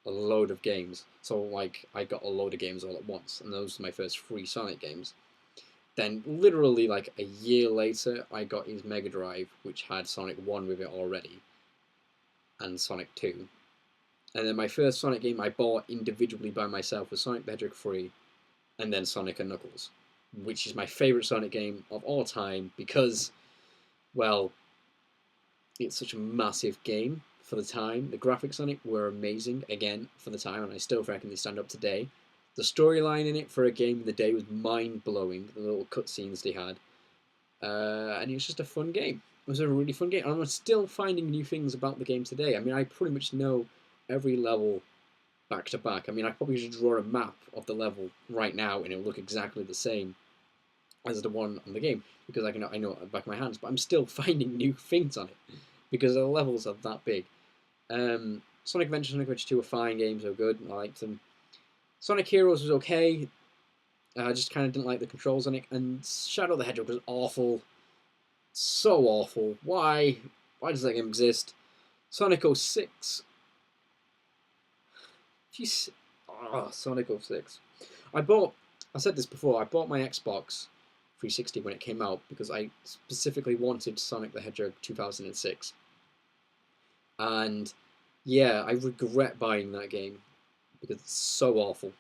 a load of games. So like I got a load of games all at once, and those were my first 3 Sonic games. Then literally like a year later, I got his Mega Drive, which had Sonic 1 with it already, and Sonic 2. And then my first Sonic game I bought individually by myself was Sonic the Hedgehog 3, and then Sonic and Knuckles, which is my favourite Sonic game of all time because, well, it's such a massive game for the time. The graphics on it were amazing, again, for the time, and I still reckon they stand up today. The storyline in it for a game of the day was mind-blowing, the little cutscenes they had. And it was just a fun game. It was a really fun game. And I'm still finding new things about the game today. I mean, I pretty much know every level back to back. I mean, I probably should draw a map of the level right now and it'll look exactly the same as the one on the game, because I know it at the back of my hands, but I'm still finding new things on it because the levels are that big. Sonic Adventure, Sonic Adventure 2 were fine games, they were good, I liked them. Sonic Heroes was okay, I just kind of didn't like the controls on it, and Shadow the Hedgehog was awful. So awful. Why? Why does that game exist? Sonic 06. Sonic 06. I said this before, I bought my Xbox 360 when it came out because I specifically wanted Sonic the Hedgehog 2006. And yeah, I regret buying that game because it's so awful.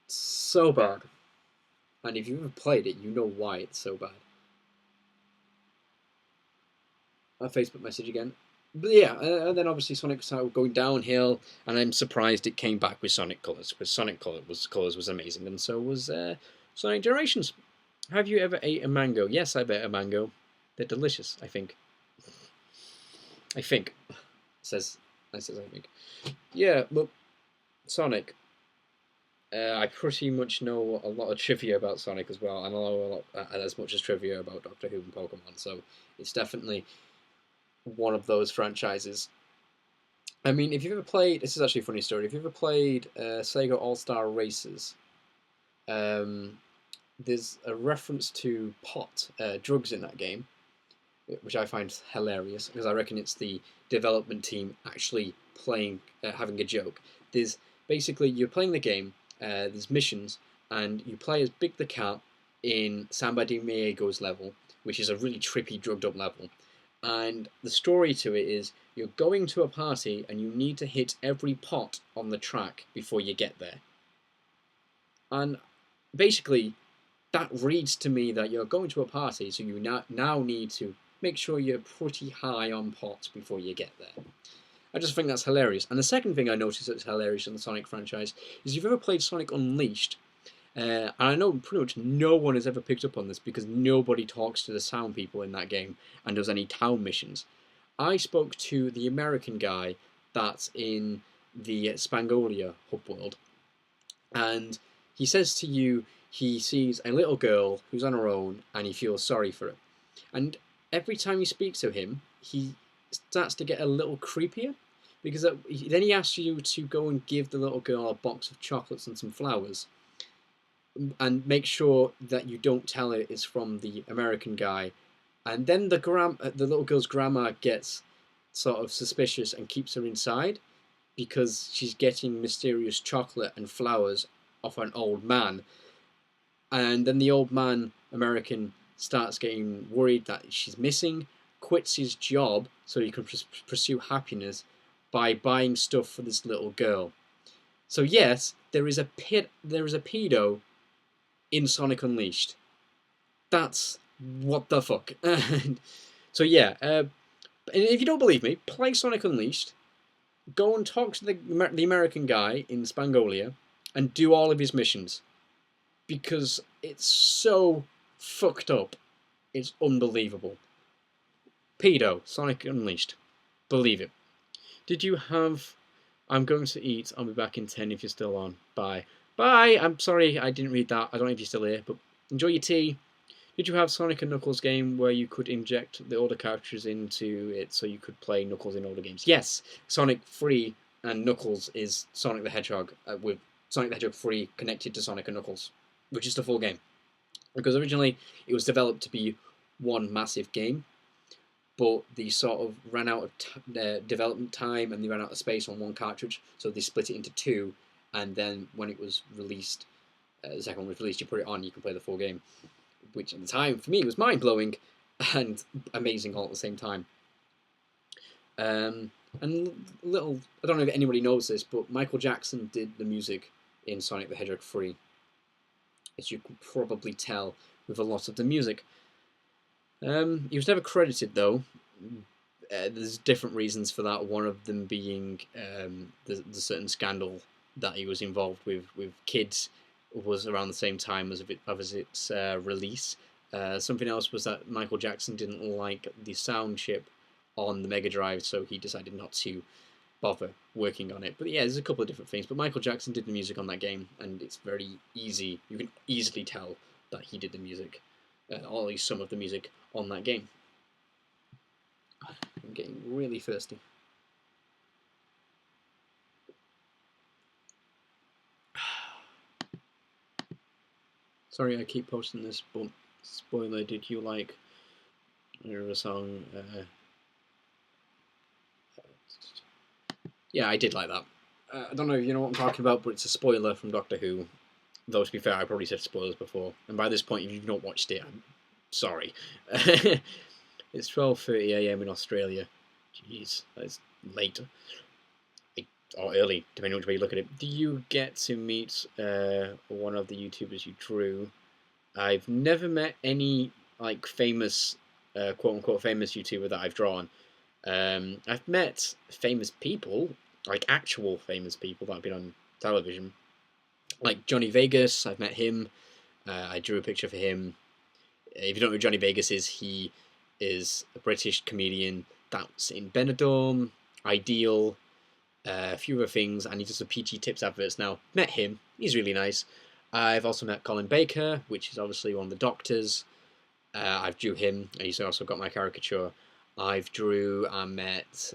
It's so bad. And if you've ever played it, you know why it's so bad. A Facebook message again. But yeah, and then obviously Sonic started going downhill, and I'm surprised it came back with Sonic Colors, because Sonic Colors was amazing, and so was Sonic Generations. Have you ever ate a mango? Yes, I've ate a mango. They're delicious, I think. I think. Says I think. Yeah, look, Sonic. I pretty much know a lot of trivia about Sonic as well, and I know as much as trivia about Doctor Who and Pokemon, so it's definitely one of those franchises. I mean, if you've ever played, this is actually a funny story. If you've ever played Sega All-Star Racers, there's a reference to pot, drugs in that game, which I find hilarious because I reckon it's the development team actually playing, having a joke. There's basically, you're playing the game, there's missions, and you play as Big the Cat in Samba de Miego's level, which is a really trippy, drugged up level. And the story to it is you're going to a party and you need to hit every pot on the track before you get there. And basically, that reads to me that you're going to a party, so you now need to make sure you're pretty high on pots before you get there. I just think that's hilarious. And the second thing I noticed that's hilarious in the Sonic franchise is if you've ever played Sonic Unleashed, And I know pretty much no one has ever picked up on this because nobody talks to the sound people in that game and does any town missions. I spoke to the American guy that's in the Spangolia hub world, and he says to you he sees a little girl who's on her own and he feels sorry for her. And every time you speak to him, he starts to get a little creepier because then he asks you to go and give the little girl a box of chocolates and some flowers, and make sure that you don't tell her it's from the American guy. And then the little girl's grandma gets sort of suspicious and keeps her inside because she's getting mysterious chocolate and flowers off an old man. And then the old man, American, starts getting worried that she's missing, quits his job so he can pursue happiness by buying stuff for this little girl. So yes, there is a pedo in Sonic Unleashed. That's what the fuck. So yeah, and if you don't believe me, play Sonic Unleashed. Go and talk to the American guy in Spangolia, and do all of his missions, because it's so fucked up. It's unbelievable. Pedo, Sonic Unleashed. Believe it. Did you have I'm going to eat, I'll be back in 10 if you're still on. Bye. Bye! I'm sorry I didn't read that. I don't know if you're still here, but enjoy your tea. Did you have Sonic and Knuckles game where you could inject the older characters into it so you could play Knuckles in older games? Yes! Sonic 3 and Knuckles is Sonic the Hedgehog, with Sonic the Hedgehog 3 connected to Sonic and Knuckles, which is the full game. Because originally it was developed to be one massive game, but they sort of ran out of development time and they ran out of space on one cartridge, so they split it into two, and then when it was released, the second one was released, you put it on, you can play the full game, which at the time, for me, was mind-blowing and amazing all at the same time. And little, I don't know if anybody knows this, but Michael Jackson did the music in Sonic the Hedgehog 3, as you can probably tell with a lot of the music. He was never credited, though. There's different reasons for that. One of them being the certain scandal that he was involved with kids was around the same time as its release. Something else was that Michael Jackson didn't like the sound chip on the Mega Drive, so he decided not to bother working on it. But yeah, there's a couple of different things. But Michael Jackson did the music on that game, and it's very easy. You can easily tell that he did the music, or at least some of the music on that game. I'm getting really thirsty. Sorry, I keep posting this, but spoiler, did you like the song? Yeah, I did like that. I don't know if you know what I'm talking about, but it's a spoiler from Doctor Who. Though, to be fair, I probably said spoilers before. And by this point, if you've not watched it, I'm sorry. It's 12:30 AM in Australia. Jeez, that's late. Or early, depending on which way you look at it. Do you get to meet one of the YouTubers you drew? I've never met any like famous, quote unquote famous YouTuber that I've drawn. I've met famous people, like actual famous people that have been on television, like Johnny Vegas. I've met him. I drew a picture for him. If you don't know who Johnny Vegas is, he is a British comedian that's in Benidorm, Ideal, a few other things, and he does some PG Tips adverts now. Met him. He's really nice. I've also met Colin Baker, which is obviously one of the doctors. I've drew him, and he's also got my caricature. I met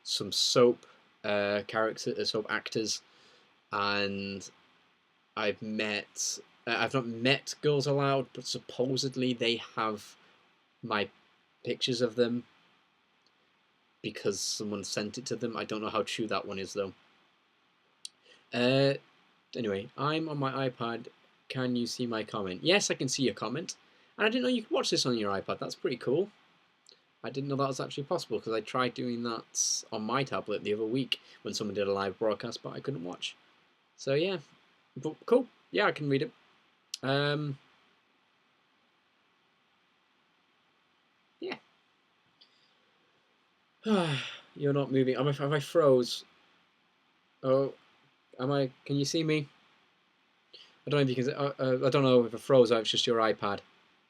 some soap characters, soap actors, and I've not met Girls Aloud, but supposedly they have my pictures of them because someone sent it to them. I don't know how true that one is, though. Anyway, I'm on my iPad. Can you see my comment? Yes, I can see your comment. And I didn't know you could watch this on your iPad. That's pretty cool. I didn't know that was actually possible because I tried doing that on my tablet the other week when someone did a live broadcast, but I couldn't watch. So yeah, but cool. Yeah, I can read it. Yeah. You're not moving. Have I froze? Oh, am I? Can you see me? I don't know if you can. I don't know if it froze or if it's just your iPad,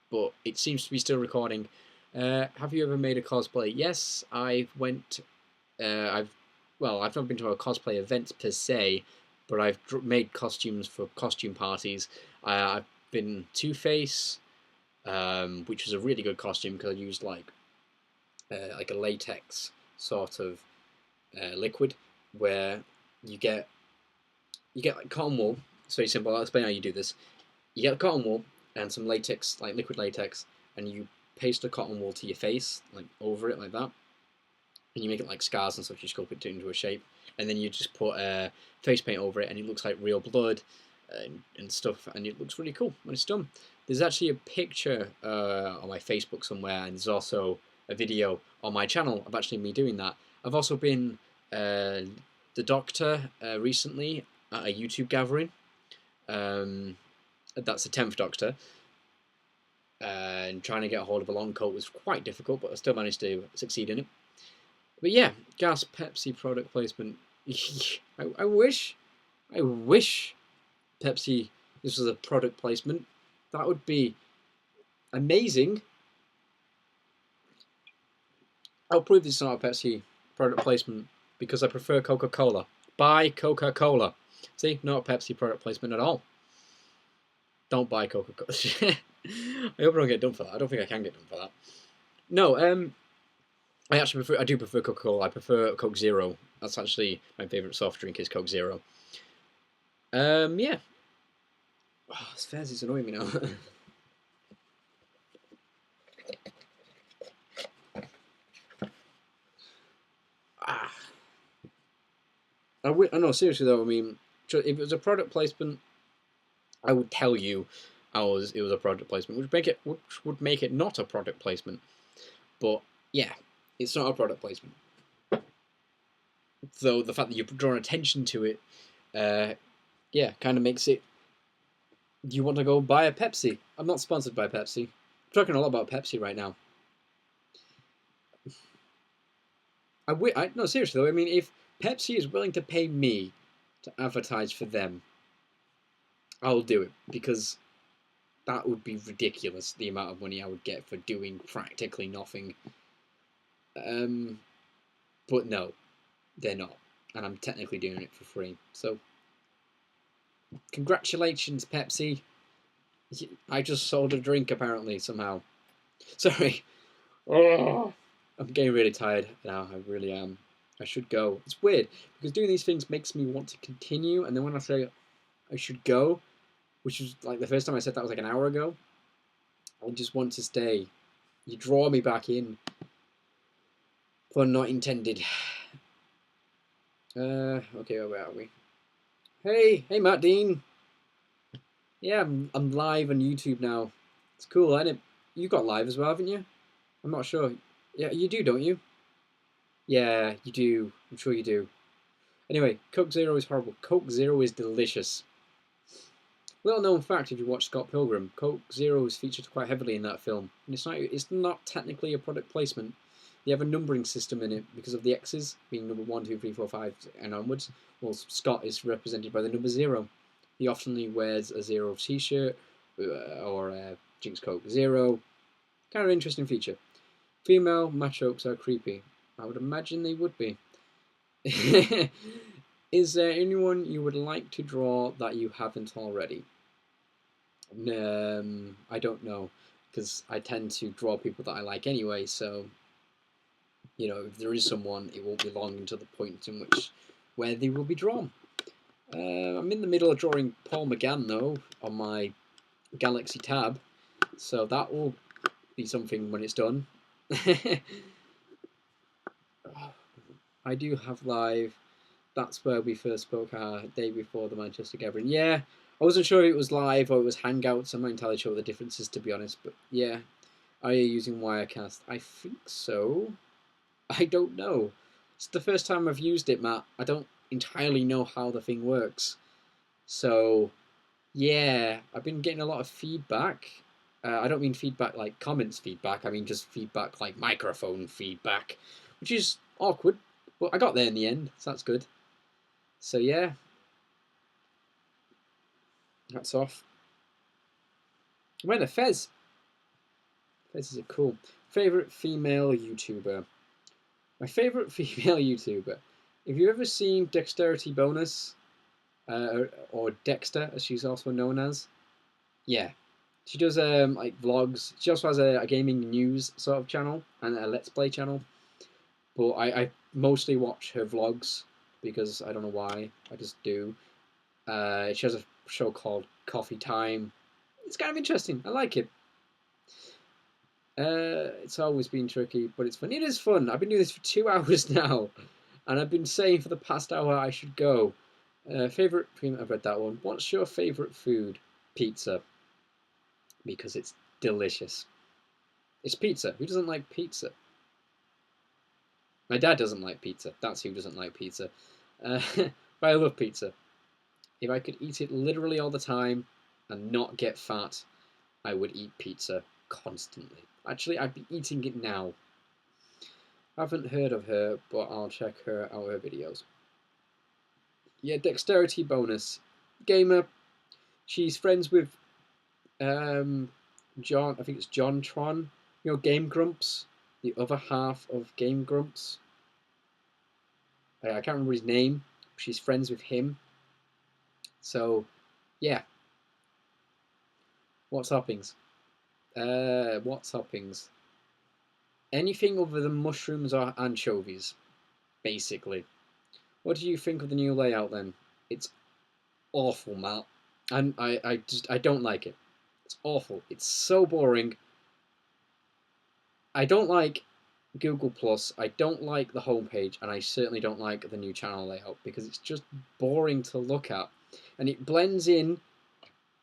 but it seems to be still recording. Have you ever made a cosplay? Yes, I've went. I've I've never been to a cosplay event per se, but I've made costumes for costume parties. I've been Two-Face, which was a really good costume because I used like a latex sort of liquid where you get like cotton wool. It's very simple. I'll explain how you do this. You get cotton wool and some latex, like liquid latex, and you paste the cotton wool to your face, like over it, like that. And you make it like scars and stuff. You sculpt it into a shape, and then you just put face paint over it, and it looks like real blood and stuff, and it looks really cool when it's done. There's actually a picture on my Facebook somewhere, and there's also a video on my channel of actually me doing that. I've also been the Doctor recently at a YouTube gathering. That's the 10th Doctor. And trying to get a hold of a long coat was quite difficult, but I still managed to succeed in it. But yeah, Gas Pepsi product placement. I wish Pepsi, this was a product placement. That would be amazing. I'll prove this is not a Pepsi product placement because I prefer Coca-Cola. Buy Coca-Cola. See, not a Pepsi product placement at all. Don't buy Coca-Cola. I hope I don't get done for that. I don't think I can get done for that. No, I do prefer Coca-Cola. I prefer Coke Zero. That's actually my favourite soft drink is Coke Zero. Yeah. Oh, this Fez is annoying me now. I know, seriously though, I mean, if it was a product placement, I would tell you it was a product placement, which would make it not a product placement. But yeah, it's not a product placement. Though the fact that you've drawn attention to it, yeah, kind of makes it. You want to go buy a Pepsi? I'm not sponsored by Pepsi. I'm talking a lot about Pepsi right now. No, seriously though, I mean, if Pepsi is willing to pay me to advertise for them, I'll do it because that would be ridiculous, the amount of money I would get for doing practically nothing. But no, they're not, and I'm technically doing it for free. So, congratulations, Pepsi. I just sold a drink apparently somehow. Sorry. Oh, I'm getting really tired now. I really am. I should go. It's weird because doing these things makes me want to continue, and then when I say I should go, which was like the first time I said that was like an hour ago, I just want to stay. You draw me back in. Pun not intended. Okay, where are we? Hey, Matt Dean. Yeah, I'm live on YouTube now. It's cool, isn't it? You got live as well, haven't you? I'm not sure. Yeah, you do, don't you? Yeah, you do. I'm sure you do. Anyway, Coke Zero is horrible. Coke Zero is delicious. Little known fact: if you watch Scott Pilgrim, Coke Zero is featured quite heavily in that film, and it's not technically a product placement. They have a numbering system in it because of the X's being number 1, 2, 3, 4, 5, and onwards. Well, Scott is represented by the number 0. He often wears a Zero T-shirt or a Jinx Coke Zero. Kind of interesting feature. Female machokes are creepy. I would imagine they would be. Is there anyone you would like to draw that you haven't already? I don't know, because I tend to draw people that I like anyway, so, you know, if there is someone, it won't be long until the point in which, where they will be drawn. I'm in the middle of drawing Paul McGann, though, on my Galaxy tab, so that will be something when it's done. I do have live. That's where we first spoke day before the Manchester gathering. Yeah, I wasn't sure if it was live or it was Hangouts. I'm not entirely sure what the difference is, to be honest. But yeah, are you using Wirecast? I think so. I don't know. It's the first time I've used it, Matt. I don't entirely know how the thing works. So, yeah, I've been getting a lot of feedback. I don't mean feedback like comments feedback. I mean just feedback like microphone feedback, which is awkward. But I got there in the end, so that's good. So yeah. Hats off. I'm wearing a fez. Fezes are cool. Favorite female YouTuber. My favorite female YouTuber. If you've ever seen Dexterity Bonus, or Dexter, as she's also known as, yeah, she does like vlogs. She also has a gaming news sort of channel and a Let's Play channel. But I mostly watch her vlogs because I don't know why. I just do. She has a show called Coffee Time. It's kind of interesting. I like it. It's always been tricky, but it's fun. It is fun. I've been doing this for 2 hours now, and I've been saying for the past hour I should go. Favorite? I've read that one. What's your favorite food? Pizza, because it's delicious. It's pizza. Who doesn't like pizza? My dad doesn't like pizza. That's who doesn't like pizza. But I love pizza. If I could eat it literally all the time and not get fat, I would eat pizza constantly. Actually, I'd be eating it now. I haven't heard of her, but I'll check out her videos. Yeah, Dexterity Bonus. Gamer. She's friends with John, I think it's John Tron. You know, Game Grumps. The other half of Game Grumps. I can't remember his name. She's friends with him. So, yeah. What toppings? What toppings? Anything other than mushrooms or anchovies, basically. What do you think of the new layout then? It's awful, Matt. And I don't like it. It's awful. It's so boring. I don't like Google Plus. I don't like the homepage, and I certainly don't like the new channel layout because it's just boring to look at, and it blends in.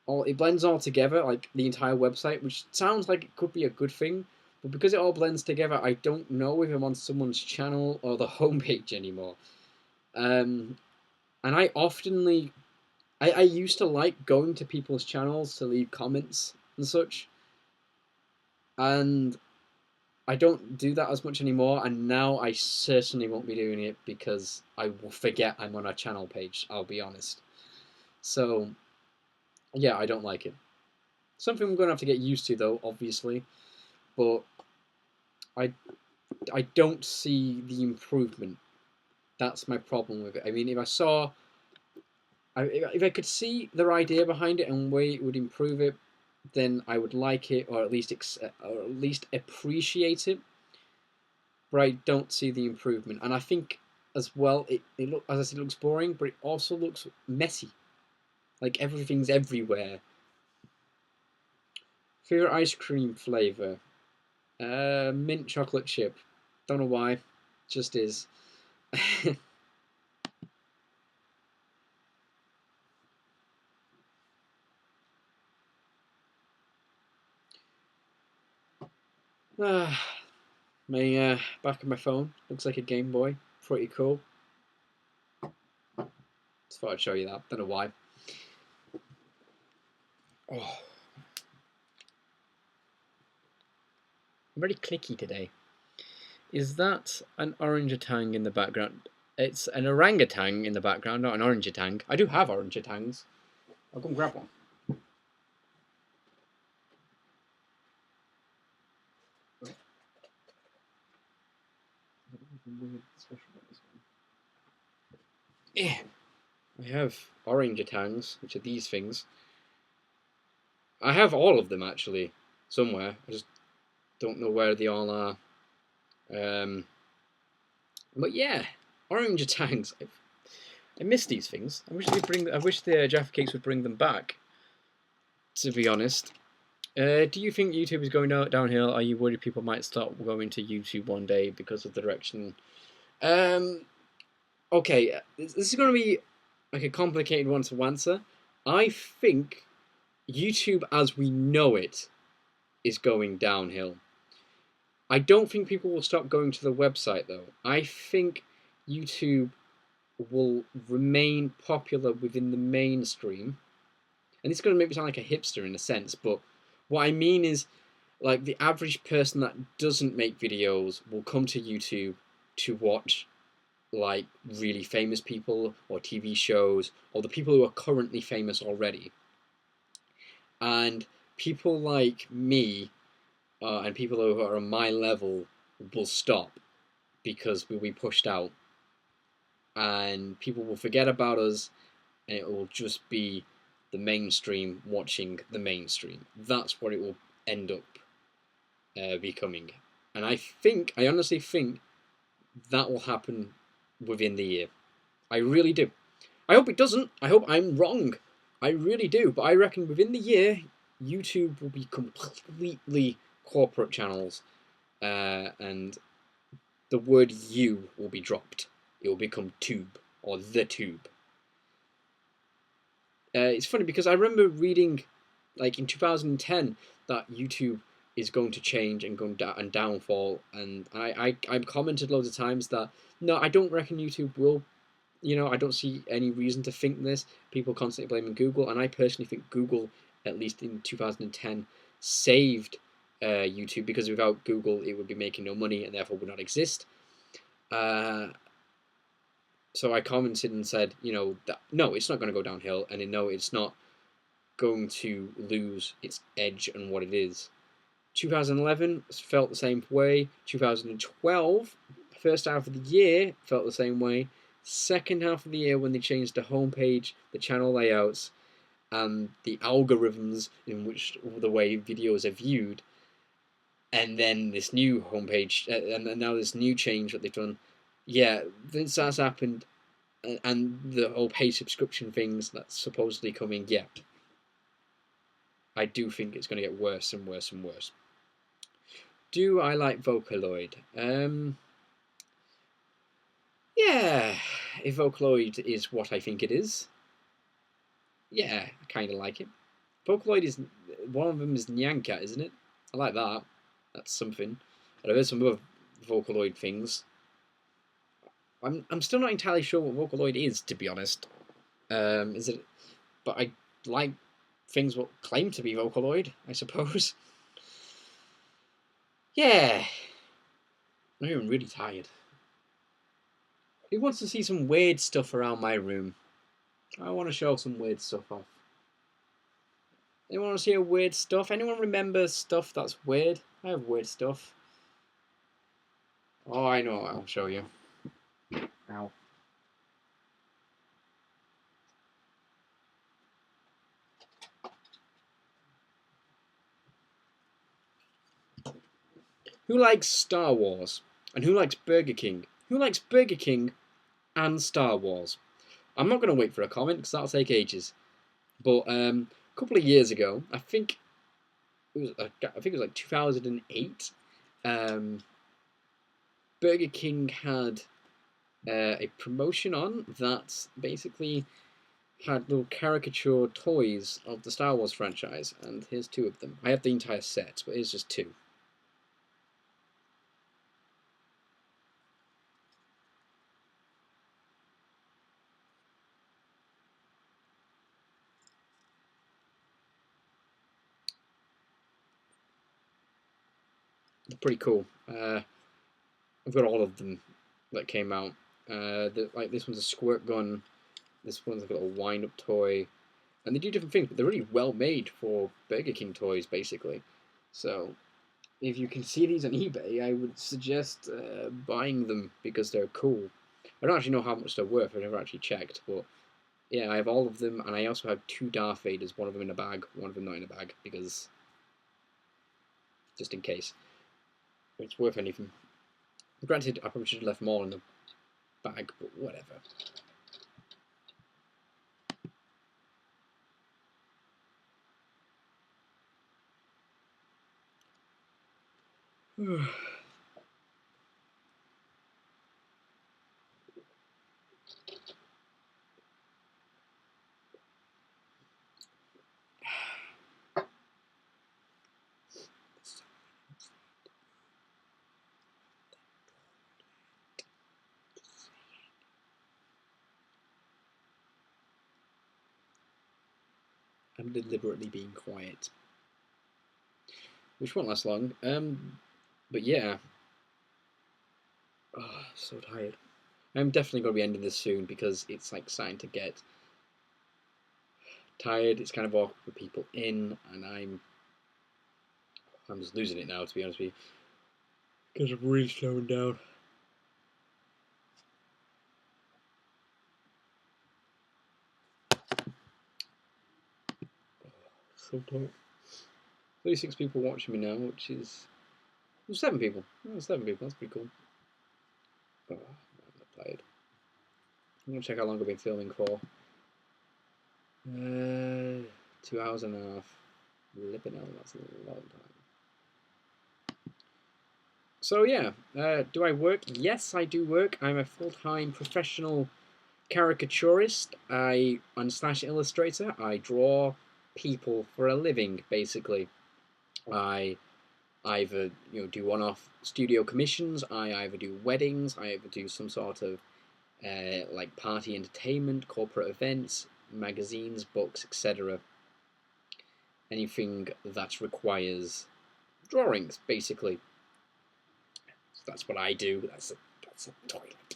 It blends all together, like the entire website, which sounds like it could be a good thing, but because it all blends together, I don't know if I'm on someone's channel or the homepage anymore. And I oftenly, I used to like going to people's channels to leave comments and such, and I don't do that as much anymore, and now I certainly won't be doing it because I will forget I'm on a channel page, I'll be honest. So, yeah, I don't like it. Something I'm going to have to get used to, though, obviously, but I, I don't see the improvement. That's my problem with it. I mean, if I could see their idea behind it and way it would improve it, then I would like it, or at least appreciate it. But I don't see the improvement, and I think as well, as I said, it looks boring, but it also looks messy. Like everything's everywhere. Favorite ice cream flavor? Mint chocolate chip. Don't know why. Just is. My back of my phone looks like a Game Boy. Pretty cool. Just thought I'd show you that. Don't know why. Oh, I'm very clicky today. Is that an orangutan in the background? It's an orangutan in the background, not an orangutan. I do have orangutans. I'll go and grab one. Yeah, I have orangutans, which are these things. I have all of them actually, somewhere. I just don't know where they all are. But yeah, orangutans. I miss these things. I wish the Jaffa Cakes would bring them back. To be honest, do you think YouTube is going downhill? Are you worried people might start going to YouTube one day because of the direction? Okay, this is going to be like a complicated one to answer. I think YouTube as we know it is going downhill. I don't think people will stop going to the website though. I think YouTube will remain popular within the mainstream. And it's going to make me sound like a hipster in a sense, but what I mean is, like, the average person that doesn't make videos will come to YouTube to watch, like, really famous people or TV shows or the people who are currently famous already. and people like me and people who are on my level will stop because we'll be pushed out, and people will forget about us, and it will just be the mainstream watching the mainstream. That's what it will end up becoming. And I honestly think that will happen within the year. I really do. I hope it doesn't. I hope I'm wrong. I really do. But I reckon within the year, YouTube will be completely corporate channels, and the word "you" will be dropped. It will become Tube or the Tube. It's funny because I remember reading, like in 2010, that YouTube is going to change and going down and downfall, and I commented loads of times that no, I don't reckon YouTube will. I don't see any reason to think this. People constantly blaming Google, and I personally think Google, at least in 2010, saved YouTube, because without Google, it would be making no money and therefore would not exist. Uh, so I commented and said, that no, it's not going to go downhill, and no, it's not going to lose its edge and what it is. 2011 felt the same way. 2012, first half of the year, felt the same way. Second half of the year, when they changed the homepage, the channel layouts, and the algorithms in which the way videos are viewed, and then this new homepage, and now this new change that they've done. Yeah, since that's happened, and the whole pay subscription things that's supposedly coming, yeah, I do think it's going to get worse and worse and worse. Do I like Vocaloid? Yeah, if Vocaloid is what I think it is, yeah, I kind of like it. Vocaloid is, one of them is Nyancat, isn't it? I like that. That's something. And I've heard some other Vocaloid things. I'm still not entirely sure what Vocaloid is, to be honest. Is it? But I like things what claim to be Vocaloid, I suppose. Yeah, I'm even really tired. Who wants to see some weird stuff around my room? I want to show some weird stuff off. Anyone want to see a weird stuff? Anyone remember stuff that's weird? I have weird stuff. Oh, I know. I'll show you. Ow. Who likes Star Wars? And who likes Burger King? Who likes Burger King and Star Wars? I'm not going to wait for a comment because that'll take ages. But a couple of years ago, I think it was like 2008. Burger King had a promotion on that basically had little caricature toys of the Star Wars franchise, and here's two of them. I have the entire set, but here's just two. They're pretty cool. I've got all of them that came out. Like this one's a squirt gun. This one's like a little wind-up toy, and they do different things, but they're really well made for Burger King toys, basically. So if you can see these on eBay, I would suggest buying them because they're cool. I don't actually know how much they're worth. I've never actually checked, but yeah, I have all of them, and I also have two Darth Vaders. One of them in a bag, one of them not in a bag, because just in case it's worth anything. Granted, I probably should have left more in the bag, but whatever. I'm deliberately being quiet, which won't last long. But yeah, oh, so tired. I'm definitely going to be ending this soon because it's like starting to get tired. It's kind of awkward with people in, and I'm just losing it now, to be honest with you, because I'm really slowing down. So tired. 36 people watching me now, which is 7 people. Oh, 7 people. That's pretty cool. Oh, I'm tired. I'm gonna check how long I've been filming for. 2 hours and a half. Flipping hell, that's a long time. So yeah, do I work? Yes, I do work. I'm a full-time professional caricaturist. I'm slash illustrator. I draw people for a living, basically. I either do one-off studio commissions. I either do weddings. I either do some sort of like party entertainment, corporate events, magazines, books, etc. Anything that requires drawings, basically. So that's what I do. That's a toilet.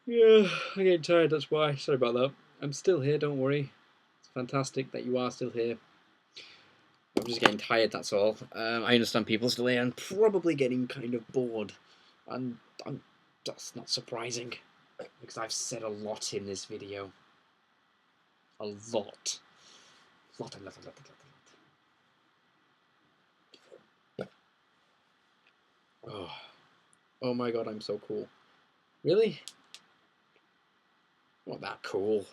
Yeah, I'm getting tired, that's why. Sorry about that. I'm still here, don't worry. It's fantastic that you are still here. I'm just getting tired, that's all. I understand people still here and probably getting kind of bored. And that's not surprising, because I've said a lot in this video. A lot. A lot. Oh. Oh my god, I'm so cool. Really? Not that cool.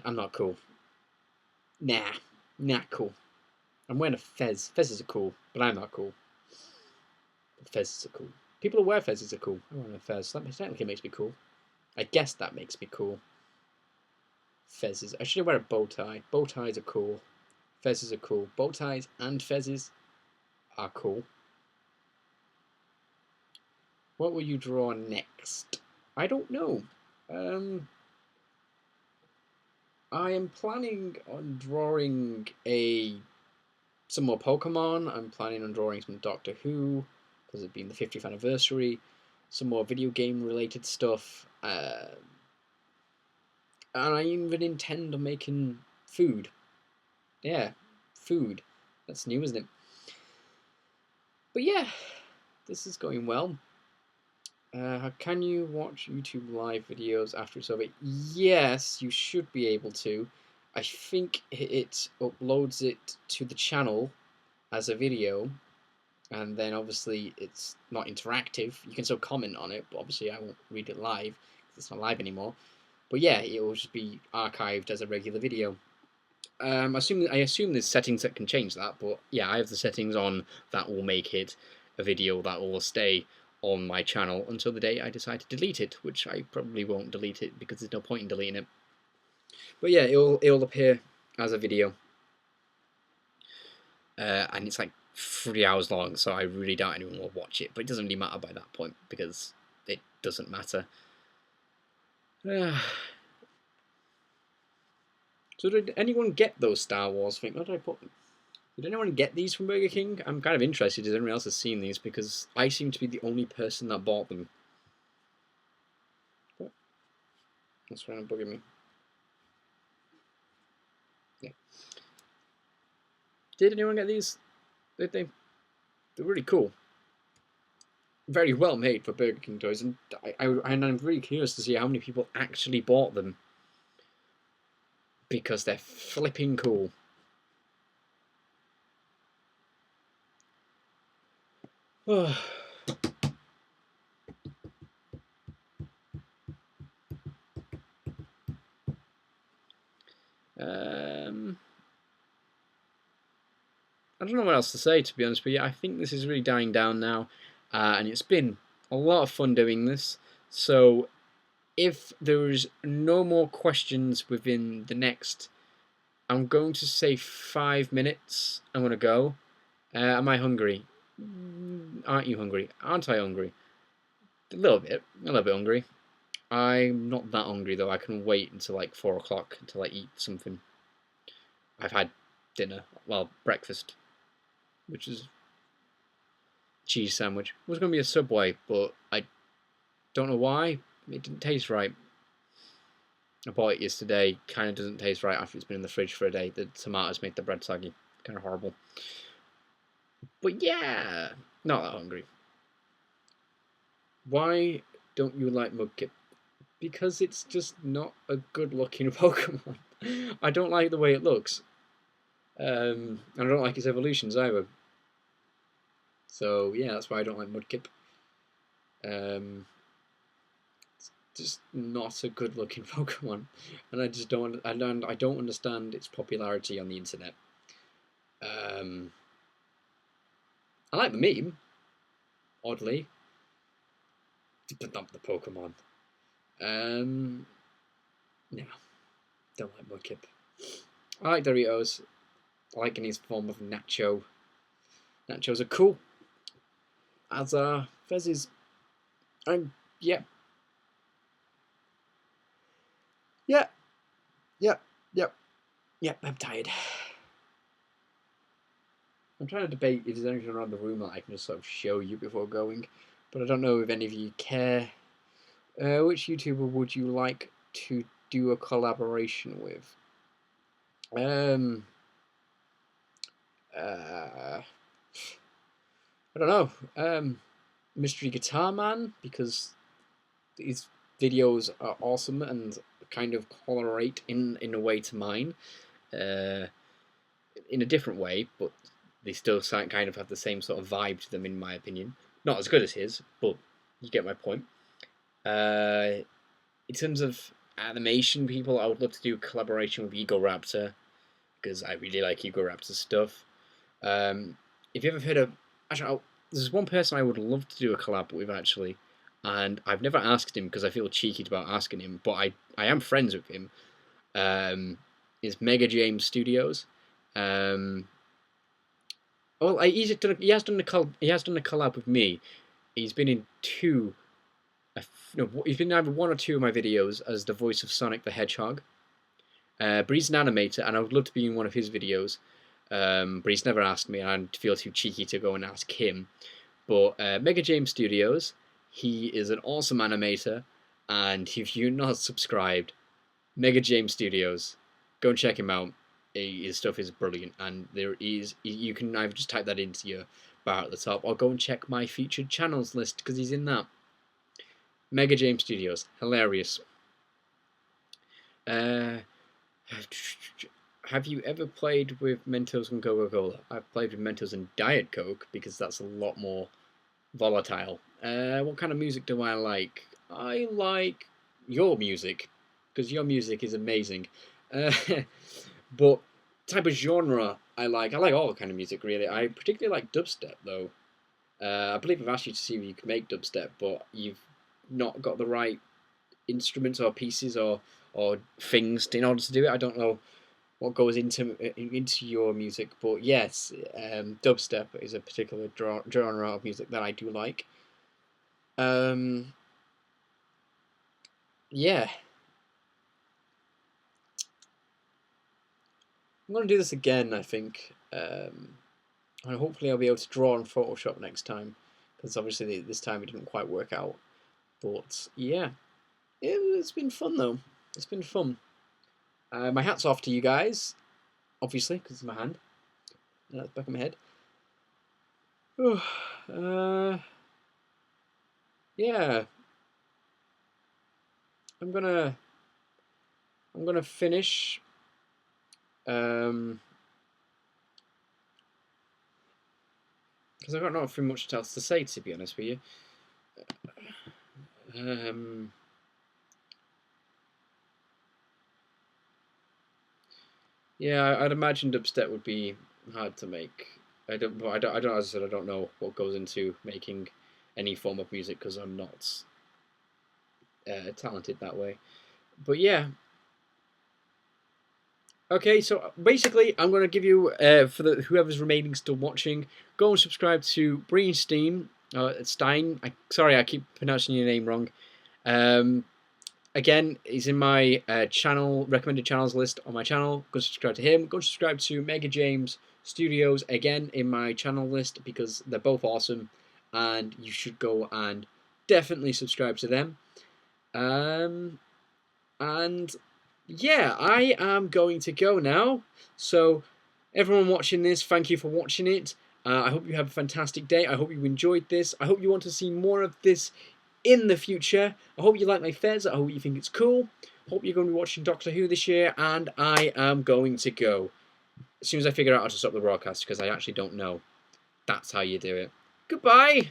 I'm not cool. Nah. Not cool. I'm wearing a fez. Fezzes are cool, but I'm not cool. Fezzes are cool. People who wear fezzes are cool. I'm wearing a fez. That technically makes me cool. I guess that makes me cool. Fezzes. I should wear a bow tie. Bow ties are cool. Fezzes are cool. Bow ties and fezzes are cool. What will you draw next? I don't know. I am planning on drawing some more Pokemon. I'm planning on drawing some Doctor Who, because it's been the 50th anniversary. Some more video game related stuff. And I even intend on making food. Yeah, food. That's new, isn't it? But yeah, this is going well. Can you watch YouTube live videos after it's over? Yes, you should be able to. I think it uploads it to the channel as a video, and then obviously it's not interactive. You can still comment on it, but obviously I won't read it live because it's not live anymore. But yeah, it will just be archived as a regular video. I assume there's settings that can change that, but yeah, I have the settings on that will make it a video that will stay on my channel until the day I decide to delete it, which I probably won't delete it because there's no point in deleting it. But yeah, it'll appear as a video, and it's like 3 hours long, so I really doubt anyone will watch it. But it doesn't really matter by that point because it doesn't matter. So did anyone get those Star Wars things? Where did I put them? Did anyone get these from Burger King? I'm kind of interested if anyone else has seen these, because I seem to be the only person that bought them. But that's trying to bugger me. Yeah. Did anyone get these? Did they? They're really cool. Very well made for Burger King toys, and I'm really curious to see how many people actually bought them, because they're flipping cool. Oh. I don't know what else to say, to be honest with you. I think this is really dying down now, and it's been a lot of fun doing this. So if there's no more questions within the next, I'm going to say 5 minutes, I'm going to go. Am I hungry? Aren't you hungry? Aren't I hungry? A little bit hungry. I'm not that hungry though. I can wait until like 4 o'clock until I eat something. I've had dinner, well, breakfast, which is cheese sandwich. It was going to be a Subway, but I don't know why. It didn't taste right. I bought it yesterday. Kind of doesn't taste right after it's been in the fridge for a day. The tomatoes make the bread soggy. Kind of horrible. But yeah, not that hungry. Why don't you like Mudkip? Because it's just not a good looking Pokemon. I don't like the way it looks. And I don't like its evolutions either. So yeah, that's why I don't like Mudkip. It's just not a good looking Pokemon, and I just don't. I don't understand its popularity on the internet. Um, I like the meme, oddly, but not the Pokemon. No, don't like Mudkip. I like Doritos. I like in his form of Nacho. Nachos are cool. As are Fezzes. I'm yeah. Yeah. Yep. Yep. Yep. I'm tired. I'm trying to debate if there's anything around the room that I can just sort of show you before going, but I don't know if any of you care. Which YouTuber would you like to do a collaboration with? Um, I don't know. Mystery Guitar Man, because his videos are awesome and kind of correlate in a way to mine, uh, in a different way, but they still kind of have the same sort of vibe to them, in my opinion. Not as good as his, but you get my point. In terms of animation people, I would love to do a collaboration with Egoraptor because I really like Egoraptor stuff. If you ever heard of, actually, there's one person I would love to do a collab with actually, and I've never asked him because I feel cheeky about asking him, but I am friends with him. Is Mega James Studios. Um, well, he has done a collab with me. He's been in two. No, he's been in either one or two of my videos as the voice of Sonic the Hedgehog. But he's an animator, and I would love to be in one of his videos. But he's never asked me, and I feel too cheeky to go and ask him. But Mega James Studios, he is an awesome animator, and if you're not subscribed, Mega James Studios, go and check him out. His stuff is brilliant, and you can either just type that into your bar at the top, or go and check my featured channels list because he's in that. Mega James Studios, hilarious. Have you ever played with Mentos and Coca-Cola? I've played with Mentos and Diet Coke because that's a lot more volatile. What kind of music do I like? I like your music because your music is amazing. But type of genre I like all kind of music really. I particularly like dubstep though. I believe I've asked you to see if you can make dubstep, but you've not got the right instruments or pieces or things in order to do it. I don't know what goes into your music, but yes, dubstep is a particular genre of music that I do like. Yeah, I'm gonna do this again. I think, and hopefully I'll be able to draw on Photoshop next time, because obviously this time it didn't quite work out. But yeah, it's been fun though. It's been fun. My hat's off to you guys, obviously, because it's my hand. That's back of my head. Yeah, I'm gonna finish. Because I've got not very much else to say, to be honest with you. Yeah, I'd imagine dubstep would be hard to make. I don't. As I said, I don't know what goes into making any form of music because I'm not talented that way. But yeah. Okay, so basically, I'm going to give you for the whoever's remaining still watching, go and subscribe to Brian Stein. Stein. Sorry, I keep pronouncing your name wrong. Again, he's in my channel recommended channels list on my channel. Go subscribe to him. Go subscribe to Mega James Studios again in my channel list because they're both awesome, and you should go and definitely subscribe to them. And yeah, I am going to go now. So, everyone watching this, thank you for watching it. I hope you have a fantastic day. I hope you enjoyed this. I hope you want to see more of this in the future. I hope you like my Fez. I hope you think it's cool. Hope you're going to be watching Doctor Who this year, and I am going to go as soon as I figure out how to stop the broadcast, because I actually don't know. That's how you do it. Goodbye!